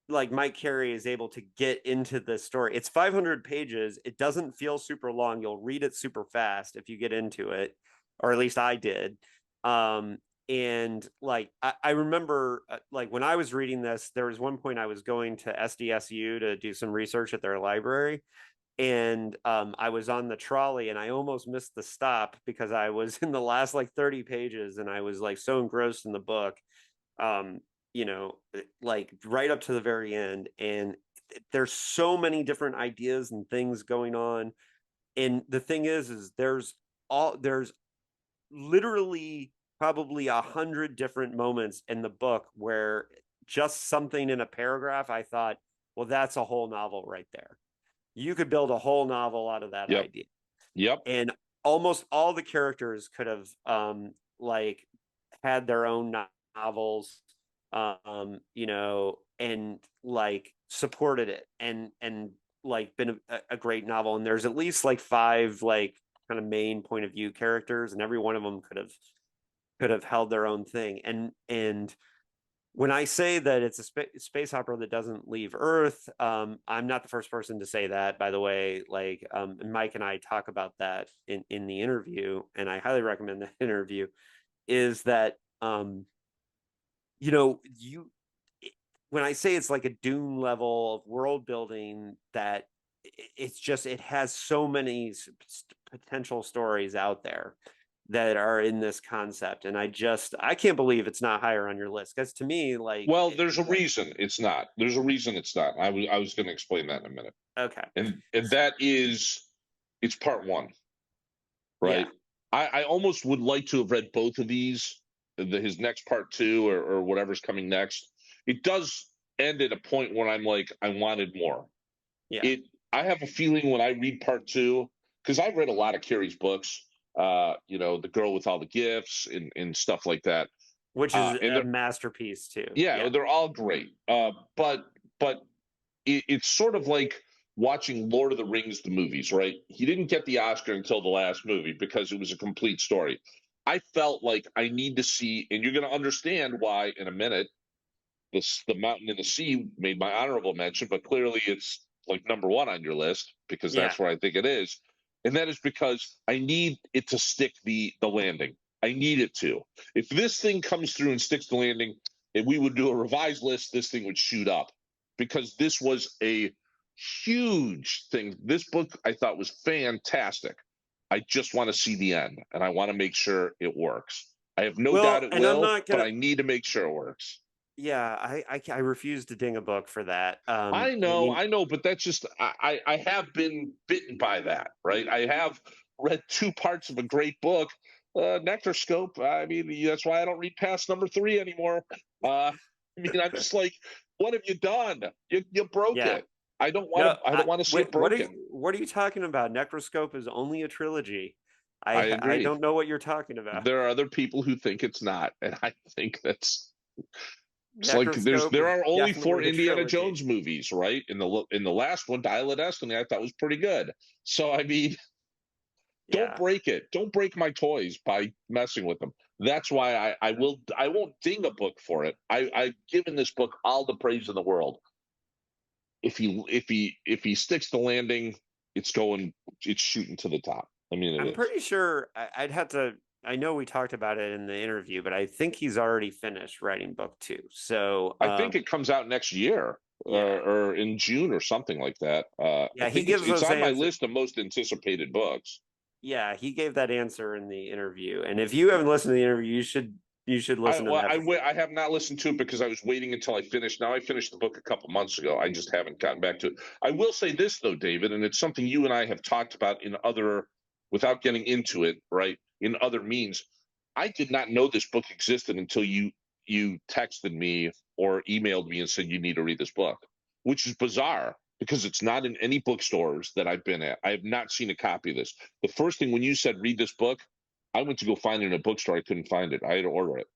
like Mike Carey is able to get into the story. It's 500 pages. It doesn't feel super long. You'll read it super fast if you get into it, or at least I did. And like I remember like when I was reading this, there was one point I was going to SDSU to do some research at their library. And I was on the trolley and I almost missed the stop because I was in the last like 30 pages and I was like so engrossed in the book, you know, like right up to the very end. And there's so many different ideas and things going on. And the thing is there's literally probably 100 different moments in the book where just something in a paragraph, I thought, well, that's a whole novel right there. You could build a whole novel out of that idea. And almost all the characters could have like had their own novels, you know, and like supported it and like been a great novel. And there's at least like 5 like kind of main point of view characters, and every one of them could have held their own thing. And when I say that it's a space opera that doesn't leave Earth, I'm not the first person to say that, by the way. Like Mike and I talk about that in the interview, and I highly recommend that interview. Is that you know, when I say it's like a Dune level of world building, that it's just it has so many potential stories out there that are in this concept, and I can't believe it's not higher on your list, because to me, like, well, there's a reason it's not. There's a reason it's not. I was going to explain that in a minute. Okay. And that is, it's part 1, right? I almost would like to have read both of these, his next part 2 or whatever's coming next. It does end at a point where I'm like, I wanted more. I have a feeling when I read part 2, because I've read a lot of Carrie's books, you know, The Girl with All the Gifts and stuff like that, which is a masterpiece too. They're all great. But it's sort of like watching Lord of the Rings, the movies, right? He didn't get the Oscar until the last movie because it was a complete story. I felt like I need to see, and you're going to understand why in a minute. The Mountain and the Sea made my honorable mention, but clearly it's like number 1 on your list because that's where I think it is. And that is because I need it to stick the landing. I need it to. If this thing comes through and sticks the landing, and we would do a revised list, this thing would shoot up, because this was a huge thing. This book I thought was fantastic. I just want to see the end, and I want to make sure it works. I have no doubt it will, but I need to make sure it works. Yeah, I refuse to ding a book for that. I know, but that's just I have been bitten by that, right? I have read 2 parts of a great book, Necroscope. I mean, that's why I don't read past number 3 anymore. I mean, I'm just like, what have you done? You broke it. I don't want to see it broken. What are you talking about? Necroscope is only a trilogy. I don't know what you're talking about. There are other people who think it's not, and I think that's. It's like there are only 4 Indiana Jones movies, right? In the last one, Dial of Destiny, I thought was pretty good. So I mean, don't break it. Don't break my toys by messing with them. That's why I won't ding a book for it. I've given this book all the praise in the world. If he sticks the landing, it's shooting to the top. I mean, I'm pretty sure I'd have to I know we talked about it in the interview, but I think he's already finished writing book 2. So I think it comes out next year, yeah, or in June or something like that. I yeah, he think gives it's those on my answers. list of most anticipated books. Yeah, he gave that answer in the interview. And if you haven't listened to the interview, you should listen to that. I have not listened to it because I was waiting until I finished. Now I finished the book a couple months ago. I just haven't gotten back to it. I will say this though, David, and it's something you and I have talked about in other, without getting into it, right? In other means, I did not know this book existed until you texted me or emailed me and said you need to read this book, which is bizarre because it's not in any bookstores that I've been at. I have not seen a copy of this. The first thing when you said read this book, I went to go find it in a bookstore. I couldn't find it. I had to order it.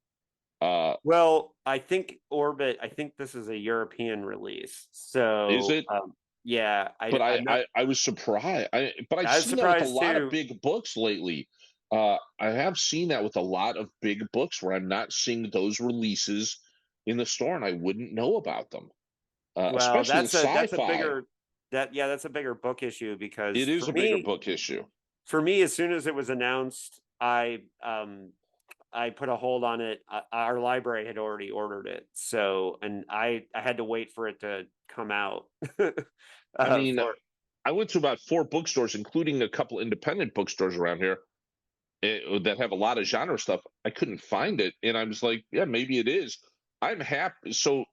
Well, I think this is a European release. Is So it? yeah, But I'm not. I was surprised. But I've I was seen that with a surprised lot of too. big books lately. I have seen that with a lot of big books where I'm not seeing those releases in the store, and I wouldn't know about them, Well, especially in that's a sci-fi. bigger that's a bigger book issue It because is a bigger book issue. as soon as it was announced, I put a hold on it. Our library had already ordered it, so and I had to wait for it to come out. I mean, For I went to about 4 bookstores, including a couple independent bookstores around here, that have a lot of genre stuff. I couldn't find it, and I was like, yeah, maybe it is. I'm happy. So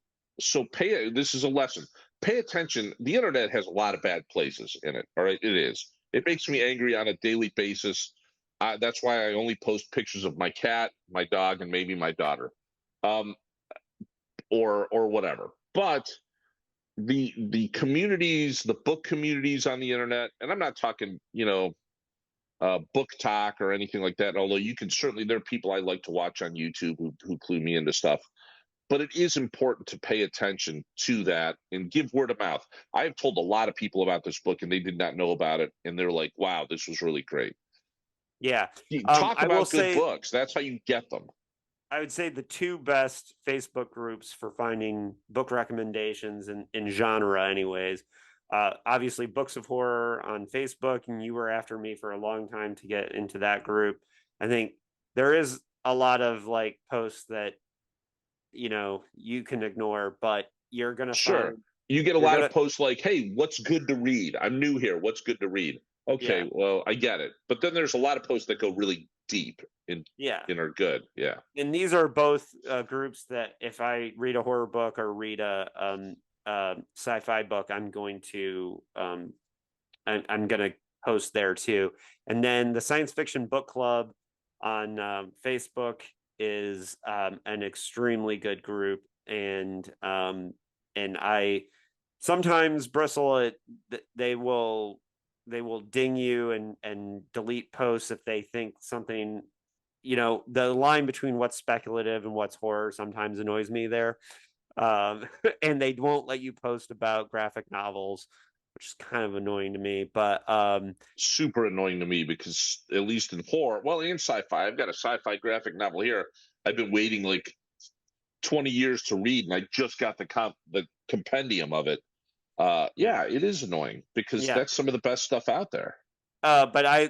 pay. This is a lesson. Pay attention. The internet has a lot of bad places in it. All right, it is. It makes me angry on a daily basis. That's why I only post pictures of my cat, my dog, and maybe my daughter, um, or whatever. But the communities, the book communities on the internet, and I'm not talking, book talk or anything like that. Although you can certainly, there are people I like to watch on YouTube who clue me into stuff. But it is important to pay attention to that and give word of mouth. I've told a lot of people about this book and they did not know about it, and they're like, "Wow, this was really great." yeah, Talk I will about good say books. That's how you get them. I would say the two best Facebook groups for finding book recommendations in genre, anyways. Obviously, Books of Horror on Facebook, and you were after me for a long time to get into that group. I think there is a lot of like posts that you can ignore, but you're gonna Sure. find You get a you're lot of gonna posts like, "Hey, what's good to read? I'm new here. What's good to read?" yeah, Okay, well, I get it. But then there's a lot of posts that go really deep and yeah. and are good. Yeah. And these are both groups that if I read a horror book or read a sci-fi book, I'm gonna post there too. And then the Science Fiction Book Club on Facebook is an extremely good group, and I sometimes bristle at they will ding you and delete posts if they think something, the line between what's speculative and what's horror sometimes annoys me there. And they won't let you post about graphic novels, which is kind of annoying to me. But Super annoying to me because at least in horror, well, in sci-fi, I've got a sci-fi graphic novel here. I've been waiting like 20 years to read, and I just got the compendium of it. Yeah, it is annoying because yeah, that's some of the best stuff out there. but I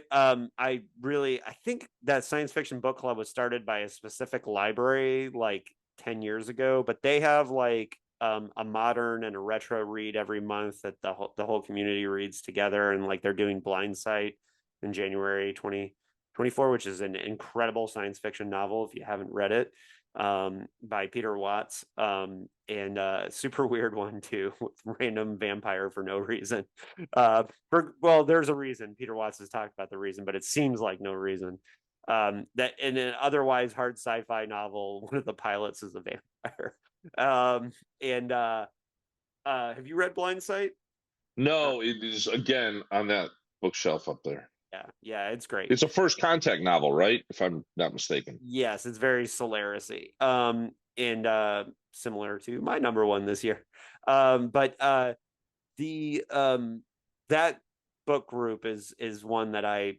think that Science Fiction Book Club was started by a specific library like 10 years ago, but they have like a modern and a retro read every month that the whole community reads together, and like they're doing Blind Sight in January 2024, which is an incredible science fiction novel if you haven't read it, by Peter Watts, and super weird one too with random vampire for no reason. There's a reason. Peter Watts has talked about the reason, but it seems like no reason. That in an otherwise hard sci-fi novel, one of the pilots is a vampire. And Have you read Blind Sight? No, it is again on that bookshelf up there. Yeah, it's great. It's a first contact novel, right? If I'm not mistaken. Yes, it's very Solaris-y. And similar to my number one this year. But the That book group is one that I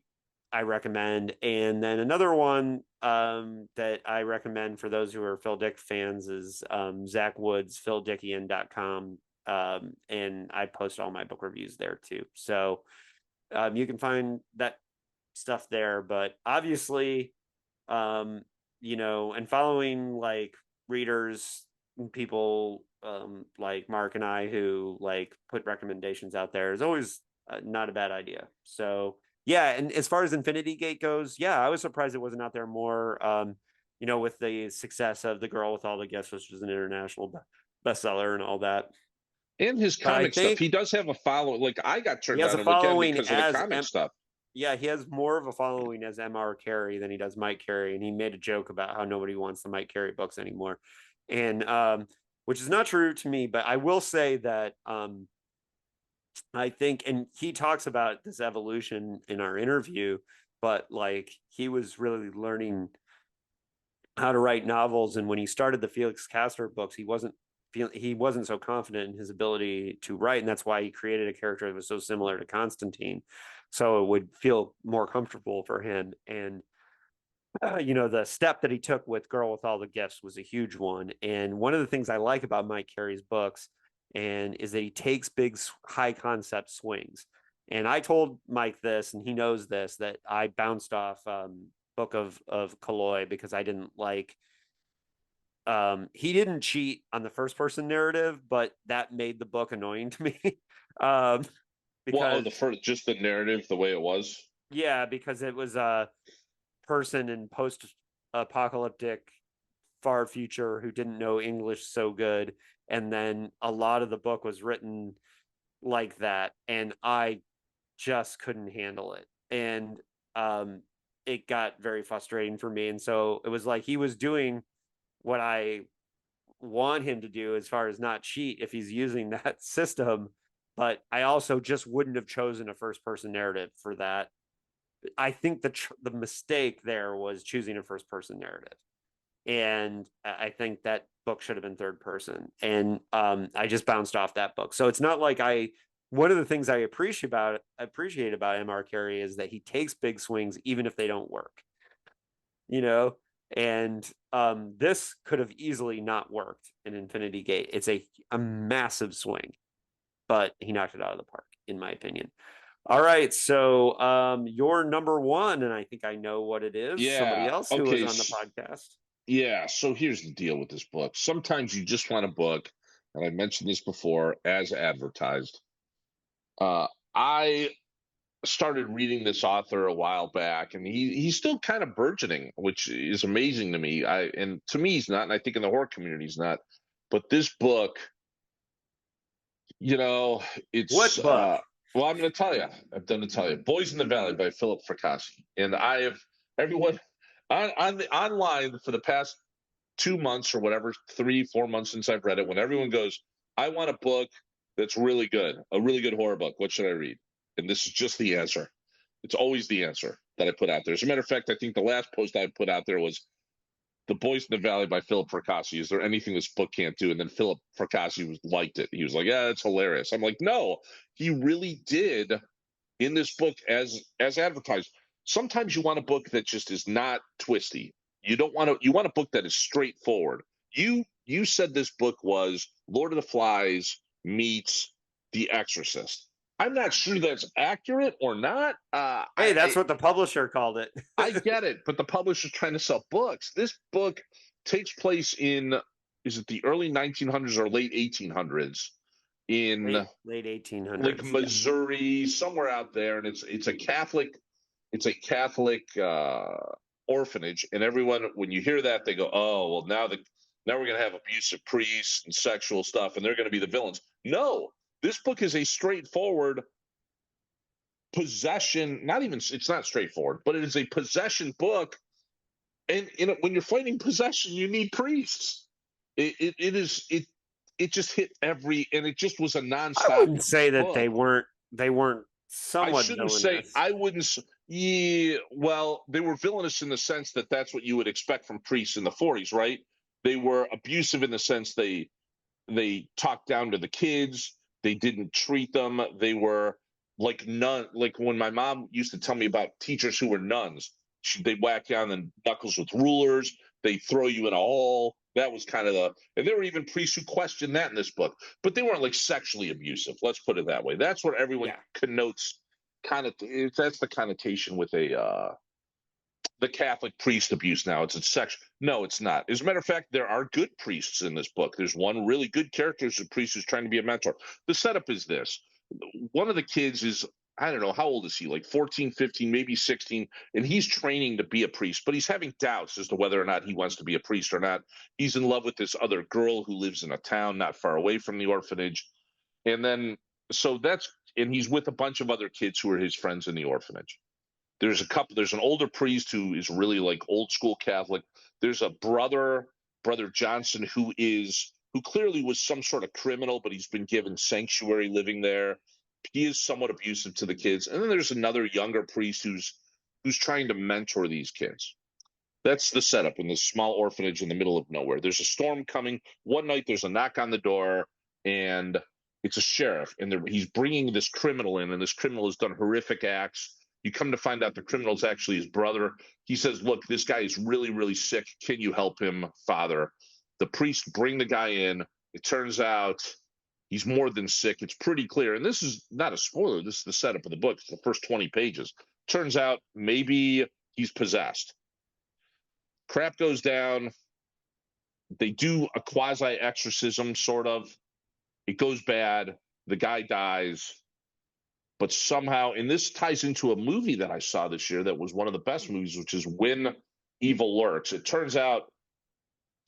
recommend. And then another one that I recommend for those who are Phil Dick fans is Zach Wood's PhilDickian.com. And I post all my book reviews there too. So you can find that stuff there. But obviously, you know, and following like readers, people like Mark and I who like put recommendations out there is always not a bad idea. So yeah, and as far as Infinity Gate goes, yeah, I was surprised it wasn't out there more. You know, with the success of The Girl with All the Gifts, which was an international bestseller and all that. And his But I comic stuff, think he does have a follow. Like I got he turned has on a him again following because of the as comic stuff. yeah, he has more of a following as M.R. Carey than he does Mike Carey, and he made a joke about how nobody wants the Mike Carey books anymore, and which is not true to me. But I will say that I think, and he talks about this evolution in our interview, but like he was really learning how to write novels, and when he started the Felix Castor books, he wasn't so confident in his ability to write, and that's why he created a character that was so similar to Constantine, so it would feel more comfortable for him. And you know, the step that he took with Girl with All the Gifts was a huge one. And one of the things I like about Mike Carey's books and is that he takes big high concept swings. And I told Mike this, and he knows this, that I bounced off Book of Kaloi because I didn't like he didn't cheat on the first person narrative, but that made the book annoying to me. um because The first, just the narrative, the way it was. yeah, because it was a person in post apocalyptic far future who didn't know English so good, and then a lot of the book was written like that, and I just couldn't handle it. And it got very frustrating for me. And so it was like he was doing what I want him to do as far as not cheat if he's using that system, but I also just wouldn't have chosen a first person narrative for that. I think the mistake there was choosing a first person narrative, and I think that book should have been third person. And I just bounced off that book. So it's not like one of the things I appreciate about M.R. Carey is that he takes big swings even if they don't work, you know. And this could have easily not worked in Infinity Gate. It's a massive swing, but he knocked it out of the park, in my opinion. All right, so your number one, and I think I know what it is. Somebody Yeah. else who was Okay. on the podcast. Yeah. So here's the deal with this book. Sometimes you just want a book, and I mentioned this before, as advertised. I started reading this author a while back, and he's still kind of burgeoning, which is amazing to me. And to me he's not, and I think in the horror community he's not. But this book, you know, it's What book? well, I'm going to tell you. I'm going to tell you. Boys in the Valley by Philip Fracassi. And I have everyone on the online for the past 2 months or whatever, 3-4 months since I've read it. When everyone goes, I want a book that's really good, a really good horror book. What should I read? And this is just the answer. It's always the answer that I put out there. As a matter of fact, I think the last post I put out there was The Boys in the Valley by Philip Fracassi. Is there anything this book can't do? And then Philip Fracassi liked it. He was like, yeah, it's hilarious. I'm like, no, he really did in this book as advertised. Sometimes you want a book that just is not twisty. You want a book that is straightforward. You said this book was Lord of the Flies meets The Exorcist. I'm not sure that's accurate or not. Hey, that's what the publisher called it. I get it, but the publisher's trying to sell books. This book takes place in, is it the early 1900s or late 1800s? In late 1800s, like Missouri, somewhere out there, and it's a Catholic orphanage, and everyone, when you hear that, they go, oh well, now we're going to have abusive priests and sexual stuff, and they're going to be the villains. No, this book is a straightforward possession. It's not straightforward, but it is a possession book. And when you're fighting possession, you need priests. It just hit and it just was a nonstop. I wouldn't say that book. they weren't somewhat. I shouldn't villainous. say. I wouldn't. Yeah, well, they were villainous in the sense that that's what you would expect from priests in the 40s, right? They were abusive in the sense they talked down to the kids. They didn't treat them. They were like like when my mom used to tell me about teachers who were nuns. They whack you on the knuckles with rulers. They throw you in a hole. That was kind of and there were even priests who questioned that in this book, but they weren't like sexually abusive. Let's put it that way. That's what everyone connotes. That's the connotation with the the Catholic priest abuse now. It's a section. No, it's not. As a matter of fact, there are good priests in this book. There's one really good character who's a priest who's trying to be a mentor. The setup is this. One of the kids is, I don't know, how old is he? Like 14, 15, maybe 16. And he's training to be a priest, but he's having doubts as to whether or not he wants to be a priest or not. He's in love with this other girl who lives in a town not far away from the orphanage. And then, and he's with a bunch of other kids who are his friends in the orphanage. There's an older priest who is really like old school Catholic. There's a brother Johnson, who clearly was some sort of criminal, but he's been given sanctuary living there. He is somewhat abusive to the kids. And then there's another younger priest who's trying to mentor these kids. That's the setup in this small orphanage in the middle of nowhere. There's a storm coming. One night there's a knock on the door, and it's a sheriff, and he's bringing this criminal in, and this criminal has done horrific acts. You come to find out the criminal is actually his brother. He says, look, this guy is really, really sick. Can you help him, Father? The priest bring the guy in. It turns out he's more than sick. It's pretty clear. And this is not a spoiler. This is the setup of the book. It's the first 20 pages. Turns out maybe he's possessed. Crap goes down. They do a quasi-exorcism, sort of. It goes bad. The guy dies. But somehow, and this ties into a movie that I saw this year that was one of the best movies, which is When Evil Lurks. It turns out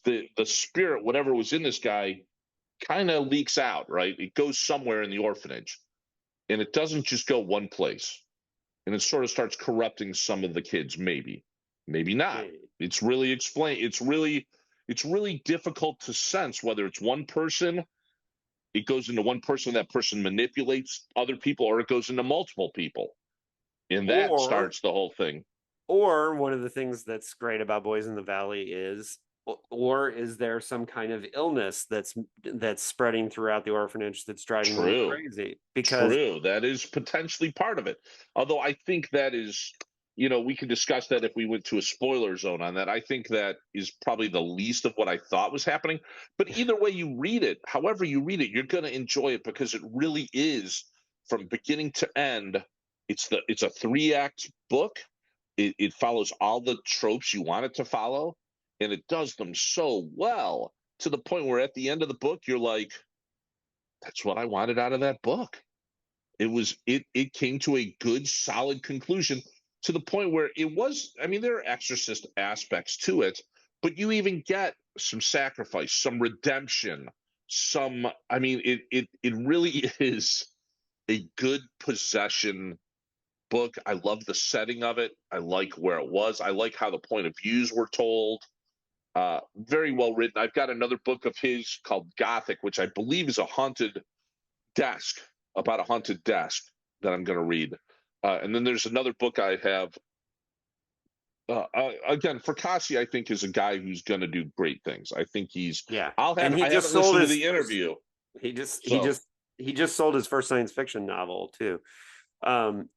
the spirit, whatever was in this guy, kind of leaks out, right? It goes somewhere in the orphanage. And it doesn't just go one place. And it sort of starts corrupting some of the kids, maybe not. It's really it's really difficult to sense whether it's one person. It goes into one person, that person manipulates other people, or it goes into multiple people. And that starts the whole thing. Or one of the things that's great about Boys in the Valley is there some kind of illness that's spreading throughout the orphanage that's driving them crazy? True. That is potentially part of it. Although I think that is, we could discuss that if we went to a spoiler zone on that. I think that is probably the least of what I thought was happening. But either way you read it, however you read it, you're going to enjoy it, because it really is, from beginning to end, it's a 3-act book. It follows all the tropes you want it to follow, and it does them so well, to the point where at the end of the book, you're like, that's what I wanted out of that book. It came to a good, solid conclusion, to the point where there are exorcist aspects to it, but you even get some sacrifice, some redemption, it really is a good possession book. I love the setting of it. I like where it was. I like how the point of views were told. Very well written. I've got another book of his called Gothic, which I believe is about a haunted desk that I'm going to read. And then there's another book I have. Again, Fracassi, I think, is a guy who's going to do great things. I think I haven't listened to the interview. He just sold his first science fiction novel too.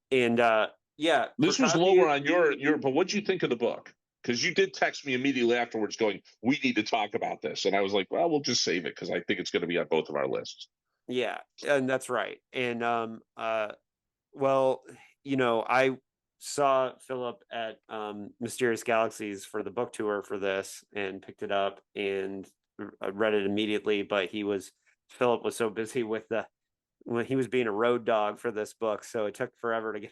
This was lower on your. But what'd you think of the book? Because you did text me immediately afterwards, going, "We need to talk about this," and I was like, "Well, we'll just save it because I think it's going to be on both of our lists." Yeah, and that's right. And I saw Philip at Mysterious Galaxies for the book tour for this, and picked it up and read it immediately. But Philip was so busy when he was being a road dog for this book, so it took forever to get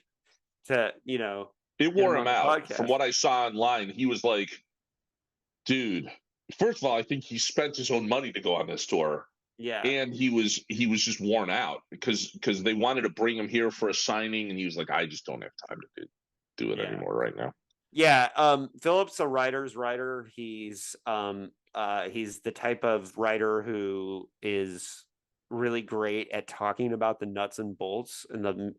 to It wore him out. From what I saw online, he was like, dude, first of all, I think he spent his own money to go on this tour. Yeah. And he was just worn out because they wanted to bring him here for a signing, and he was like, I just don't have time to do it anymore right now. Yeah. Philip's a writer's writer. He's the type of writer who is really great at talking about the nuts and bolts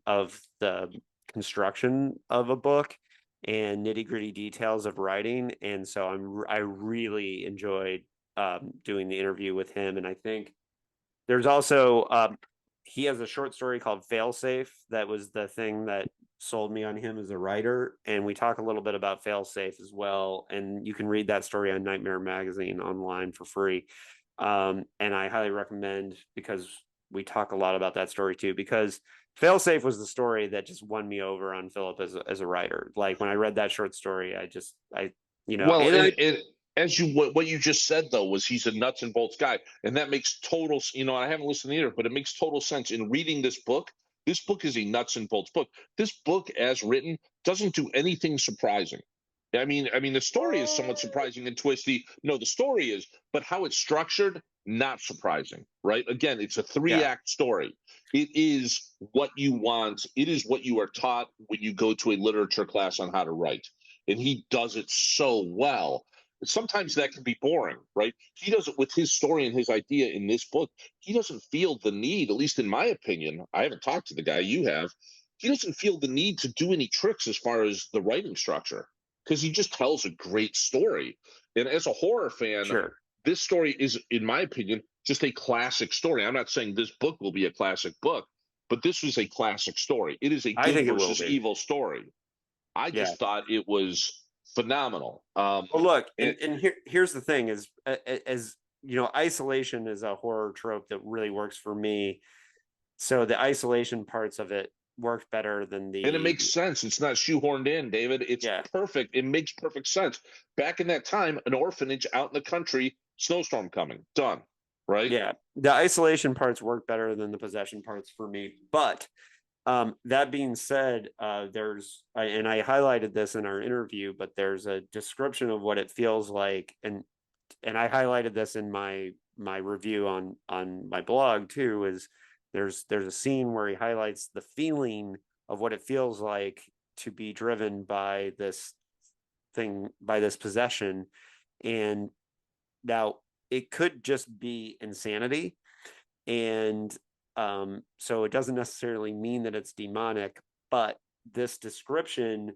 of the construction of a book and nitty-gritty details of writing. And so I really enjoyed doing the interview with him. And I think there's also he has a short story called Failsafe that was the thing that sold me on him as a writer, and we talk a little bit about Failsafe as well, and you can read that story on Nightmare Magazine online for free. And I highly recommend, because we talk a lot about that story too, because Failsafe was the story that just won me over on Philip as a writer. Like when I read that short story, Well, and as you what you just said though was he's a nuts and bolts guy, and that makes total. I haven't listened either, but it makes total sense in reading this book. This book is a nuts and bolts book. This book, as written, doesn't do anything surprising. I mean, the story is somewhat surprising and twisty. No, the story is, but how it's structured, not surprising, right? Again, it's a three-act story. It is what you want. It is what you are taught when you go to a literature class on how to write, and he does it so well. Sometimes that can be boring, right? He does it with his story and his idea in this book. He doesn't feel the need, at least in my opinion. I haven't talked to the guy, you have. He doesn't feel the need to do any tricks as far as the writing structure because he just tells a great story. And as a horror fan, sure. This story is, in my opinion, just a classic story. I'm not saying this book will be a classic book, but this was a classic story. It is a good versus evil story. I just thought it was phenomenal. Well, look, and here's the thing: is as isolation is a horror trope that really works for me. So the isolation parts of it worked better than and it makes sense. It's not shoehorned in, David. It's perfect. It makes perfect sense. Back in that time, an orphanage out in the country, snowstorm coming, done. Right? Yeah, the isolation parts work better than the possession parts for me. But that being said, I highlighted this in our interview, but there's a description of what it feels like, and I highlighted this in my review on my blog too. Is there's a scene where he highlights the feeling of what it feels like to be driven by this possession, and now it could just be insanity, and so it doesn't necessarily mean that it's demonic, but this description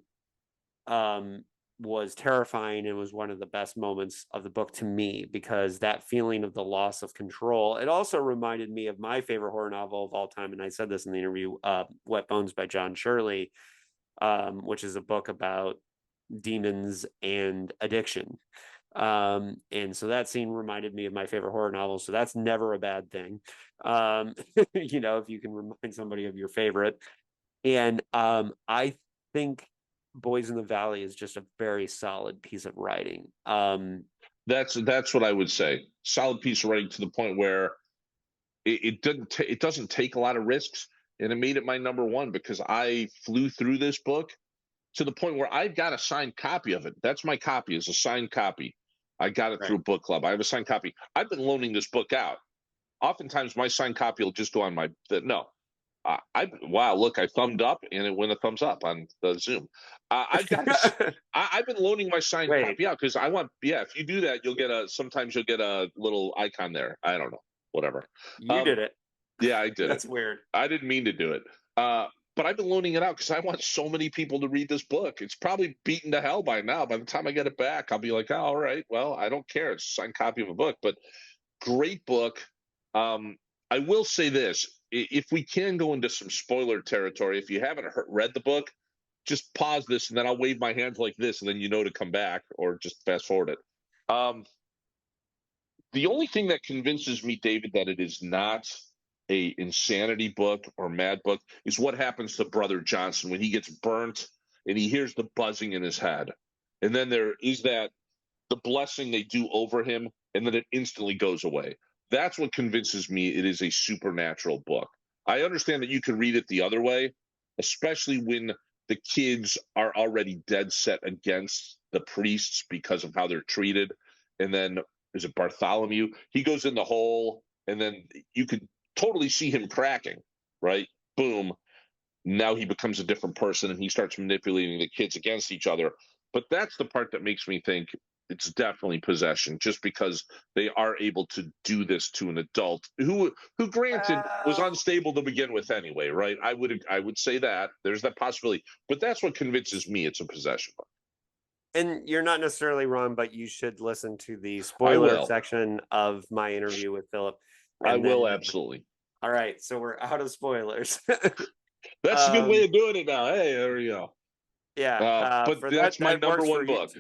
was terrifying and was one of the best moments of the book to me, because that feeling of the loss of control. It also reminded me of my favorite horror novel of all time, and I said this in the interview, Wet Bones by John Shirley, which is a book about demons and addiction. And so that scene reminded me of my favorite horror novel. So that's never a bad thing. If you can remind somebody of your favorite. And I think Boys in the Valley is just a very solid piece of writing. That's what I would say. Solid piece of writing to the point where it doesn't take a lot of risks, and it made it my number one because I flew through this book to the point where I've got a signed copy of it. That's my copy, is a signed copy. I got it through book club. I have a signed copy. I've been loaning this book out. Oftentimes my signed copy will just go on look, I thumbed up and it went a thumbs up on the Zoom. I've been loaning my signed copy out because I want, if you do that, sometimes you'll get a little icon there. I don't know, whatever. You did it. Yeah, I did. That's weird. I didn't mean to do it. But I've been loaning it out because I want so many people to read this book. It's probably beaten to hell by now. By the time I get it back, I'll be like, oh, all right, well, I don't care. It's a signed copy of a book, but great book. I will say this. If we can go into some spoiler territory, if you haven't read the book, just pause this and then I'll wave my hands like this and then to come back or just fast forward it. The only thing that convinces me, David, that it is not a insanity book or mad book is what happens to Brother Johnson when he gets burnt and he hears the buzzing in his head. And then there is the blessing they do over him, and then it instantly goes away. That's what convinces me it is a supernatural book. I understand that you can read it the other way, especially when the kids are already dead set against the priests because of how they're treated. And then is it Bartholomew? He goes in the hole, and then you could totally see him cracking, right? Boom. Now he becomes a different person and he starts manipulating the kids against each other. But that's the part that makes me think it's definitely possession, just because they are able to do this to an adult who granted was unstable to begin with anyway, right? I would say that there's that possibility, but that's what convinces me it's a possession book. And you're not necessarily wrong, but you should listen to the spoiler section of my interview with Philip. I will, absolutely. All right, so we're out of spoilers. That's a good way of doing it now. Hey, there we go. Yeah, but that's my number one book.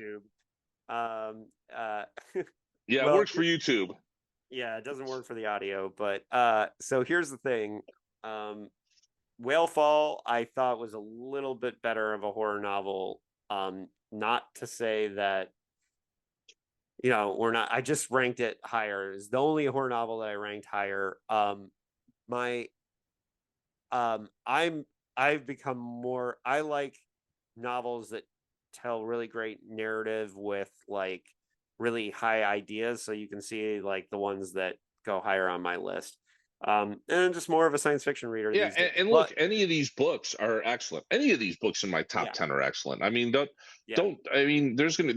It works for YouTube. Yeah, it doesn't work for the audio, but so here's the thing. Whalefall, I thought was a little bit better of a horror novel. Not to say that, we're not. I just ranked it higher. It's the only horror novel that I ranked higher. My I've become more. I like novels that tell really great narrative with like really high ideas. So you can see like the ones that go higher on my list. And just more of a science fiction reader Yeah, these days. and look, any of these books are excellent. Any of these books in my top Yeah, 10 are excellent. I mean, yeah. I mean, there's gonna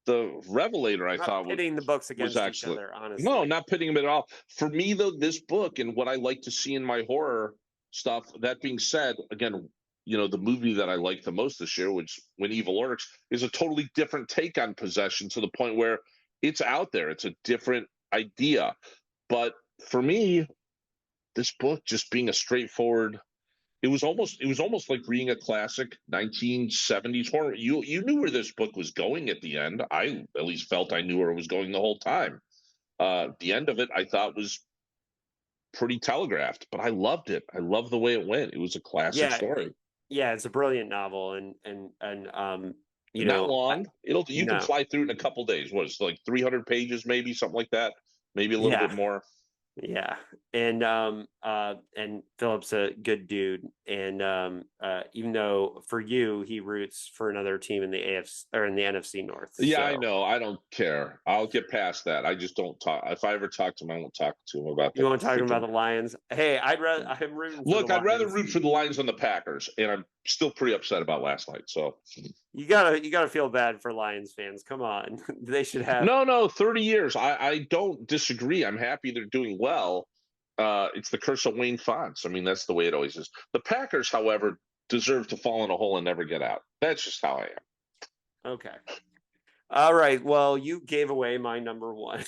the Revelator I I'm not thought pitting the books was against each excellent. other, No, honestly. not pitting them at all. For me though, this book and what I like to see in my horror stuff. That being said, again, the movie that I like the most this year, which When Evil Lurks, is a totally different take on possession to the point where it's out there. It's a different idea. But for me, this book just being a straightforward, it was almost like reading a classic 1970s horror. You knew where this book was going at the end. I at least felt I knew where it was going the whole time. The end of it I thought was pretty telegraphed, but I loved it. I loved the way it went. It was a classic Yeah, story. yeah, it's a brilliant novel, and Not long. You can no, fly through it in a couple days. What is it, like 300 pages, maybe something like that, maybe a little yeah, bit more. yeah, and Philip's a good dude, and even though for you he roots for another team in the AFC or in the NFC North, Yeah, I so know. I don't care. I'll get past that. I just don't talk. If I ever talk to him, I won't talk to him about you the want to talk about freaking. the Lions? Hey, I'm rooting for the Look, I'd rather Lions. root for the Lions than the Packers, and I'm still pretty upset about last night. So, You gotta feel bad for Lions fans. Come on, they should have. no, 30 years. I don't disagree. I'm happy they're doing well. It's the curse of Wayne Fonts. I mean, that's the way it always is. The Packers, however, deserve to fall in a hole and never get out. That's just how I am. Okay. All right. Well, you gave away my number one.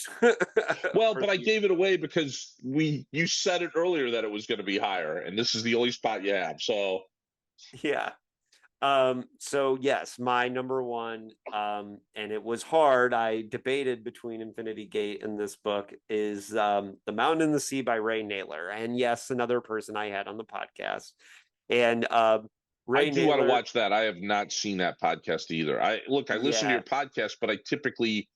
Well, For but I the, gave it away because you said it earlier that it was going to be higher, and this is the only spot you have. So, yeah. So yes, my number one, and it was hard. I debated between Infinity Gate and this book is The Mountain and the Sea by Ray Naylor. And yes, another person I had on the podcast. And I Ray do want to Naylor, watch that. I have not seen that podcast either. I listen to yeah, your podcast, but I typically,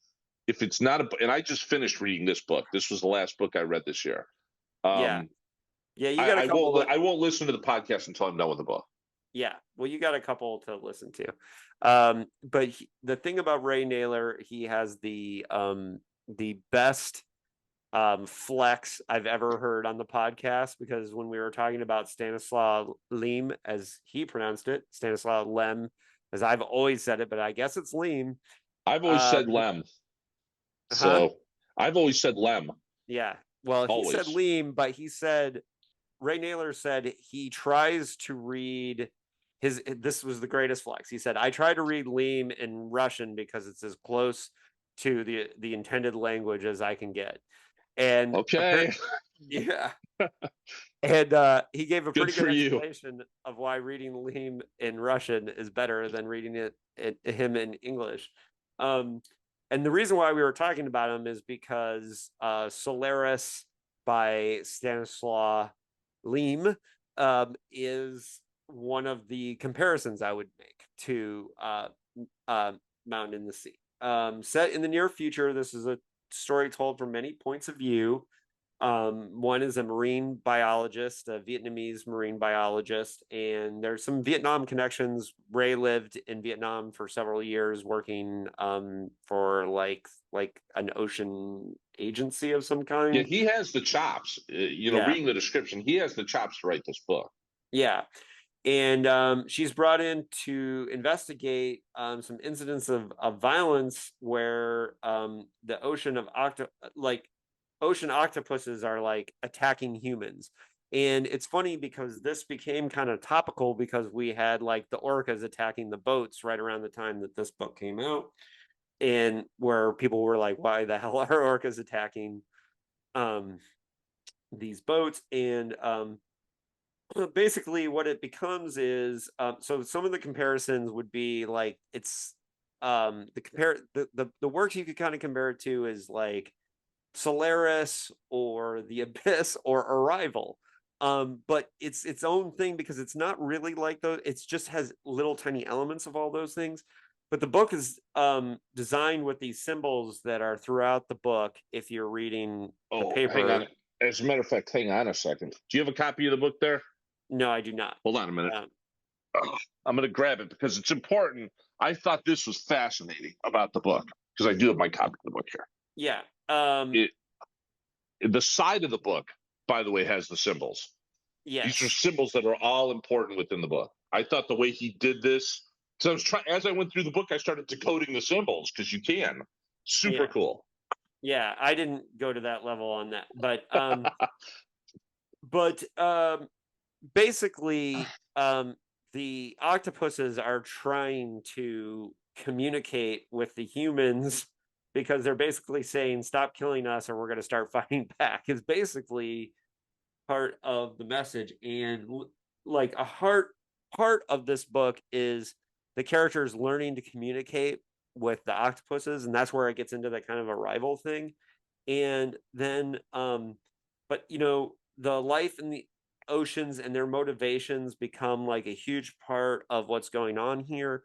if it's not and I just finished reading this book. This was the last book I read this year. yeah, Um, yeah, you I, got a I won't couple. I won't listen to the podcast until I'm done with the book. Yeah, well, you got a couple to listen to. But the thing about Ray Naylor, he has the best flex I've ever heard on the podcast, because when we were talking about Stanislaw Lem, as he pronounced it, Stanislaw Lem, as I've always said it, but I guess it's Lem. I've always said Lem, Huh? so I've always said Lem. Yeah. Well, he said Always. Lem, but Ray Naylor said he tries to read this was the greatest flex. He said, I try to read Lem in Russian because it's as close to the intended language as I can get. And Okay. yeah. And he gave a pretty good explanation of why reading Lem in Russian is better than reading him in English. And the reason why we were talking about him is because Solaris by Stanislaw Lem is one of the comparisons I would make to Mountain in the Sea. Set in the near future, this is a story told from many points of view. One is a marine biologist, a Vietnamese marine biologist, and there's some Vietnam connections. Ray lived in Vietnam for several years, working for like an ocean agency of some kind. Yeah, he has the chops. Reading the description, he has the chops to write this book. Yeah. And she's brought in to investigate some incidents of violence where the ocean octopuses are like attacking humans. And it's funny because this became kind of topical because we had like the orcas attacking the boats right around the time that this book came out, and where people were like, why the hell are orcas attacking these boats? And basically what it becomes is so some of the comparisons would be like it's the works you could kind of compare it to is like Solaris or The Abyss or Arrival. But it's its own thing because it's not really like those. It just has little tiny elements of all those things. But the book is designed with these symbols that are throughout the book. If you're reading the paper, hang on. As a matter of fact, hang on a second. Do you have a copy of the book there? No, I do not. Hold on a minute. I'm going to grab it because it's important. I thought this was fascinating about the book because I do have my copy of the book here. Yeah. The side of the book, by the way, has the symbols. Yes. These are symbols that are all important within the book. I thought the way he did this, so I was trying, as I went through the book, I started decoding the symbols because you can. Super cool. Yeah, I didn't go to that level on that, but basically, the octopuses are trying to communicate with the humans because they're basically saying, "Stop killing us, or we're going to start fighting back." Is basically part of the message, and like a part of this book is the characters learning to communicate with the octopuses, and that's where it gets into that kind of a rival thing. And then but the life in the oceans and their motivations become like a huge part of what's going on here.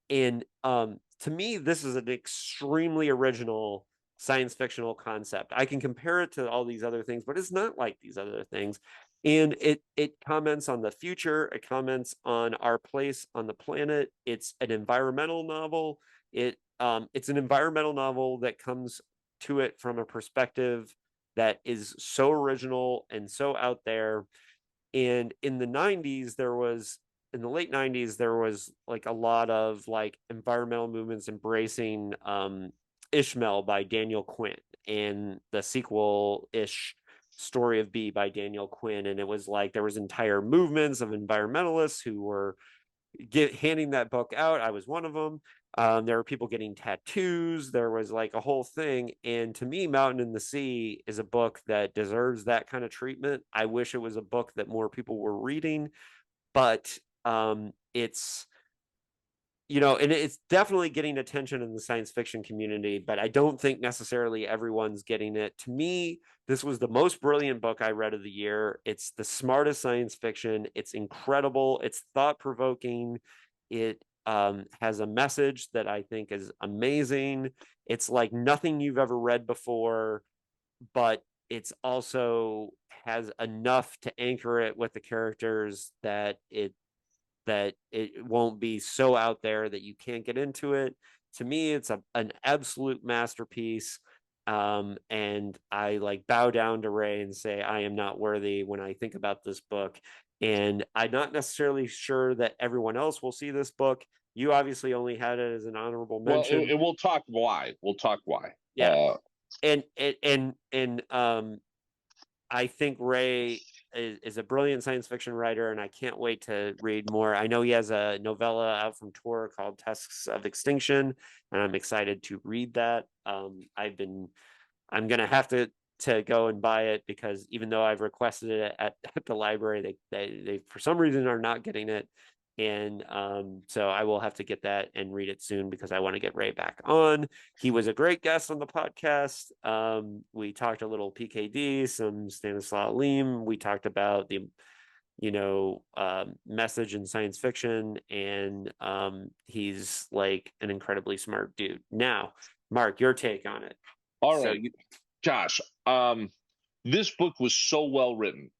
And to me, this is an extremely original science fictional concept. I can compare it to all these other things, but it's not like these other things. And it comments on the future, it comments on our place on the planet. It's an environmental novel. It's an environmental novel that comes to it from a perspective that is so original and so out there. And in the late 90s, there was like a lot of like environmental movements embracing Ishmael by Daniel Quinn and the sequel-ish Story of B by Daniel Quinn. And it was like there was entire movements of environmentalists who were handing that book out. I was one of them. There were people getting tattoos. There was like a whole thing. And to me, Mountain in the Sea is a book that deserves that kind of treatment. I wish it was a book that more people were reading, but it's and it's definitely getting attention in the science fiction community, but I don't think necessarily everyone's getting it. To me, this was the most brilliant book I read of the year. It's the smartest science fiction. It's incredible. It's thought-provoking. It has a message that I think is amazing. It's like nothing you've ever read before, but it's also has enough to anchor it with the characters that it won't be so out there that you can't get into it. To me, it's an absolute masterpiece. And I like bow down to Ray and say, I am not worthy when I think about this book. And I'm not necessarily sure that everyone else will see this book. You obviously only had it as an honorable mention. Well, we'll talk why. Yeah. And I think Ray is a brilliant science fiction writer, and I can't wait to read more. I know he has a novella out from Tor called Tusks of Extinction, and I'm excited to read that. I'm gonna have to go and buy it because even though I've requested it at the library, they for some reason are not getting it. And so I will have to get that and read it soon because I want to get Ray back on. He was a great guest on the podcast. We talked a little PKD, some Stanislaw Lem. We talked about the message in science fiction, and he's like an incredibly smart dude. Now, Mark, your take on it. All right, Josh, this book was so well written,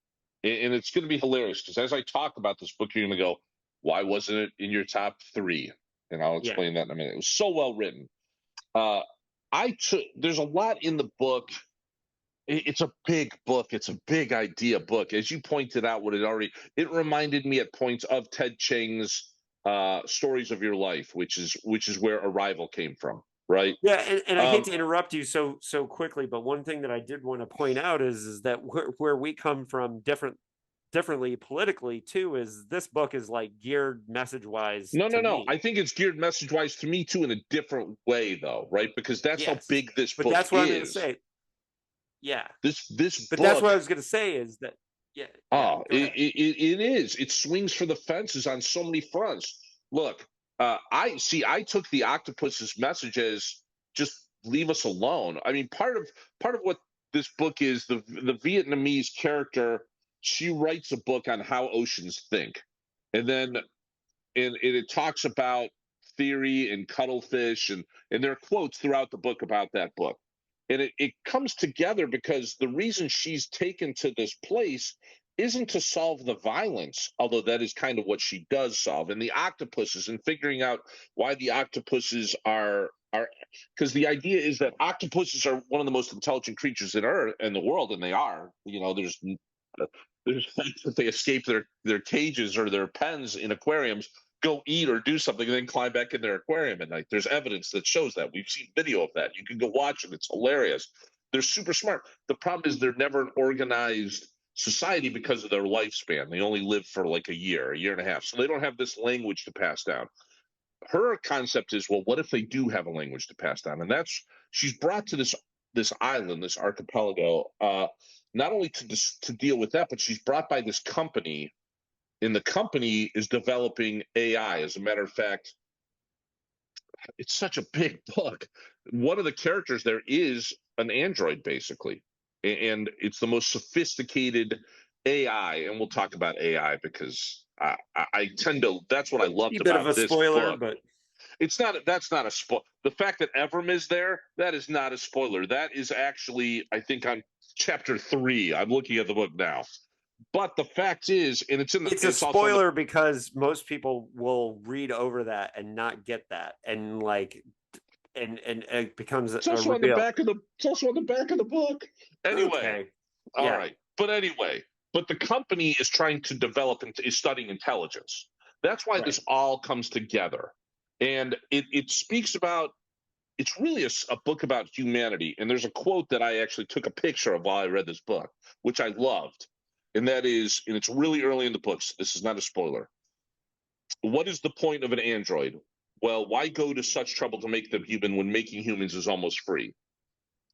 and it's going to be hilarious because as I talk about this book, you're going to go, why wasn't it in your top 3? And I'll explain that in a minute. It was so well written. There's a lot in the book. It's a big book. It's a big idea book. As you pointed out, it reminded me at points of Ted Chiang's Stories of Your Life, which is where Arrival came from. Right. Yeah, and I hate to interrupt you so quickly, but one thing that I did want to point out is that where we come from differently politically too is this book is like geared message wise. No. I think it's geared message wise to me too in a different way though, right? Because that's how big this book is. But that's what I'm going to say. Yeah. This but book, that's what I was going to say is that it is. It swings for the fences on so many fronts. Look, I took the octopus's message as just leave us alone. I mean, part of what this book is, the Vietnamese character she writes a book on how oceans think, and then it talks about theory and cuttlefish, and there are quotes throughout the book about that book. And it comes together because the reason she's taken to this place isn't to solve the violence, although that is kind of what she does solve, and the octopuses, and figuring out why the octopuses are because the idea is that octopuses are one of the most intelligent creatures in the world, and they are. There's facts that they escape their cages or their pens in aquariums, go eat or do something, and then climb back in their aquarium at night. There's evidence that shows that. We've seen video of that. You can go watch it. It's hilarious. They're super smart. The problem is they're never an organized society because of their lifespan. They only live for like a year and a half. So they don't have this language to pass down. Her concept is, well, what if they do have a language to pass down? And she's brought to this island, this archipelago, not only to deal with that, but she's brought by this company, and the company is developing AI. As a matter of fact, it's such a big book. One of the characters there is an android, basically, and it's the most sophisticated AI. And we'll talk about AI because I tend to. That's what I loved about this spoiler, book. But it's not. That's not a spoil. The fact that Evrim is there, that is not a spoiler. That is actually, I think, on chapter 3. I'm looking at the book now. But the fact is, and it's a spoiler because most people will read over that and not get that, and it becomes it's also on the back of the book. Anyway, okay. All right. But anyway, the company is trying to develop and is studying intelligence. That's why this all comes together, and it speaks about. It's really a book about humanity. And there's a quote that I actually took a picture of while I read this book, which I loved. And that is, and it's really early in the book, so this is not a spoiler. What is the point of an android? Well, why go to such trouble to make them human when making humans is almost free?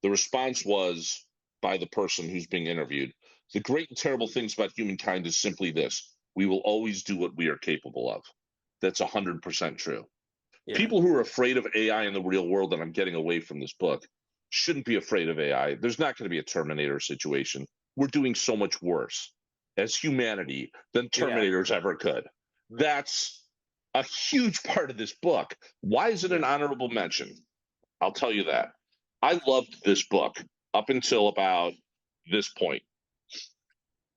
The response was by the person who's being interviewed. The great and terrible things about humankind is simply this: we will always do what we are capable of. That's 100% true. Yeah. People who are afraid of AI in the real world, and I'm getting away from this book, shouldn't be afraid of AI. There's not going to be a Terminator situation. We're doing so much worse as humanity than Terminators ever could. That's a huge part of this book. Why is it an honorable mention? I'll tell you that. I loved this book up until about this point.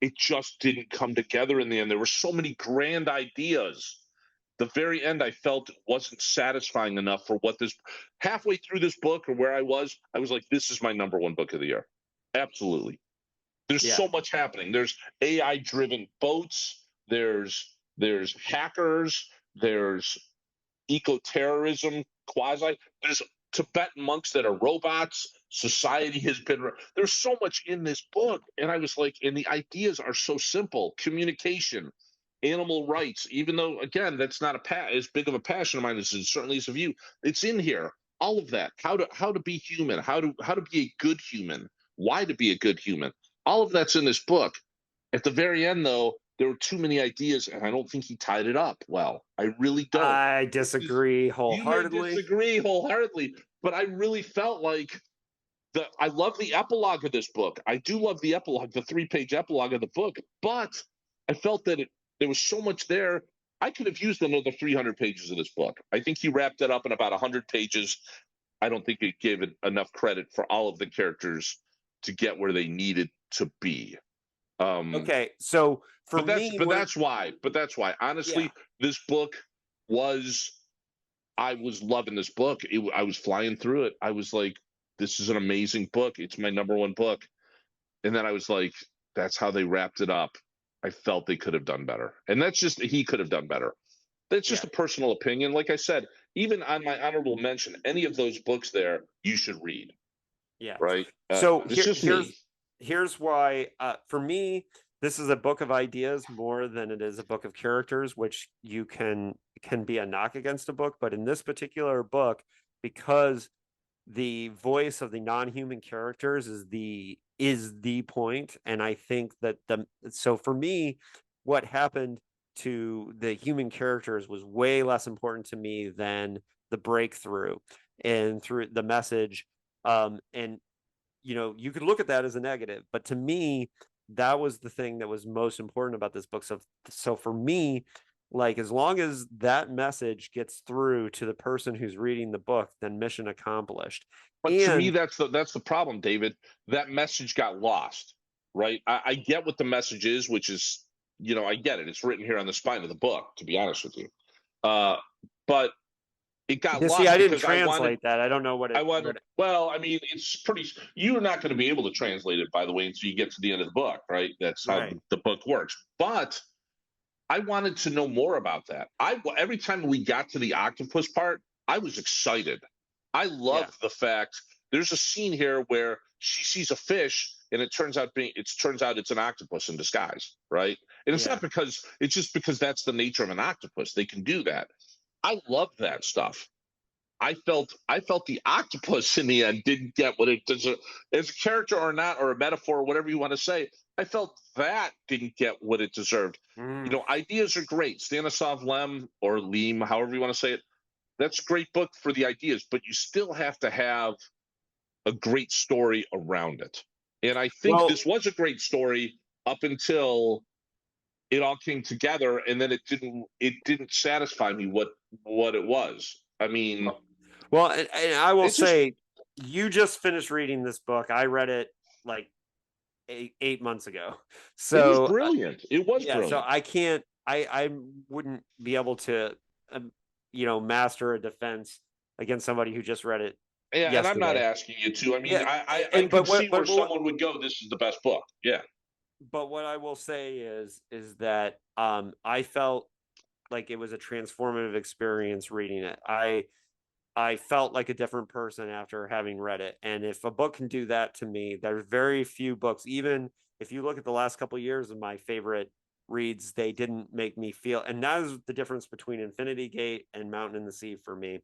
It just didn't come together in the end. There were so many grand ideas. The very end, I felt it wasn't satisfying enough for what this. Halfway through this book, or where I was like, this is my #1 book of the year. Absolutely. There's so much happening. There's AI-driven boats. There's hackers. There's eco-terrorism, quasi. There's Tibetan monks that are robots. Society has been. There's so much in this book, and I was like, and the ideas are so simple. Communication, animal rights, even though, again, that's not as big of a passion of mine as it certainly is of you. It's in here. All of that. How to be human. How to be a good human. Why to be a good human. All of that's in this book. At the very end, though, there were too many ideas, and I don't think he tied it up well. I really don't. I disagree wholeheartedly. You may disagree wholeheartedly, but I really felt like I love the epilogue of this book. I do love the epilogue, the 3-page epilogue of the book, but I felt that there was so much there. I could have used another 300 pages of this book. I think he wrapped it up in about 100 pages. I don't think it gave it enough credit for all of the characters to get where they needed to be. Okay, so that's why. Honestly, this book I was loving this book. I was flying through it. I was like, this is an amazing book. It's my #1 book. And then I was like, that's how they wrapped it up. I felt they could have done better. And he could have done better. That's just a personal opinion. Like I said, even on my honorable mention, any of those books there, you should read. Yeah. Right. So here's why, for me, this is a book of ideas more than it is a book of characters, which you can be a knock against a book. But in this particular book, because the voice of the non-human characters is the point, and I think that so for me, what happened to the human characters was way less important to me than the breakthrough and through the message. And you could look at that as a negative, but to me, that was the thing that was most important about this book. So for me, like, as long as that message gets through to the person who's reading the book, then mission accomplished. But to me, And that's the problem, David. That message got lost, right? I get what the message is, which is, I get it. It's written here on the spine of the book, to be honest with you. But it got see, lost I didn't because I wanted. translate that. I don't know what I it. wanted. Well, I mean, it's pretty. You're not going to be able to translate it, by the way, until you get to the end of the book, right? That's how Right. the book works. But I wanted to know more about that. Every time we got to the octopus part, I was excited. I loved the fact there's a scene here where she sees a fish and it turns out it's an octopus in disguise, right? And it's not because it's just because that's the nature of an octopus. They can do that. I love that stuff. I felt the octopus in the end didn't get what it deserved as a character or not, or a metaphor, or whatever you want to say. I felt that didn't get what it deserved. Ideas are great. Stanislav Lem or Lem, however you want to say it, that's a great book for the ideas, but you still have to have a great story around it. And I think this was a great story up until it all came together, and then it didn't satisfy me what it was. I mean, well, and I will say, you just finished reading this book. I read it like 8 months ago. So it was brilliant. It was brilliant. So I can't. I wouldn't be able to, master a defense against somebody who just read it. Yeah, and I'm not asking you to. I mean, I can see where someone would go, this is the best book. Yeah. But what I will say is that I felt like it was a transformative experience reading it. I felt like a different person after having read it. And if a book can do that to me, there's very few books, even if you look at the last couple of years of my favorite reads, they didn't make me feel. And that is the difference between Infinity Gate and Mountain in the Sea for me,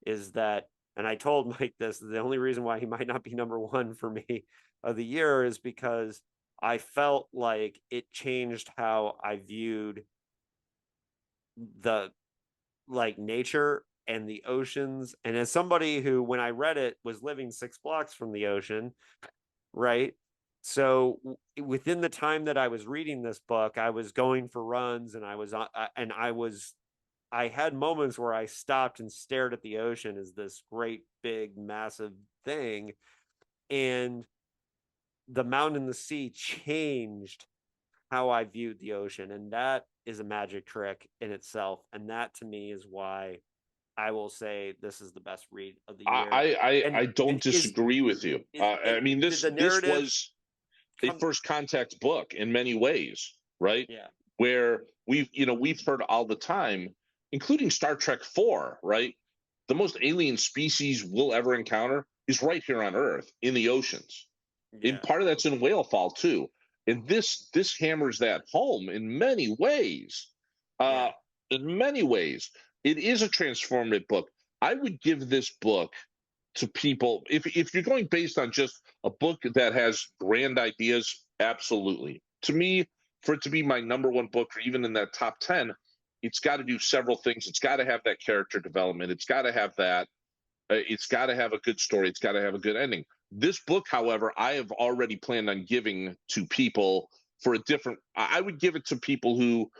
is that, and I told Mike this, the only reason why he might not be number one for me of the year is because I felt like it changed how I viewed the nature and the oceans. And as somebody who, when I read it, was living 6 blocks from the ocean, right? So within the time that I was reading this book, I was going for runs, and I had moments where I stopped and stared at the ocean as this great, big, massive thing. And the Mountain in the Sea changed how I viewed the ocean. And that is a magic trick in itself. And that, to me, is why I will say this is the best read of the year. I don't disagree with you. I mean, this was a first contact book in many ways, right? Yeah. Where we've heard all the time, including Star Trek IV, right? The most alien species we'll ever encounter is right here on Earth in the oceans. Yeah. And part of that's in whale fall too. And this hammers that home in many ways. In many ways, it is a transformative book. I would give this book to people if you're going based on just a book that has grand ideas. Absolutely, to me, for it to be my number one book, or even in that top 10, it's got to do several things. It's got to have that character development. It's got to have that. It's got to have a good story. It's got to have a good ending. This book, however, I have already planned on giving to people for a different. I would give it to people who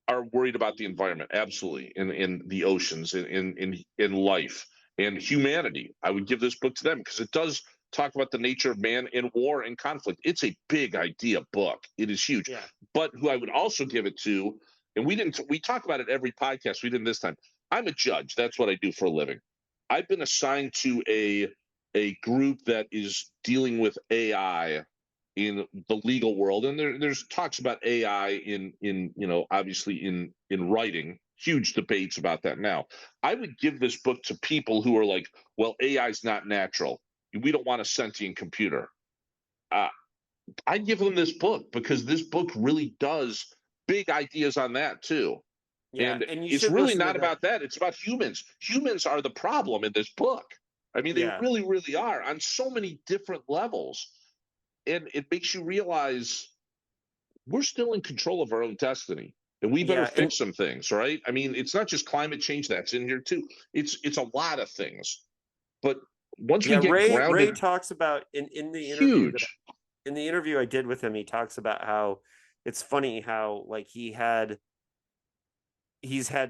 are worried about the environment, absolutely, in the oceans, in life and humanity. I would give this book to them because it does talk about the nature of man in war and conflict. It's a big idea book. It is huge. Yeah. But who I would also give it to, and we talk about it every podcast. We didn't this time. I'm a judge. That's what I do for a living. I've been assigned to a group that is dealing with AI in the legal world, and there's talks about AI in obviously in writing. Huge debates about that now. I would give this book to people who are like, well, AI is not natural. We don't want a sentient computer. I give them this book because this book really does big ideas on that too. Yeah, and it's really not about that. It's about humans. Humans are the problem in this book. I mean, they really, really are on so many different levels. And it makes you realize we're still in control of our own destiny. And we better fix some things, right? I mean, it's not just climate change that's in here too. It's a lot of things. But once we get grounded, Ray talks about in the interview. in the interview I did with him, he talks about how it's funny how like he's had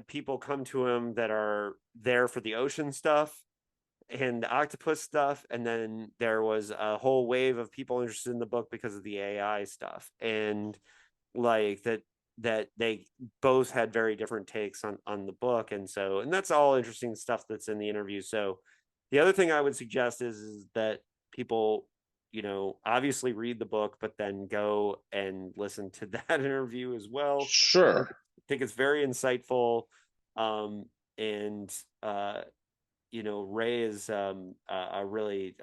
people come to him that are there for the ocean stuff and the octopus stuff, and then there was a whole wave of people interested in the book because of the AI stuff, and like that they both had very different takes on the book, and that's all interesting stuff that's in the interview. So the other thing I would suggest is that people, obviously read the book, but then go and listen to that interview as well. Sure. I think it's very insightful. And Ray is a really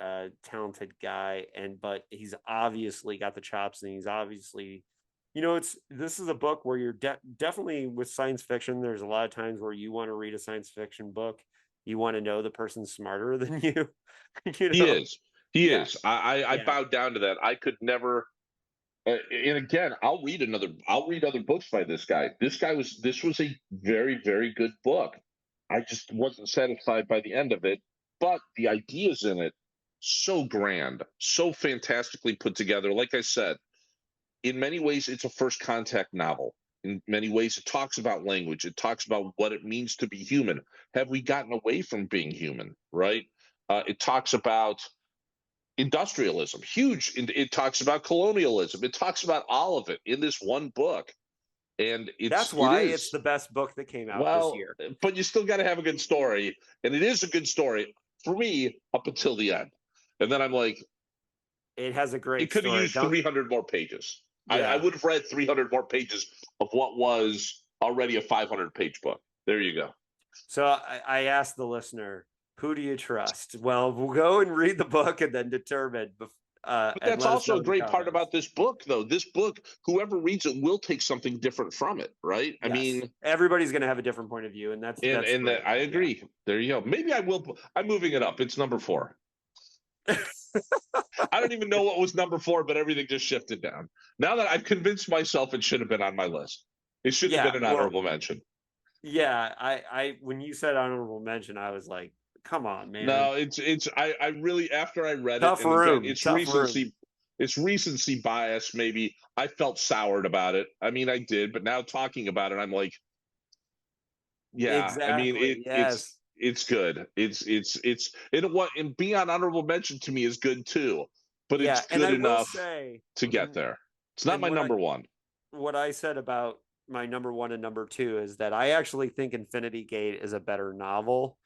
talented guy, but he's obviously got the chops, and he's obviously, this is a book where you're definitely with science fiction. There's a lot of times where you want to read a science fiction book, you want to know the person's smarter than you. He is. He Yeah. is. I bowed down to that. I could never. And again, I'll read other books by this guy. This was a very, very good book. I just wasn't satisfied by the end of it, but the ideas in it, so grand, so fantastically put together. Like I said, in many ways, it's a first contact novel. In many ways, it talks about language. It talks about what it means to be human. Have we gotten away from being human, right? It talks about industrialism, huge. It talks about colonialism. It talks about all of it in this one book. And that's why it's the best book that came out this year. But you still got to have a good story. And it is a good story for me up until the end. And then I'm like, it has a great it could have used 300 more pages. Yeah. I would have read 300 more pages of what was already a 500-page book. There you go. So I asked the listener, who do you trust? Well, we'll go and read the book and then determine. But that's also a great part about this book, though. This book, whoever reads it will take something different from it, right? Yes. I mean, everybody's going to have a different point of view, and that's I agree. Yeah. There you go. Maybe I will. I'm moving it up. It's number 4. I don't even know what was number 4, but everything just shifted down. Now that I've convinced myself it should have been on my list, it should have been an honorable mention. Yeah, I when you said honorable mention, I was like, come on, man. No, I really, after I read tough it, room. It's recency bias. Maybe I felt soured about it. I mean, I did, but now talking about it, I'm like, yeah, exactly. I mean, it's good. And being on honorable mention to me is good too, but it's good enough to get there. It's not my number 1. What I said about my number 1 and number 2 is that I actually think Infinity Gate is a better novel,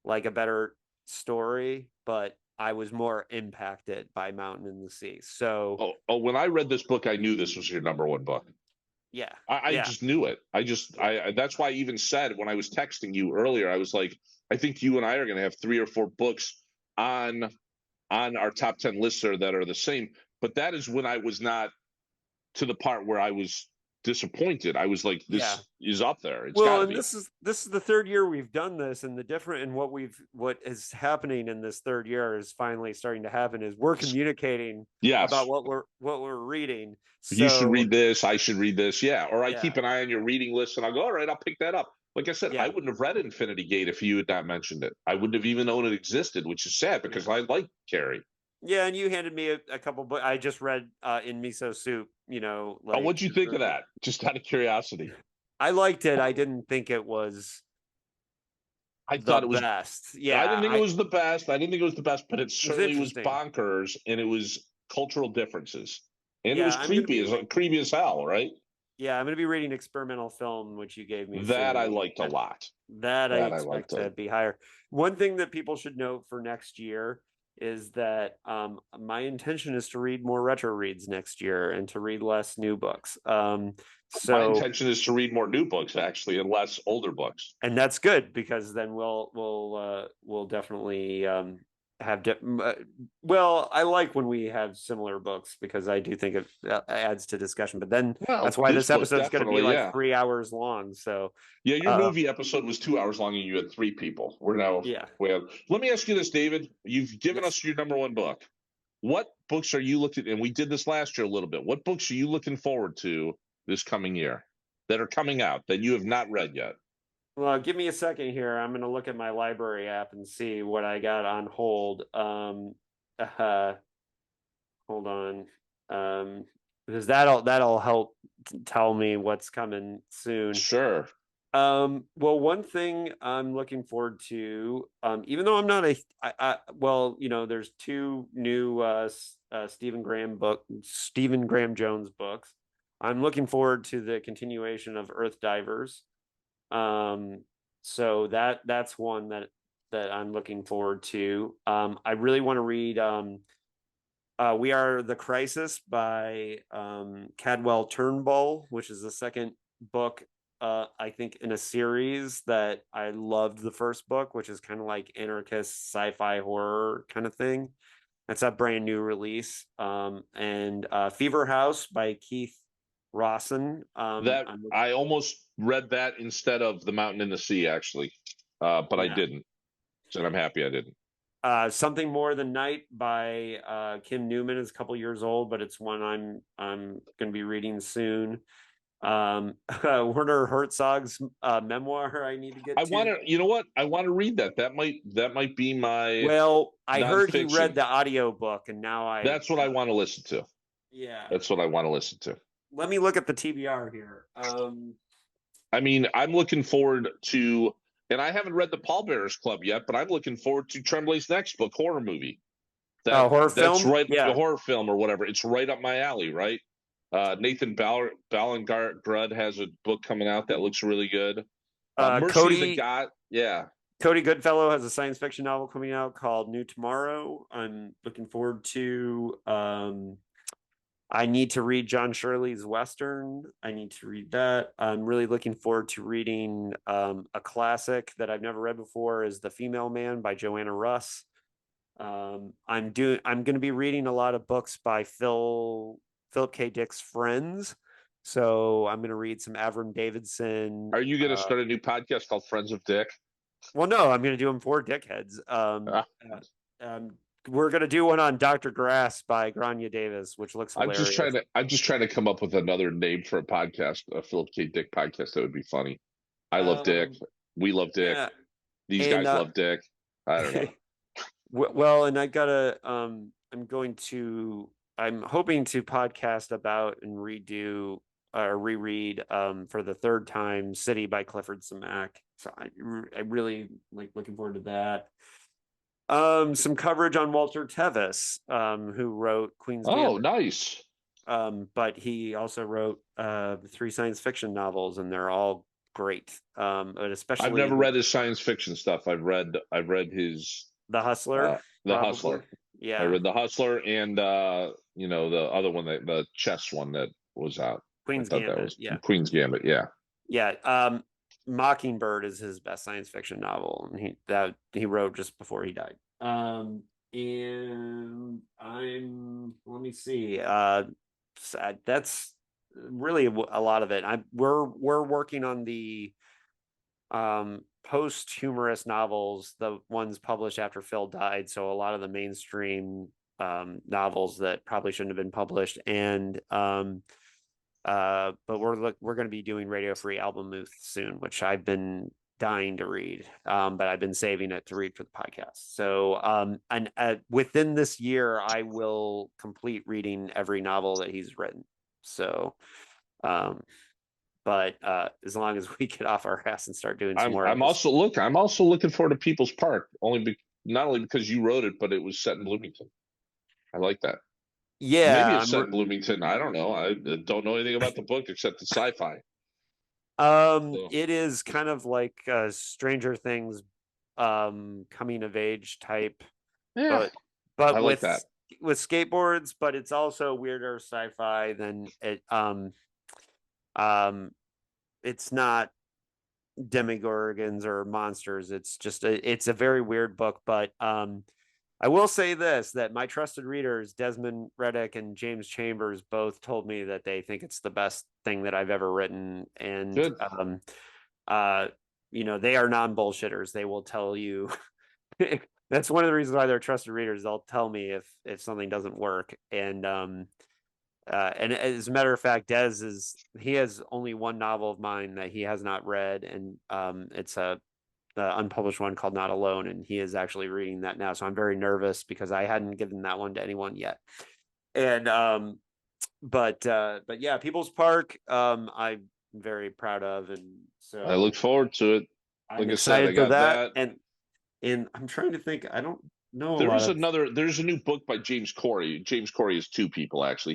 like a better story, but I was more impacted by Mountain in the Sea. So when I read this book, I knew this was your number 1 book. Yeah. I just knew it. That's why I even said when I was texting you earlier, I was like, I think you and I are going to have 3 or 4 books on our top 10 lists that are the same. But that is when I was not to the part where I was disappointed. I was like, this is up there. It's this is the 3rd year we've done this, and what is happening in this 3rd year is finally starting to happen is we're communicating about what we're reading. So, you should read this, I should read this, or I keep an eye on your reading list and I'll go, all right, I'll pick that up. Like I said, I wouldn't have read Infinity Gate if you had not mentioned it. I wouldn't have even known it existed, which is sad because I like Carrie. Yeah, and you handed me a couple books. I just read In Miso Soup, what'd you think of that? Just out of curiosity. I liked it. I didn't think it was I thought it was best. Yeah. I didn't think it was the best. But it certainly was bonkers, and it was cultural differences. And it was creepy as hell, right? Yeah, I'm going to be reading experimental film, which you gave me. That I liked a lot. That I expect to be higher. One thing that people should note for next year is that my intention is to read more retro reads next year and to read less new books. So my intention is to read more new books actually and less older books. And that's good because then we'll definitely have I like when we have similar books because I do think it adds to discussion, but then that's why this episode is going to be like 3 hours long. So your movie episode was 2 hours long and you had 3 people. We're now let me ask you this, David. You've given us your number 1 book. What books are you looking, and we did this last year a little bit, what books are you looking forward to this coming year that are coming out that you have not read yet? Well, give me a second here. I'm going to look at my library app and see what I got on hold. Hold on. Because that'll help tell me what's coming soon. Sure. Well, one thing I'm looking forward to, even though I'm not there's two new Stephen Graham Jones books. I'm looking forward to the continuation of Earth Divers. So that's one that I'm looking forward to. I really want to read We Are the Crisis by Cadwell Turnbull, which is the second book I think in a series that I loved the first book, which is kind of like anarchist sci-fi horror kind of thing. That's a brand new release. And Fever House by Keith Rawson. I almost read that instead of The Mountain in the Sea, actually, but I didn't. So I'm happy I didn't. Something More Than Night by Kim Newman is a couple years old, but it's one I'm going to be reading soon. Werner Herzog's memoir I need to get to. You know what? I want to read that. That might be my. Well, I heard he nonfiction. read the audiobook, and now That's what I want to listen to. Yeah. That's what I want to listen to. Let me look at the TBR here. I mean, I'm looking forward to, and I haven't read the Pallbearers Club yet, but I'm looking forward to Tremblay's next book, horror movie. Horror film? That's right, yeah. The horror film or whatever. It's right up my alley, right? Nathan Ballingrud has a book coming out that looks really good. Mercy the God, yeah. Cody Goodfellow has a science fiction novel coming out called New Tomorrow. I'm looking forward to. I need to read John Shirley's Western. I need to read that. I'm really looking forward to reading a classic that I've never read before is The Female Man by Joanna Russ. I'm going to be reading a lot of books by Philip K. Dick's friends. So I'm going to read some Avram Davidson. Are you going to start a new podcast called Friends of Dick? Well, no, I'm going to do them for dickheads. We're going to do one on Dr. Grass by Grania Davis, which looks hilarious. I'm just trying to come up with another name for a podcast, a Philip K. Dick podcast. That would be funny. I love Dick. We love Dick. Yeah. These guys love Dick. I don't know. Well, and I'm hoping to podcast about and reread for the third time City by Clifford Simak. So I really looking forward to that. Some coverage on Walter Tevis, who wrote Queen's Gambit. Oh, nice. But he also wrote 3 science fiction novels, and they're all great. But especially I've never read his science fiction stuff. I've read his The Hustler. The Hustler. Yeah. I read The Hustler and the other one, the chess one that was out. Queen's Gambit. Queen's Gambit, yeah. Yeah. Mockingbird is his best science fiction novel, and he wrote just before he died. And let me see. That's really a lot of it. We're working on the post-humorous novels, the ones published after Phil died. So a lot of the mainstream novels that probably shouldn't have been published, and but we're going to be doing Radio Free Album Booth soon, which I've been dying to read, but I've been saving it to read for the podcast. So within this year, I will complete reading every novel that he's written. So but as long as we get off our ass and start doing some more. I'm also looking forward to People's Park, not only because you wrote it, but it was set in Bloomington. I like that. Yeah, maybe it's set in Bloomington. I don't know. I don't know anything about the book except the sci-fi. It is kind of like Stranger Things, coming of age type. Yeah, but I with like that. With skateboards, but it's also weirder sci-fi than it. It's not demigorgons or monsters. It's just it's a very weird book, but I will say this, that my trusted readers, Desmond Reddick and James Chambers, both told me that they think it's the best thing that I've ever written. And, they are non-bullshitters. They will tell you. That's one of the reasons why they're trusted readers. They'll tell me if something doesn't work. And as a matter of fact, he has only one novel of mine that he has not read. And it's the unpublished one called Not Alone, and he is actually reading that now. So I'm very nervous because I hadn't given that one to anyone yet. And but yeah, People's Park, I'm very proud of, and so I look forward to it. I'm Like I said, I excited for got that. that. And I'm trying to think. I don't know a lot There's of there's a new book by James Corey. James Corey is two people actually.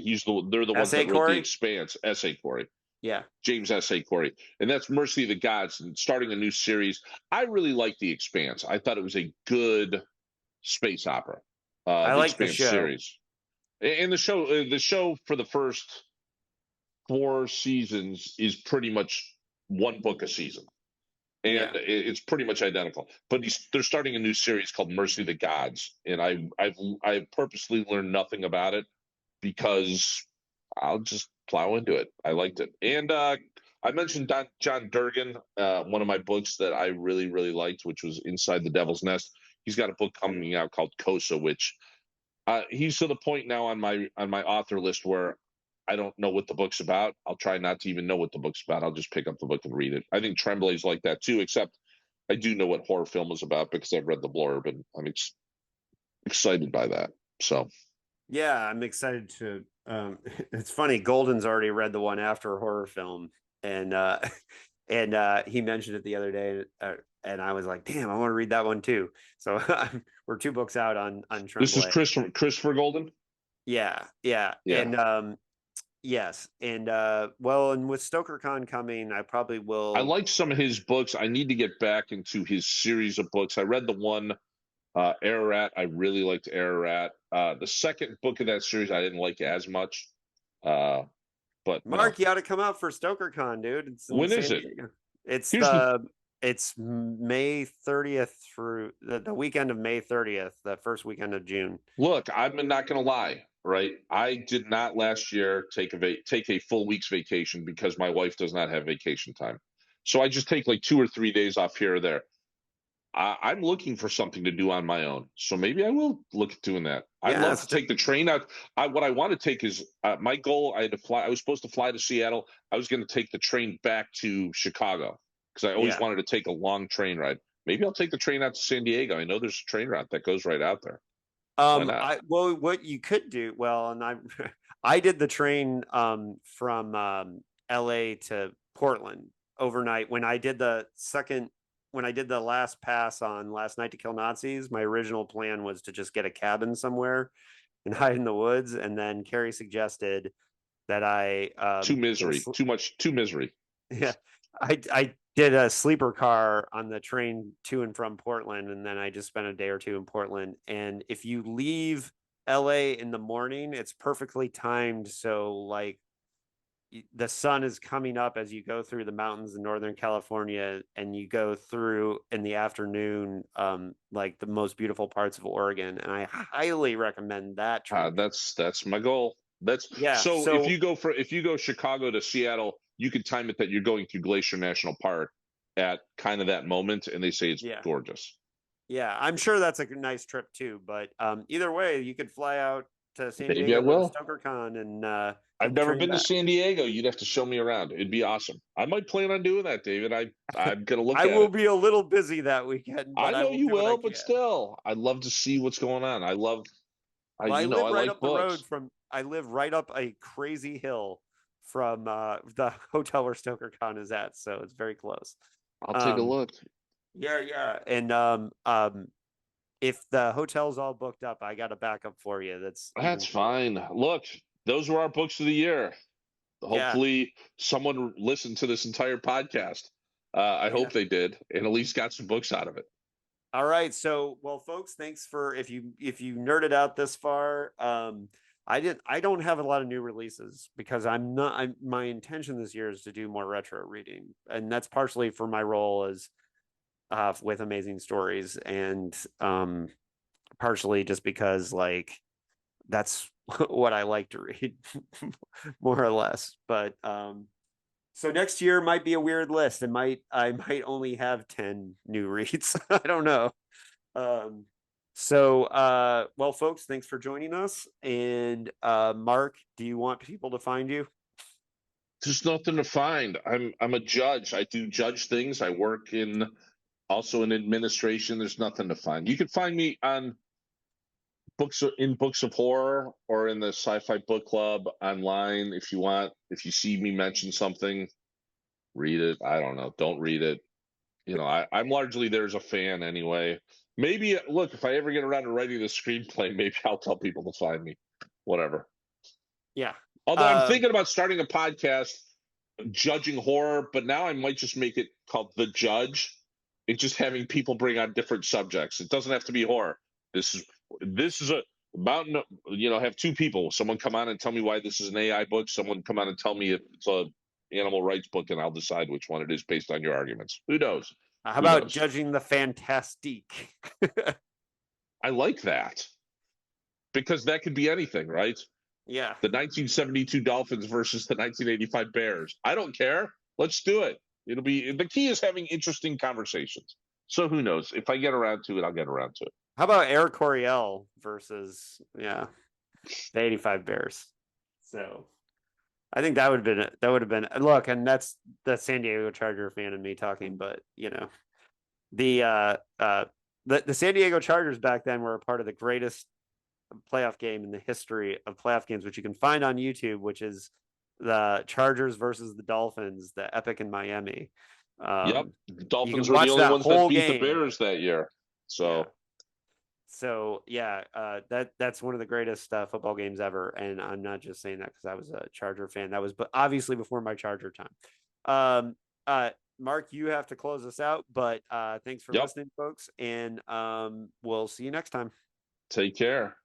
They're the ones S.A. that wrote The Corey. Expanse. S.A. Corey. Yeah, James S.A. Corey. And that's Mercy of the Gods and starting a new series. I really like The Expanse. I thought it was a good space opera. I The like the Expanse show. series. And the show for the first 4 seasons is pretty much one book a season. And Yeah, it's pretty much identical. But they're starting a new series called Mercy of the Gods, and I've purposely learned nothing about it because I'll just plow into it. I liked it, and I mentioned John Durgan, one of my books that I really really liked, which was Inside the Devil's Nest. He's got a book coming out called Kosa, which he's to the point now on my author list where I don't know what the book's about. I'll try not to even know what the book's about. I'll just pick up the book and read it. I think Tremblay's like that too, except I do know what horror film is about because I've read the blurb and I'm excited by that. So yeah, I'm excited to. It's funny. Golden's already read the one after horror film, and he mentioned it the other day, and I was like, damn, I want to read that one too. So we're 2 books out on this is Tremblay. Christopher Golden. Yeah, Yeah. and yes, and well, and with StokerCon coming, I probably will. I like some of his books. I need to get back into his series of books. I read the one Ararat. I really liked Ararat. The second book of that series I didn't like as much. But Mark, you ought to come out for StokerCon, dude. It's in when San is it? Diego. It's Here's the it's May 30th through the weekend of May 30th, the first weekend of June. look. I'm not going to lie, right? I did not last year take a full week's vacation because my wife does not have vacation time. So I just take like 2 or 3 days off here or there. I'm looking for something to do on my own, so maybe I will look at doing that. I'd Yeah, love to take the train out. What I want to take is my goal. I had to fly. I was supposed to fly to Seattle. I was going to take the train back to Chicago because I always yeah. wanted to take a long train ride. Maybe I'll take the train out to San Diego. I know there's a train route that goes right out there. Why not? What you could do, well, and I I did the train from LA to Portland overnight when I did the last pass on Last Night to Kill Nazis. My original plan was to just get a cabin somewhere and hide in the woods, and then Carrie suggested that I Too misery. Too misery. yeah, I did a sleeper car on the train to and from Portland, and then I just spent a day or two in Portland. And if you leave LA in the morning, it's perfectly timed. So like the sun is coming up as you go through the mountains in Northern California, and you go through in the afternoon, like the most beautiful parts of Oregon. And I highly recommend that trip. That's my goal. That's Yeah. so So if you go Chicago to Seattle, you could time it that you're going through Glacier National Park at kind of that moment, and they say it's yeah. gorgeous. Yeah, I'm sure that's a nice trip too. But either way, you could fly out to San Maybe I Diego, go to will. StokerCon, and I've get the never train been to back. San Diego. You'd have to show me around. It'd be awesome. I might plan on doing that, David. I'm gonna look I at will it. be a little busy that weekend, I but I know will you do what I will, can. but still, I'd love to see what's going on. Well, I right like up the road books. from. I live right up a crazy hill from the hotel where StokerCon is at, so it's very close. I'll take a Um, look. yeah, and if the hotel's all booked up, I got a backup for you. That's That's even cooler. fine. Look, those were our books of the year. Yeah, Hopefully, someone listened to this entire podcast. I yeah. hope they did, and at least got some books out of it. All right. So, well, folks, thanks for if you nerded out this far. I don't have a lot of new releases because my intention this year is to do more retro reading, and that's partially for my role as with Amazing Stories, and partially just because like that's what I like to read more or less. But so next year might be a weird list. I might only have 10 new reads. I don't know. Well, folks, thanks for joining us. And Mark, do you want people to find you? There's nothing to find. I'm a judge. I do judge things. I work also in administration. There's nothing to find. You can find me on books of horror or in the sci-fi book club online. If you want, if you see me mention something, read it. I don't know. Don't read it. I'm largely there as a fan anyway. Maybe look, if I ever get around to writing the screenplay, maybe I'll tell people to find me. Whatever. Yeah. Although I'm thinking about starting a podcast judging horror, but now I might just make it called The Judge. It's just having people bring on different subjects. It doesn't have to be horror. This is about have two people. Someone come on and tell me why this is an AI book. Someone come on and tell me if it's a animal rights book, and I'll decide which one it is based on your arguments. Who knows? How about judging the fantastique? I like that, because that could be anything, right? Yeah. The 1972 Dolphins versus the 1985 Bears. I don't care. Let's do it. The key is having interesting conversations. So who knows? If I get around to it, I'll get around to it. How about Air Coryell versus the 85 Bears? So I think that would have been look, and that's the San Diego Charger fan in me talking, but the San Diego Chargers back then were a part of the greatest playoff game in the history of playoff games, which you can find on YouTube, which is the Chargers versus the Dolphins, the epic in Miami. Yep, the Dolphins were the only ones that beat the Bears that year. That's one of the greatest football games ever, and I'm not just saying that because I was a Charger fan. That was, but obviously before my Charger time. Mark, you have to close us out, but thanks for listening, folks, and we'll see you next time. Take care.